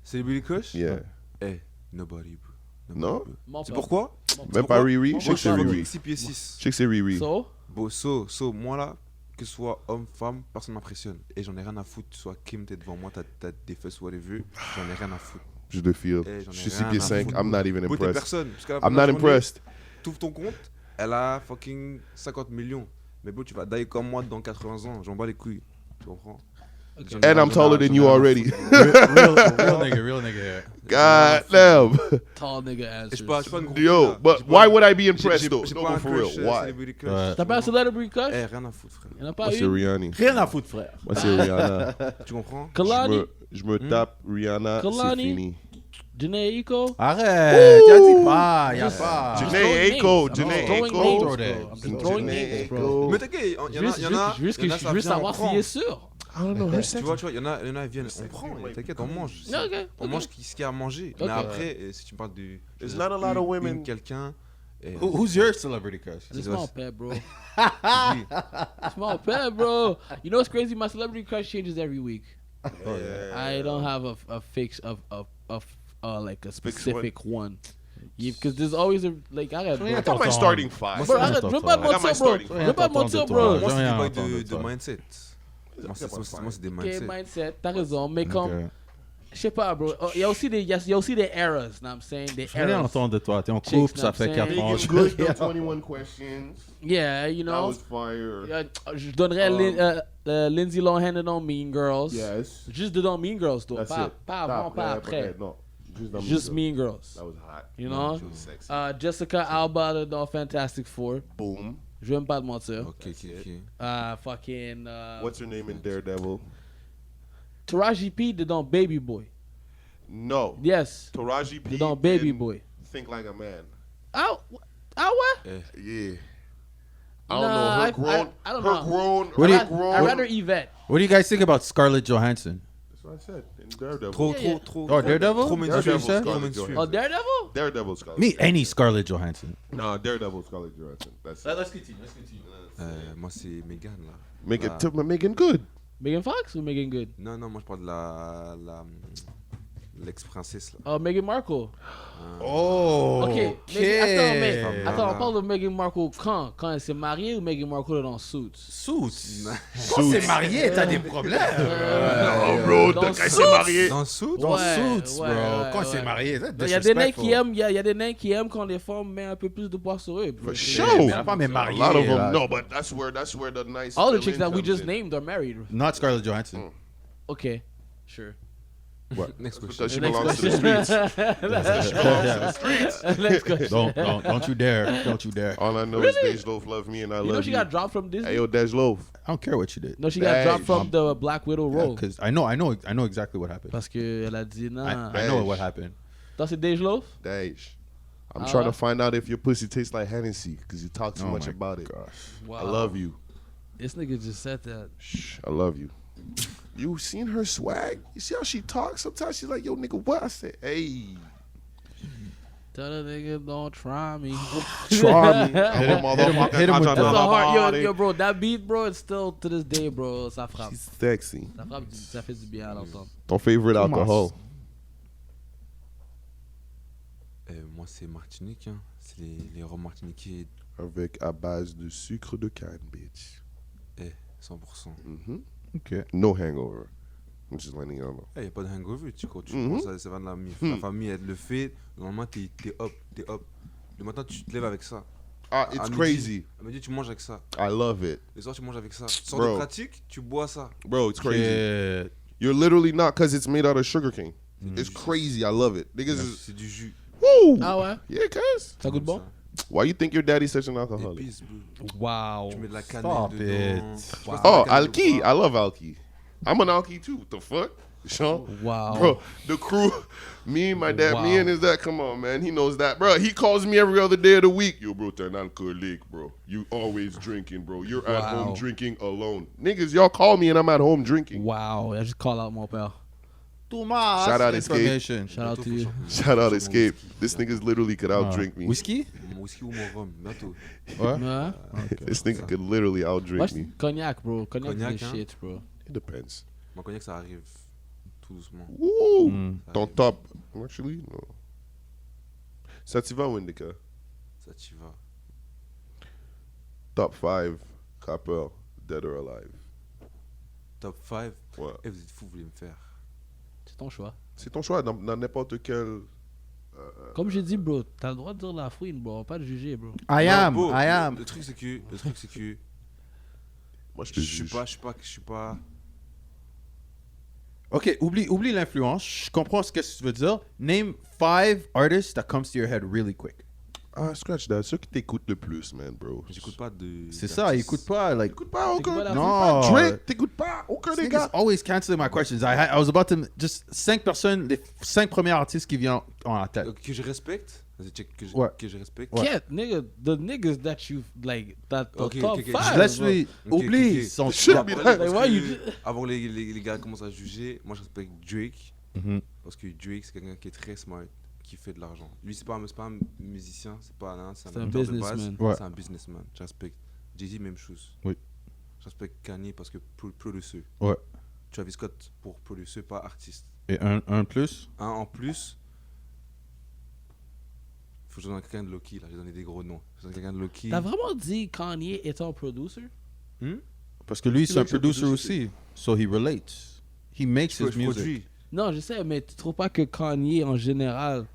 Celebrity crush? Yeah. Nobody, bro. Non? Mon C'est père. pourquoi? Même pas Riri? Je sais Moi, que c'est Riri. 6 pieds 6. Je sais que c'est Riri. So? Bon, moi là, que ce soit homme, femme, personne m'impressionne. Et j'en ai rien à foutre. Tu sois Kim, t'es devant moi, t'as des fesses whatever. J'en ai rien à foutre. Je te feel. Eh, j'en ai Je suis 6 rien pieds à 5. foutre. I'm not even Bro, t'es impressed. personne. Jusqu'à la fin I'm de la not journée, impressed. T'ouvres ton compte, elle a fucking 50 millions. Mais bro, tu vas die comme moi dans 80 ans. J'en bats les couilles. Tu comprends? And I'm taller than you already. Real nigga. God damn. Tall nigga Et answers. je suis pas une grosse Yo, là. but J'ai pas- why would I be j'ai- impressed j'ai- though? j'ai No, pas un for real. crush, Why? celebrity crush. Ouais. T'as pas un celebrity crush? Eh, rien à foutre, frère. Y'en a pas Moi, c'est eu? Rihanna. Rien à foutre, frère. Moi, c'est Rihanna. Tu comprends? Kalani? Je me tape Rihanna, c'est Kalani? fini. Janae Eiko? Arrête, t'as dit pas, y'a pas. Janae throwing Aiko, names. I'm Janae throwing Aiko. names, Throw bro. that. I'm just throwing Janae names, Aiko. bro. Mais t'inquiète, il y en a, Je il y en a, veux il y en a, ça juste vient, savoir on prend. s'il est sûr. I don't know her Tu sex. vois, il y en a, ils viennent, on prend. T'inquiète, on mange. Ok, On mange ce qu'il y a à manger. Ok. Mais après, si tu me parles de. There's not a lot of women. Quelqu'un. Who's your celebrity crush? It's my pet, bro. Dis. It's my pet, bro. You know what's crazy? My celebrity crush changes every week. I don't have a fix of like a specific one. Because there's always a like I got. I got my starting five. Bro, I got. Je veux pas te I got my mentir, bro. starting Je veux pas te mentir, bro. Moi, c'est Rien des bails entendre de toi. mindset. Moi, c'est des Ok, mindset. mindset. T'as raison, mais comme. Ok. Je sais pas, bro. Il y a aussi des eras, know what I'm saying? Des Je veux rien eras. entendre de toi. T'es en Chicks, couple, ça know fait what 4 I'm ans. saying? je veux Good, rien. 21 questions. Yeah, you That know. was fire. Je donnerais Lindsay Lohan dans Mean Girls. Yes. Juste dedans Mean Girls, toi. That's Pas, it. pas avant, Stop. pas Yeah, après. okay, no. Just Mean Girls. That was hot. You know? She was sexy. Jessica Alba dans Fantastic Four. Boom. Je vais même pas te mentir. Ok. Fucking. What's her name in Daredevil? Taraji P dedans Baby Boy. No. Yes. Taraji P. Dedans Baby in Boy. Think Like a Man. Ah ouais? Yeah. I don't Nah, know. Her grown. I don't her know. grown. What do her you- grown. I'd rather Yvette. What do you guys think about Scarlett Johansson? That's what I said. In Daredevil. Trop, Yeah, yeah. trop. Oh, Daredevil? Trop mainstream. Daredevil, Trop Scarlett mainstream. Oh, Daredevil? Daredevil Scarlett. Me, any Scarlett Johansson. No, Daredevil Scarlett Johansson. That's it. Let's continue. Moi, c'est Megan là. Make Bah, it to Megan good. Megan Fox ou Megan Good? Non, moi je parle de l'ex-princesse là. Oh, Meghan Markle. Oh, Ok, attends, on Ah. parle de Meghan Markle quand? Quand elle s'est mariée ou Meghan Markle est dans Suits? Suits. Quand c'est marié, t'as des problèmes. Oh, bro, dans quand elle Suits? s'est mariée. Dans Suits? Dans Ouais, Suits, ouais, bro. ouais, Quand ouais. c'est marié, Il y a des nains qui aiment, il y a des nains qui aiment quand les femmes mettent un peu plus de poids sur eux. For Mais sure. la femme est A mariée. lot of them. là. No, but that's where the nice. All the feeling chicks that we comes just in. named are married. Not Scarlett Johansson. Okay, sure. Next question. Because she Next belongs to the question. streets. Next question. Don't you dare. Don't you dare. All I know is Dej Loaf love me and I You know love she you. got dropped from Disney? Hey, yo, Dej Loaf. I don't care what you did. No, she got Hey, dropped from the Black Widow role. Because I know exactly what happened. Parce qu'elle a dit non. I know what happened. Toi, c'est Dej Loaf? Dej. I'm Ah trying ouais? to find out if your pussy tastes like Hennessy because you talk too Oh much my about it. gosh. Wow. I love you. This nigga just said that. Shh, I love you. You seen her swag? You see how she talks? Sometimes she's like, yo, nigga, what? I said, hey, Tell the nigga don't try me. try me. I'm a motherfucker. hit him with I'm the- That's a hard, body. yo, bro, that beat, bro, it's still to this day, bro, ça frappe. She's sexy. Ça frappe, ça fait du bien à l'entendre. Ton favorite Thomas. alcohol? Moi, c'est Martinique. Hein. C'est les rhums martiniquais Avec à base de sucre de canne, bitch. 100%. Mhm. Okay. No hangover. I'm just letting y'all know. Il n'y a pas de hangover. Tu Mhm. penses à ça va de la famille, elle le fait. Le lendemain, t'es up. Le matin, tu te lèves avec ça. Ah, À it's midi- crazy. À midi, tu manges avec ça. I love it. Le soir, tu manges avec ça. Tu sors Bro. de pratique, tu bois ça. Bro, it's crazy. Yeah. You're literally not because it's made out of sugar cane. Mm. It's crazy. I love it. Niggas is, C'est du jus. woo! Ah ouais? Yeah, cuz. Ça goûte bon? Why you think your daddy's such an alcoholic? Épices, bro. Wow. Tu mets de la cannelle Stop dedans. it. Tu passes de Oh, la cannelle Alki. dedans. I love Alki. I'm an Alki too. What the fuck? Sean? Wow. Bro, the crew, me, my dad, me Wow. and his dad, come on, man. He knows that. Bro, he calls me every other day of the week. Yo, bro, t'es un alcoolique, bro. You always drinking, bro. You're at Wow. home drinking alone. Niggas, y'all call me and I'm at home drinking. Wow. I just call out mon père. Too much Shout out Escape. information. Shout out Bientôt, to faut you. changer. Shout out Mon Escape. whisky. This niggas literally could outdrink me. Whisky? Mon whisky ou mon rhum, bientôt. Ouais. Ouais. This nigga could literally Moi, outdrink je- me. cognac, bro. Cognac, Cognac, c'est hein. shit, bro. It depends. Mon cognac, ça arrive tout doucement. Woo! Mm. Ça Ton arrive. top. Actually, no. Sativa ou Indica? Ça t'y va. Top 5 rapper, dead or alive. Top 5. Ouais. Eh, vous êtes fous, vous voulez me faire. C'est ton choix. C'est ton choix dans n'importe quel. Comme j'ai dit, bro, t'as le droit de dire la fouine, bro. On va pas te juger, bro. I Non, am, bro, I am. Le truc, c'est que. Moi, je te Je suis juge. je suis pas. Ok, oublie l'influence. Je comprends ce que tu veux dire. Name 5 artists that comes to your head really quick. Ah, scratch that. Ceux qui t'écoutent le plus, man, bro. J'écoute pas de. C'est ça, écoute pas, like... T'écoutes pas aucun. pas la Non. Drake, t'écoutes pas aucun des This nigga's gars. always canceling my questions. I was about to... Just 5 personnes, les 5 premiers artistes qui viennent en la tête. Que je respecte. Vas-y, check, Ouais. que je respecte. Ouais. Cat, nigga, the niggas that you, like, that the Ok, top ok, ok. 5, Laisse-lui... Ok, Oublie ok. son... Should Yeah. be Like, like- parce why que you- avant les gars commencent à juger, moi je respecte Drake. Mhm. Parce que Drake, c'est quelqu'un qui est très smart, qui fait de l'argent. Lui, c'est pas un musicien, c'est pas un C'est un acteur de base, businessman. Ouais. c'est un businessman. Je respecte. Jay-Z, même chose. Oui. Je respecte Kanye parce que producer. Ouais. Travis Scott pour producer, pas artiste. Et un plus? En plus, faut que je donne quelqu'un de Loki, là. J'ai donné des gros noms. Je donne quelqu'un de Loki. T'as vraiment dit Kanye est un producer? Parce que lui, c'est un que je producer produce aussi. So he relates. He makes Je his music. produis. Non, je sais, mais tu trouves pas que Kanye, en général...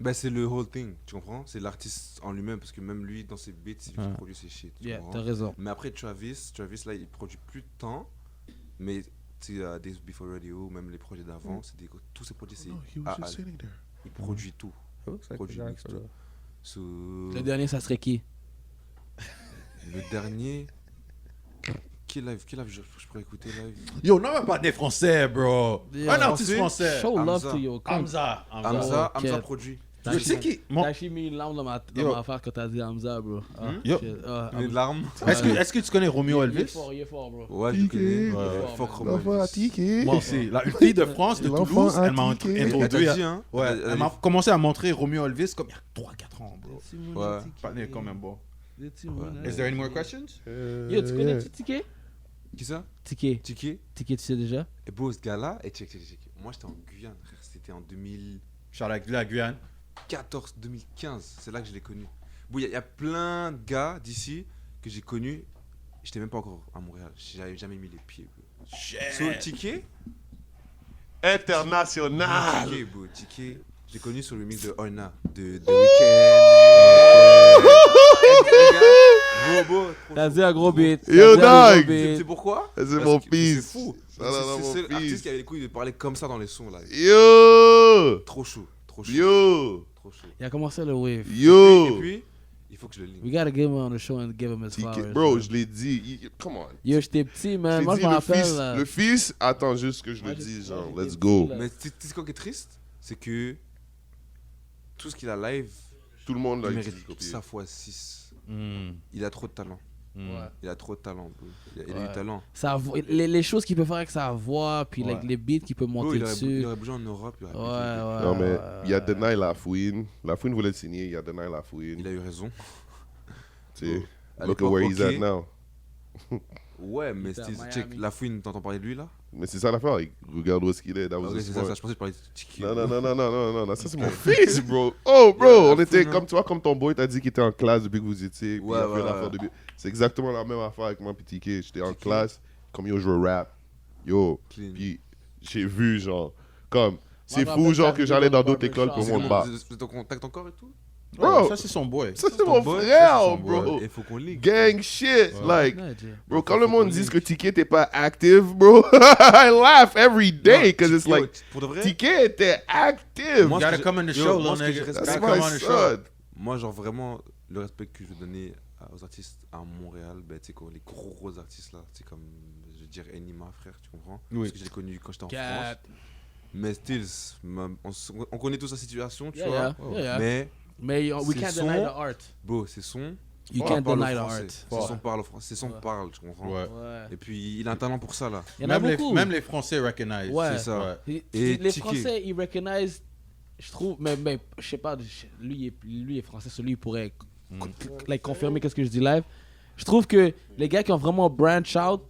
Ben, c'est le whole thing, tu comprends? C'est l'artiste en lui-même, parce que même lui, dans ses beats, il Ouais. produit ses shit. Tu Yeah, comprends? t'as raison. Mais après, Travis, là, il produit plus tant. Mais, tu sais, Days Before Radio, même les projets d'avant, c'est tous ces projets, c'est. Il produit tout. Il produit mix tout. So, Le dernier, ça serait qui? le dernier. Quel live je pourrais écouter live? Yo, non, même pas des Français, bro. Yo, Un artiste français. Show love Hamza. to your come. Hamza. Hamza ok. produit. Je sais qui... T'as Mon- actually mis une larme dans ma Yo. affaire quand t'as dit Hamza, bro. Ah, Yo. shit. Ah, Les Hamza. larmes. Est-ce que tu connais Romeo Il est Elvis? fort, il est fort, bro. Ouais, je connais. Ouais. Fuck L'enfant Romain Elvis. Moi aussi. Là, une fille de France, de L'enfant Toulouse, elle m'a antiqué. Elle introduit t'a à... dit, hein? Ouais, elle m'a commencé à montrer Romeo Elvis comme il y a 3-4 ans, bro. Ouais. Pas né quand même bon. Ouais. Is there any more questions? Yo, tu connais Ticket? Qui ça? Ticket. Tiki? Ticket, tu sais déjà? Et beau, ce gars-là, et check. Moi, j'étais en Guyane, frère. C'était en 2014, Charles la Guyane. 2015. C'est là que je l'ai connu. Bon, il y a plein de gars d'ici que j'ai connus. J'étais même pas encore à Montréal. J'avais jamais mis les pieds. So, Tiki? International. Tiki, bro. Tiki. J'ai connu sur le mix de Orna, de Weeknd. Bro, T'as dit un gros beat. Yo, T'as dit un dog. gros beat. C'est pourquoi? C'est Parce mon que fils. C'est fou. Ça, là, là, C'est mon le seul fils. artiste qui avait les couilles de parler comme ça dans les sons là. Yo. Trop chaud. Trop chaud. Yo. Trop chaud. Il a commencé le wave. Et Yo. puis, il faut que je le link. We gotta give him on the show and give him his TK. flowers. Bro, man. je l'ai dit. Come on. Yo, j'étais petit, Je man. l'ai Moi, dit, je me le rappelle. fils. là. Le fils, attends juste que je Moi, le j'ai- dise, moi, genre, j'étais let's petit, go. là. Mais tu sais quoi qui est triste? C'est que tout ce qu'il a live, Tout le monde l'a il dit. mérite copier. sa fois 6. Hmm. Il a trop de talent. Ouais. Il a trop de talent, bro. Il a Ouais. du talent. Les choses qu'il peut faire avec sa voix, puis like, Ouais. les beats qu'il peut Bro, monter il aurait dessus. bougé en Europe. Il aurait Ouais, pété. ouais. Non, mais ouais, il y a ouais. Deny Lafouine. Lafouine voulait le signer, il y a Deny Lafouine. Il a eu raison. Tu sais, À look at l'époque, where he's ok. at now. Ouais, mais était à c'est Miami. check. La fouine, t'entends parler de lui là? Mais c'est ça l'affaire, regarde où est-ce qu'il est. That was Ok, a c'est smart. ça. Je pensais que tu parlais de Tiki. Non, non, ça c'est mon fils, bro. Oh, bro, Yeah, on était Lafouine, comme, tu vois, comme ton boy t'a dit qu'il était en classe depuis que vous étiez. Puis il a Ouais, fait ouais, l'affaire ouais. de. C'est exactement la même affaire avec moi, petit TK. J'étais en TK. classe, comme yo, je veux rap. Yo, Clean. puis j'ai vu, genre, comme, c'est je me fou, rappelle genre, t'as que vu j'allais dans dans le d'autres écoles pour barbershop. mon bas. Vous êtes en contact encore et tout? Bro, Ça, c'est son boy. ça c'est ton mon boy, ça, frère, c'est son bro. boy. Il faut qu'on ligue. Gang shit, like. Ouais, Jay. Bro, quand Faut le monde qu'on dit link. que TK t'es pas active, bro, I laugh every day, because it's Yo, like, pour de vrai, TK était active. Moi, You ce gotta que come on the yo, show, moi, little ce que nigga. je respecte- That's Gotta come my on the show. son. moi, genre vraiment, le respect que je veux donner aux artistes à Montréal, ben, tu sais quoi, les gros artistes là, tu sais, comme, je veux dire, Enima, frère, tu comprends? Oui. Parce que je l'ai connu quand j'étais en Cat. France. Mais still, on connaît tous sa situation, tu Yeah, vois. yeah, yeah, yeah. Mais, Mais we c'est can't son- deny the art. bro, c'est son, You On can't parle deny the français. art. C'est son parle, c'est son parle, tu comprends. Ouais. Ouais. Et puis il a un talent pour ça là. Il y en a beaucoup. Même les Français recognize. Ouais. C'est ça. Ouais. Et Les Ticket. Français, ils recognize, je trouve, mais je sais pas, lui est français, celui il pourrait like, confirmer qu'est-ce que je dis live. Je trouve que les gars qui ont vraiment branch out,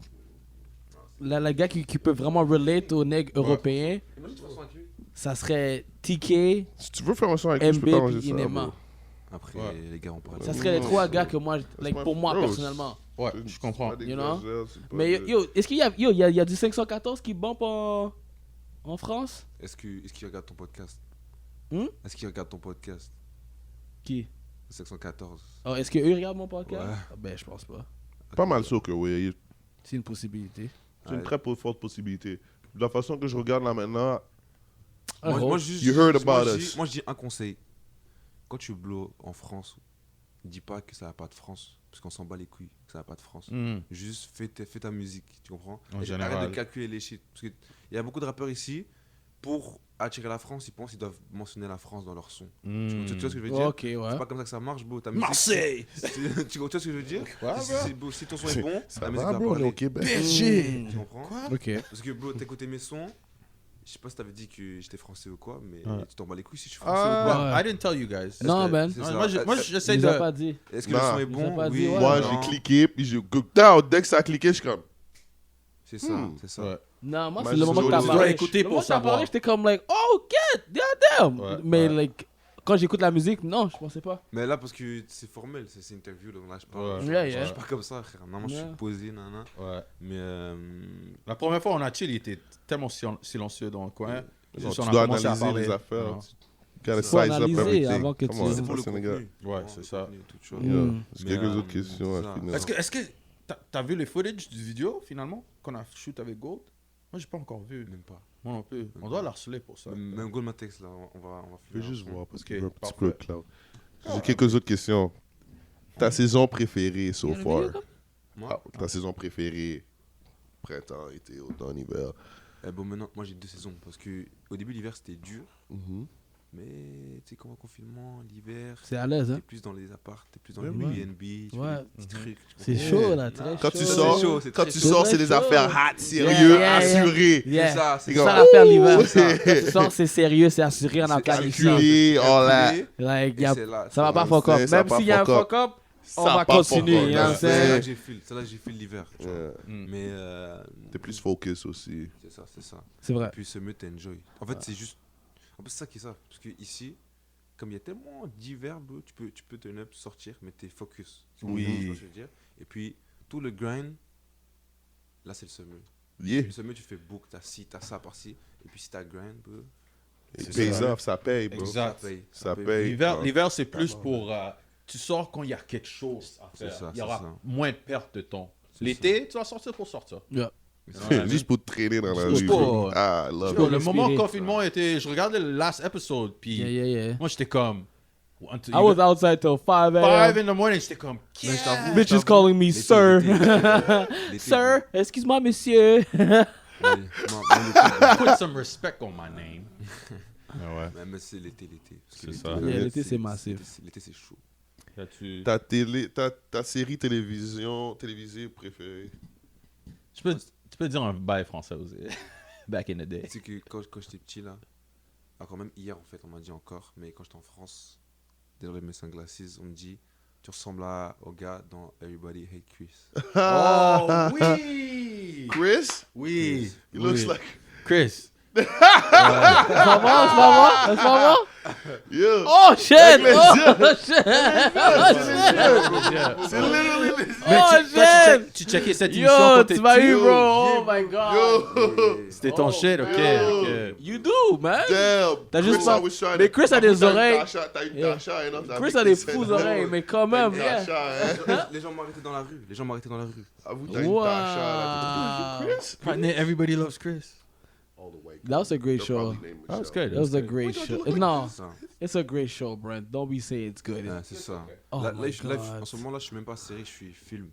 les gars qui peuvent vraiment relate aux nègres européens, ça serait TK, Si tu veux faire un son avec lui, je peux MB t'arranger puis ça. Inema. bro. Après Ouais. les gars on parle. Ça serait les trois gars que moi, like, pour moi Bro, personnellement. Ouais, C'est- je comprends. c'est pas des You know? gazelles, c'est pas Mais des- yo, est-ce qu'il y a, il y a du 514 qui bump en France? Est-ce qu'il regarde ton podcast? Hmm? Est-ce qu'il regarde ton podcast? Qui? 714. Oh, est-ce qu'eux regardent mon podcast? Ouais. Ah, ben, je pense pas. Pas mal sûr que oui. C'est une possibilité. C'est une Ouais. très forte possibilité. De la façon que je regarde là maintenant, Moi, juste, You heard moi, about je us. dis- moi, je dis un conseil. Quand tu blow en France, dis pas que ça n'a pas de France. Parce qu'on s'en bat les couilles que ça n'a pas de France. Juste fais ta musique, tu comprends? En Et général. arrête de calculer les shit. Parce qu'il y a beaucoup de rappeurs ici, pour attirer la France, ils pensent qu'ils doivent mentionner la France dans leur son. Tu vois ce que je veux dire? Ok, ouais. C'est pas comme ça que ça marche, bro. Ta musique, Marseille! tu vois ce que je veux dire? Ouais, Si ton son est bon, ça la musique va, va bro, on est parler. au Québec. Tu comprends? Ok. Parce que, bro, t'écoutais mes sons. Je sais pas si t'avais dit que j'étais français ou quoi, mais Ouais. tu t'en bats les couilles si je suis français ou pas. I didn't tell you guys. Non, man. C'est Non, ça. moi, j'essaie Il nous a de. pas dit. Est-ce que Non. le son est Ils ont bon? pas dit, Oui, ouais. Moi, non. j'ai cliqué, puis j'ai down. Dès que ça a cliqué, je suis comme. C'est ça, c'est ça. Ouais. Non, moi, Moi, c'est je le moment que dois t'as parlé. écouter Le pour moment que t'as savoir. parlé, j'étais comme, like, oh, goddamn. Ouais, Mais, ouais. like, quand j'écoute la musique, non, je pensais pas. Mais là, parce que c'est formel, c'est une interview, donc là, je parle. Ouais. Je Yeah, je yeah. suis pas comme ça, frère. Normalement, je Yeah. suis posé, nanana. Ouais. Mais La première fois, on a chill, il était tellement silencieux dans le coin. Non, Juste, tu on a dois commencé à analyser parler. les affaires. Non. Tu gotta Faut size up analyser everything. avant que Come tu- on, c'est pour le Sénégal. contenu. Ouais, Pour c'est le ça. contenu, tout, tu vois. Yeah. Mm. C'est Mais, quelques autres questions c'est à ça. finir. Est-ce que t'as vu les footage du vidéo, finalement, qu'on a shoot avec Gold? Moi, j'ai pas encore vu. Même pas. Moi non plus. On doit l'harceler pour ça. Même Goldman Text, là, on va Je vais finir. juste voir parce Ok, qu'il veut un petit parfait. peu de cloud. J'ai quelques autres questions. Ta saison préférée so far? Moi, Ta saison préférée? Printemps, été, automne, hiver. bon, maintenant, moi j'ai 2 saisons. Parce que au début, l'hiver c'était dur. Mhm. Mais tu sais, comment confinement, l'hiver, C'est à l'aise, t'es hein. plus dans les apparts, t'es plus dans Ouais, les oui. BNB, tu Ouais. fais des petits trucs. tu C'est comprends? chaud, là, très Quand tu chaud. sors, chaud, c'est quand très tu chaud. sors, C'est c'est des chaud. affaires hot, sérieux, Yeah, yeah, assurées. Yeah. C'est ça, c'est C'est Comme- ça l'affaire l'hiver. Ouh! Quand tu sors, c'est sérieux, c'est assuré en C'est Afghanistan. Calculé, all that. Like, Et y a- c'est là, ça va c'est pas là. fuck up. Ça va Même pas s'il y a un fuck up. fuck up, on Ça va pas continuer. fuck up, you know what I'm that's C'est là saying? que j'ai feel, c'est là que j'ai feel l'hiver. tu vois. Yeah. Mais T'es plus focus aussi. c'est ça, c'est ça. C'est Et vrai. puis se mieux t'enjoy. En fait, c'est juste. En fait, c'est ça qui est ça. Parce que ici, comme il y a tellement d'hiver, bro, tu peux turn up, sortir, mais t'es focus. Oui. Tu vois ce que je veux dire. Et puis, tout le grind, là, c'est le summer. Yeah. Le summer, tu fais book, t'as ci, t'as ça par-ci. Et puis, si t'as grind, bro, It C'est pays ça. off, ça paye, bro. Exact. paye. Ça paye. L'hiver, c'est plus pour. Tu sors quand il y a quelque chose à C'est faire. ça, Il y c'est aura ça. moins de perte de temps. C'est L'été, tu vas sortir pour sortir. Yeah. Juste pour te traîner dans la Juste rue. pour- bro. Ah, I love pour it. Le moment respirer. confinement était. Je regardais le last episode, puis Yeah, yeah, yeah. moi j'étais comme. I was outside till 5 5 a.m. in the morning, j'étais comme. Mais je t'avoue, Bitch je is t'avoue, calling me l'été, sir. l'été, Sir, excuse-moi, monsieur. moi, l'été, Put some respect on my name. ouais. mais c'est l'été. Parce que C'est ça. Yeah, l'été, c'est massif. L'été, c'est chaud. Ta série télévisée préférée? Tu peux dire un bail français aussi. Back in the day. Tu sais que quand j'étais petit, là, quand même hier, en fait, on m'a dit encore, mais quand j'étais en France, désolé mes sunglasses, on me dit, tu ressembles au gars dans Everybody Hate Chris. Oh oui! Chris? Oui. He looks oui. like... Chris. C'est pas moi? C'est pas moi? Yeah. Oh shit! Avec les Oh yeux. shit! C'est literally... Mais Oh shit! tu checkais cette émission Yo, quand tu t'es m'as eu, petit? bro! Oh my god! Yo. C'était ton Oh, shit, ok. yo. ok. You do, man! Damn. T'as juste Chris, pas- I was trying mais to- Chris a des T'as une oreilles. T'as une Yeah. tacha, hein, ça Chris fait a des que c'est fous drôle. oreilles, mais quand T'as même, une yeah. tacha, hein. Les gens m'arrêtaient dans la rue. Les gens m'arrêtaient dans la rue. Avoue, t'as une Wow. tacha, là. Chris? Partner, everybody loves Chris. All the way. That was a great They'll show. probably name That was Michelle. good. That was a great show. No, C'est ça. it's a great show, Brent. Don't be saying it's good. Ouais, c'est ça. Oh Là, my là, God. en ce moment, là, je suis même pas série, je suis film.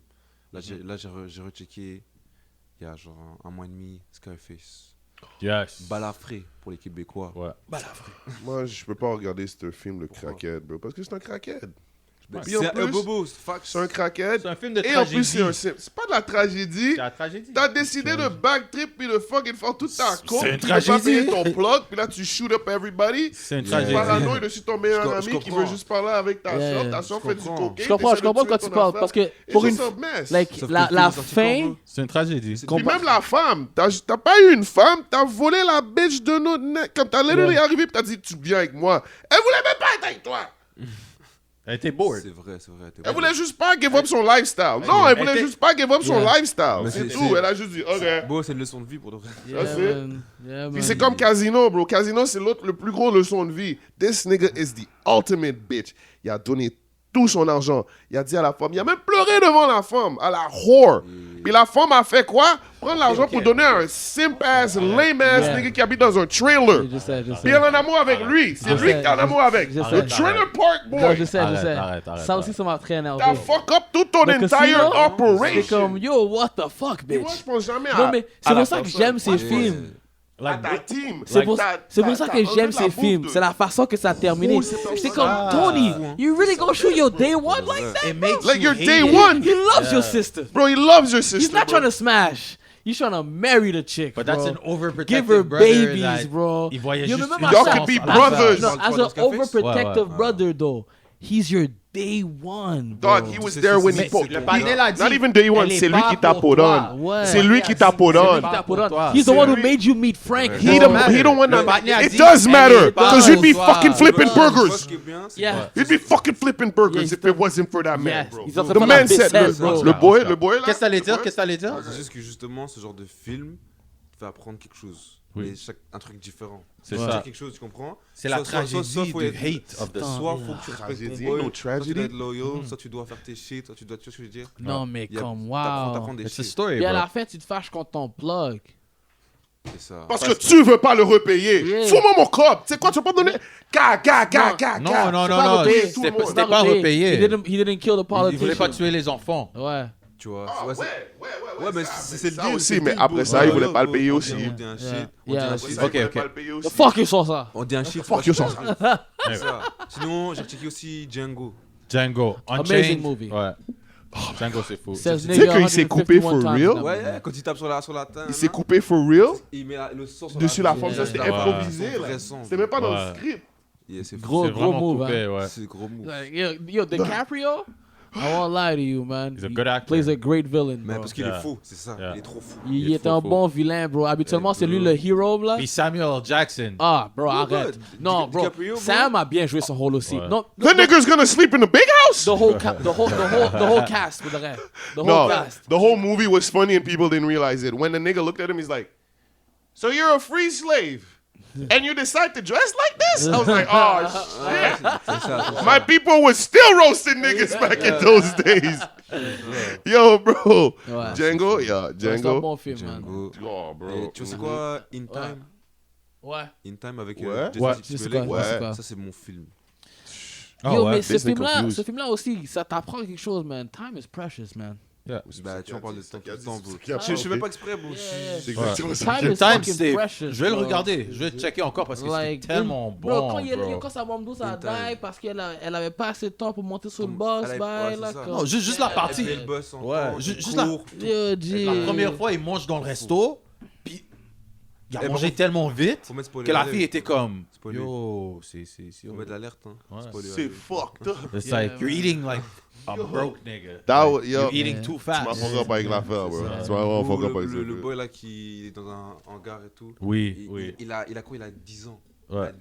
Là, j'ai rechecké il y a genre un mois et demi Scarface. Yes. Balafré pour les Québécois. Ouais. Moi, je peux pas regarder ce film, le crackhead, bro. Parce que c'est un crackhead. Je Puis en C'est un plus, bobo, fuck. c'est un crackhead. C'est un film de Et en plus, c'est tragédie. c'est pas de la tragédie. C'est la tragédie. T'as décidé de backtrip puis de fucking faire toute ta coke. une puis de pas tragédie. payer ton plug. Puis là, tu shoot up everybody. C'est une Tu tragédie. paranoïes dessus ton meilleur Je ami qui comprends. veut juste parler avec ta Yeah. soeur. Ta soeur fait du comprends. cocaine. Je comprends de quoi tu parles. Parce que pour une. Like, Sauf que la le film est sorti quand, fin. bro? C'est une tragédie. Puis même la femme, t'as pas eu une femme, t'as volé la bitch de notre nec. Comme t'as literally arrivé pis t'as dit tu viens avec moi. Elle voulait même pas être avec toi. Elle était bored. C'est vrai, c'est vrai. Elle voulait juste pas give up son lifestyle. Non, elle voulait était- juste pas give up son Yeah. lifestyle. Mais C'est c'est- tout. Elle a juste dit ok. Bon, c'est une leçon de vie pour de vrai. Yeah, That's it. man. Yeah, Puis man. c'est comme Casino, bro. Casino, c'est l'autre, le plus gros leçon de vie. This nigga is the ultimate bitch. Il a donné tout son argent. Il a dit à la femme, il a même pleuré devant la femme, à la whore. Puis la femme a fait quoi? Prendre l'argent pour donner à un simp-ass, lame-ass Yeah. nigga qui habite dans un trailer. Je sais, je Puis sais. elle est en amour avec lui. C'est Je lui sais, qui est en amour avec. je sais. Le trailer park Non, boy. je sais, je Arrête, sais. arrête, Ça aussi, ça m'a très énervé. T'as fuck up toute ton Le entire casino, c'est operation. comme, yo, what the fuck, Et bitch. moi, je pense jamais Non, à. mais à c'est la pour ça que personne. j'aime ces Ouais, films. À ta team. C'est pour, T'as- c'est pour t'as- ça t'as que enlevé j'aime la ces bouffe films. de- C'est la façon que ça a terminé. Oh, c'est pas J'étais ça. comme, Tony, you really gonna shoot your day one like that? It makes Like you your hate day it. one. He loves your sister. Bro, he loves your He's sister. not bro. trying to smash. He's trying to marry the chick, But that's bro. an overprotective Give her brother babies, that bro. Il voyait Yo, juste mais même une à Y'all ça- can be chance à la brothers. faire. No, Dans as le an café? overprotective Ouais. brother, though, he's your day one, bro. Dog, he was there when he Mais put. le panel a dit, Not even day one, elle est c'est lui pas qui t'a pour put toi. on. Ouais. C'est lui qui t'a put C'est lui on. qui t'a put pour on. toi. He's the C'est one who lui. made you meet Frank. He bro. don't want Le to. panel a It dit, does elle matter. est pas Because you'd be pour toi. fucking flipping Moi, burgers. ce qui est bien, c'est Yeah. You'd be fucking flipping burgers Yeah, if he's it wasn't for that man, Yes, bro. he's en train The de faire man la said, vaisselle, bro. le boy là. Qu'est-ce que t'allais dire? le Qu'est-ce que t'allais dire? c'est juste que justement, ce genre de film te fait apprendre quelque chose. Oui. Mais un truc différent. C'est Tu ça. dis quelque chose, tu comprends? C'est la Soit tragédie faut du être- hate of the Soit faut que tu respectes Tragédie, ton boy, no soit tu tragedy. dois être loyal, soit tu dois faire tes shit, soit tu dois, tu vois ce que je veux dire? Non, mais Il y a- comme, t'apprends wow. des It's a shit. story, Puis à bro. la fin, tu te fâches contre ton plug. C'est ça. Parce que tu veux pas le repayer. Yeah. Fous-moi mon cop. Tu sais quoi, tu vas pas me donner. Non, non, non, pas non, repayer tout le monde. c'était pas repayé. He didn't kill the Il politician. voulait pas tuer les enfants. Ouais. Tu vois? Ah, ouais, ouais, c'est- ouais, Ouais, mais ça, c'est le ça deal. aussi, c'est le mais deal, après bro. ça, il voulait Ouais, pas le bro, payer on aussi. dit- On dit un shit. Yeah. On dit Yeah. un Après shit. ça, il Ok, voulait ok. pas le payer The aussi. fuck you saw ça? On dit un shit. Fuck c'est you, pas sans ça. C'est ça. Sinon, j'ai checké aussi Django. Django, Amazing Unchained. movie. Ouais. Django, c'est fou. Says sais nigga qu'il s'est coupé 151 for times real? now. Ouais, quand il tape sur la tête. Il s'est coupé for real. Il met le son sur Dessus la vie. femme, ça c'était Ouais. improvisé. Son là. vrai son. C'était même pas dans le Ouais. script. Yeah, c'est Gros, C'est gros vraiment move, coupé, hein. ouais. C'est gros move. Like, yo, DiCaprio, I won't lie to you, man. He's a He good actor. plays a great villain, Mais bro. parce qu'il Yeah. est faux, c'est ça. Yeah. Il est trop fou. Il est est faux, un faux. bon vilain, bro. Habituellement, c'est lui le hero, là. Puis Samuel Jackson. Ah, bro, Oh, arrête. God. Non, bro. DiCaprio, bro. Sam a bien joué son rôle aussi. Ouais. Non, The nigga's gonna sleep in the big house. the whole cast, pour de vrai. The whole No, cast. the whole movie was funny and people didn't realize it. When the nigga looked at him, he's like, "So you're a free slave, and you decide to dress like this?" I was like, "Oh shit." C'est ça. My people were still roasting niggas back in those days. Yo, bro. Ouais. Django, yeah, C'est un Django. bon film, man. Django. Oh, bro. Et tu sais quoi? In Time. Ouais. In Time avec Ouais. Justin Ouais. Je sais Timberlake. quoi, je sais quoi. Ça, c'est mon film. Ah Yo, ouais. mais ce Disney film-là, Confused. ce film-là aussi, ça t'apprend quelque chose, man. Time is precious, man. Yeah. Bah, tu en parles de temps tout le temps, bro. qui a Je fais dit. pas exprès, bro. Yeah. C'est exactement ça. Time is Time, fucking c'est. precious. Je vais le bro. regarder. Je vais le checker encore parce que Like, c'est tellement bro, bon. quand, bro. sa bombe douce a In Time. die parce qu'elle avait pas assez de temps pour monter sur le boss, Elle avait- bye, ouais, c'est là, ça. comme- Non, juste la partie. Elle bosse en Ouais, temps, juste il la- court. Yo, G. La première fois, il mange dans le resto, puis il a Eh, mangé par tellement vite Faut mettre spoiler que la alert. fille était comme Spoiler. yo, c'est Faut mettre l'alerte, hein. Ouais. Spoiler C'est alert. fucked up. It's Yeah, like you're man. eating like a broke nigga. That Like, was- yo. you're eating Yeah. too Tu fast. m'as fuck up avec l'affaire, bro. C'est ça. Tu m'as vraiment Ou fuck up le- avec ça. le boy là qui est dans un hangar et tout. Oui, Il- oui. Il a quoi? Il a 10 ans. Ouais.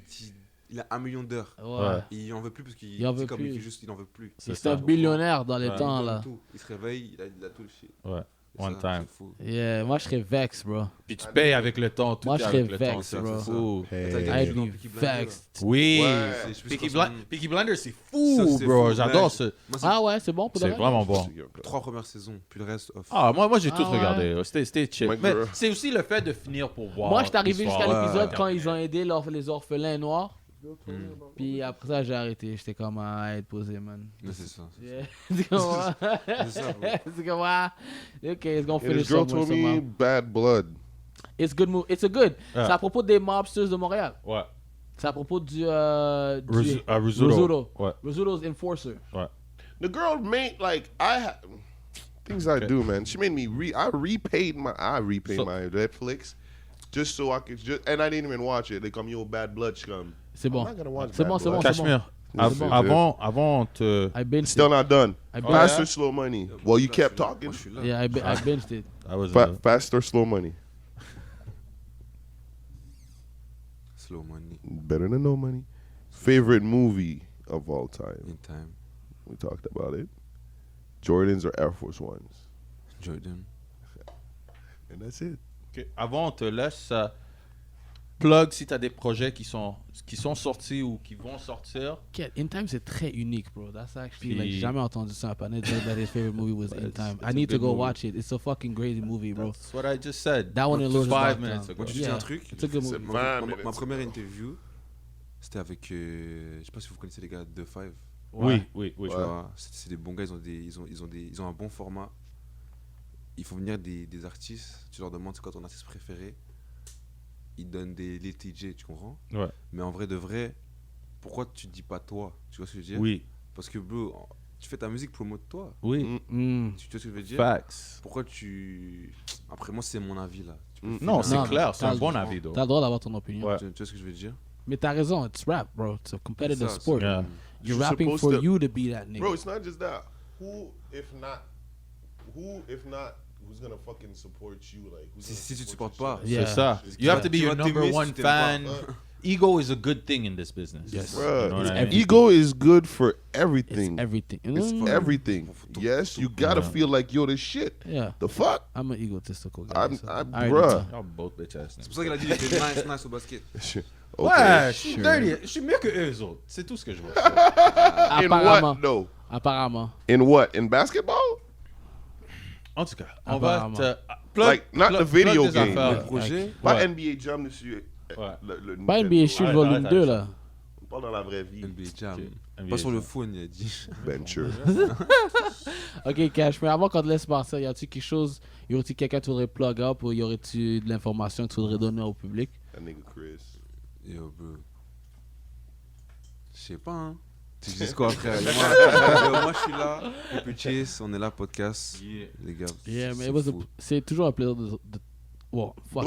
Il a 1 million d'heures. Ouais. Et il en veut plus parce qu'il Il en dit veut comme plus. il fait juste, il en veut plus. C'est C'est un ça. billionnaire dans les Ouais. temps, Il là. donne tout. Il se réveille, il a tout le shit. Ouais. C'est One ça, time. c'est fou. Yeah, moi, je serais vex, bro. Puis tu payes avec le temps. Tout Moi, est je avec serais le temps. vexed, C'est bro. fou. I'd be vexed. Oui. Ouais. C'est- je sais plus Peaky, quand Peaky Blinders, c'est Ça, fou, c'est bro. fou, J'adore mec. ce. Moi, c'est Ah ouais, c'est bon pour de C'est vrai? vraiment bon. 3 premières saisons, puis le reste off. Ah, moi j'ai tout Ah ouais. regardé. C'était chill. Mike Mais Burr. c'est aussi le fait de finir pour voir. Moi, je suis arrivé jusqu'à l'histoire. l'épisode Ouais. quand ils ont aidé les orphelins noirs. Puis après ça, j'ai arrêté. J'étais comme à être posé, man. Mais c'est ça. Yeah. C'est comme, C'est ça, bro. c'est comme, ah, ok, it's gonna And finish this girl somewhere, told me somehow. bad blood. It's good move. It's a good. Ah. C'est à propos des mobsters de Montréal. Ouais. C'est à propos du Rizzuto. Rizzuto. Ouais. Rizzuto's enforcer. Ouais. The girl made like things I do, man. She made me I repaid my Netflix just so I could and I didn't even watch it. They come yo bad blood scum. C'est bon. I'm not gonna watch C'est Bad bon, c'est Blood. bon, c'est bon. Cashmere. C'est bon. Avant, on te. I binged Still it. not done. I binged Fast it. or slow money. Well, you kept talking. Moi, je suis là. Yeah, I binged it. I was. Fast or slow money. Slow money. Better than no money. Favorite movie of all time. In time. We talked about it. Jordans or Air Force Ones. Jordan. And that's it. Ok. Avant, on te laisse plug si t'as des projets qui sont sortis ou qui vont sortir. Yeah, In Time, c'est très unique, bro. That's actually, like, Puis- j'ai jamais entendu ça. Panet said that his favorite movie was In Time. it's I a need to good go movie. watch it. It's a fucking crazy movie, bro. That's what I just said. That one in Lord 5 minutes ago. Moi, je te dis Yeah. un truc. It's a good C'est movie. 20 Ma minutes. première interview, c'était avec. Je sais pas si vous connaissez les gars de Five. Oui. Tu vois, c'est des bons gars, ils ont un bon format. Ils font venir des artistes, tu leur demandes c'est quoi ton artiste préféré. Ils donnent des TJ, tu comprends? Ouais. Mais en vrai de vrai, pourquoi tu dis pas toi? Tu vois ce que je veux dire? Oui. Parce que bro, tu fais ta musique, promote-toi. Oui. Mm. Tu vois ce que je veux dire? Facts. Pourquoi tu. Après, moi, c'est mon avis là. Tu peux Non, faire- c'est clair. C'est un t'as- bon avis, though. T'as le droit d'avoir ton opinion. Ouais. Tu vois ce que je veux dire? Mais t'as raison, it's rap, bro. It's a competitive Ça, sport. Yeah. You're You're rapping supposed for to- you to be that nigga. Bro, it's not just that. Who if not, who's gonna fucking support you? Like, who's Si gonna tu support supportes pas, Yeah. C'est ça. Just You have to be tu your vas number t'aimer si one tu t'aimes fan. pas. Ego is a good thing in this business. Yes. Bruh, You know what I mean? ego is good for It's everything. everything. It's Mm. everything. Yes, you gotta Yeah. feel like you're the shit. Yeah. The fuck? I'm an egotistical guy. so I already bruh. know. Y'all both bitch ass C'est niggas. pour ça qu'il a dit qu'il était nice au basket. Ouais, je suis dirty. Je suis mieux que eux autres. C'est tout ce que je vois. In Apparemment. what though? Apparemment. In what? In basketball? En tout cas, on va Apparemment. te. Like, not the video des game. affaires. Le projet, Pas Ouais. NBA Jam dessus. Ouais. Le Pas Nintendo. NBA Shoot Arrête, Volume arrête 2, avec là. On parle dans la vraie vie. NBA Jam. NBA Pas sur le Jam. phone, il a dit. Bencher. Ok, Cash, mais avant qu'on te laisse partir, y a-tu quelque chose, y aurait-il quelqu'un que tu voudrais plug up ou y aurait-tu de l'information que tu voudrais donner au public? That nigga Chris. Yo, bro. Je sais pas, hein. Tu dis quoi, frère? Moi, je suis là. Et puis, Chase, on est là, podcast. Les gars. Yeah, c'est man, fou. c'est toujours un plaisir well, fuck.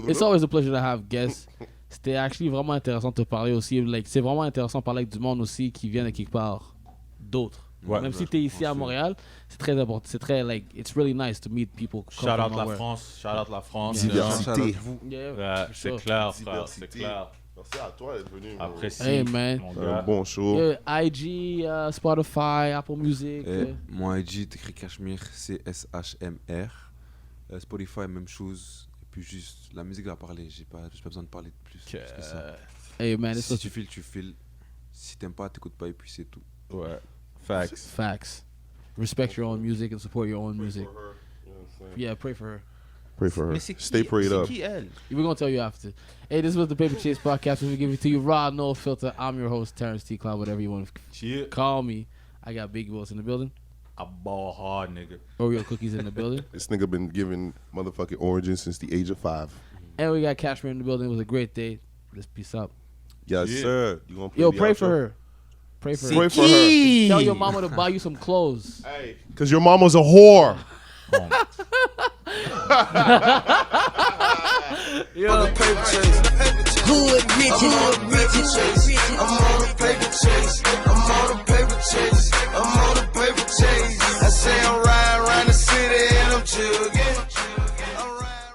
It's always a pleasure to have guests. C'était actually vraiment intéressant de te parler aussi. Like, c'est vraiment intéressant de parler avec du monde aussi qui vient de quelque part d'autre. Ouais. Même si tu es ici à Montréal, c'est très important. C'est très, like, it's really nice to meet people. Shout out la France. Shout out la France. Yeah. you know. Diversité. Yeah, Ouais, for c'est sure. clair, frère. C'est Diversité. clair. Merci à toi d'être venu. bro. Apprécie. Hey, man. mon Un gars. bon show. Yeah, IG, Spotify, Apple Music. Mon IG, t'écris Cashmere, CSHMR. Spotify, même chose. Et puis, juste, la musique va parler. J'ai pas besoin de parler de plus. que ça. Hey, man, it's Si tu files, tu files. Si t'aimes pas, t'écoutes pas, et puis c'est tout. Ouais. Facts. facts. Respect your own music and support your own music. Yeah, pray for her. Pray for her. Mais c'est qui? Stay prayed c'est up. qui elle? We're gonna tell you after. Hey, this was the Paper Chase Podcast. We're giving it to you raw, no filter. I'm your host, Terrence T. Cloud, whatever you want to Cheer. call me. I got Big Wills in the building. I ball hard, nigga. Oreo cookies in the building. This nigga been giving motherfucking origin since the age of 5. And we got Cashmere in the building. It was a great day. Let's peace out. Yes, Yeah. sir. You gonna play Yo, the pray outro? for her. Pray for her. Pray for her. Tell your mama to buy you some clothes. Hey, cause your mama's a whore. Paper chase. Hood bitches.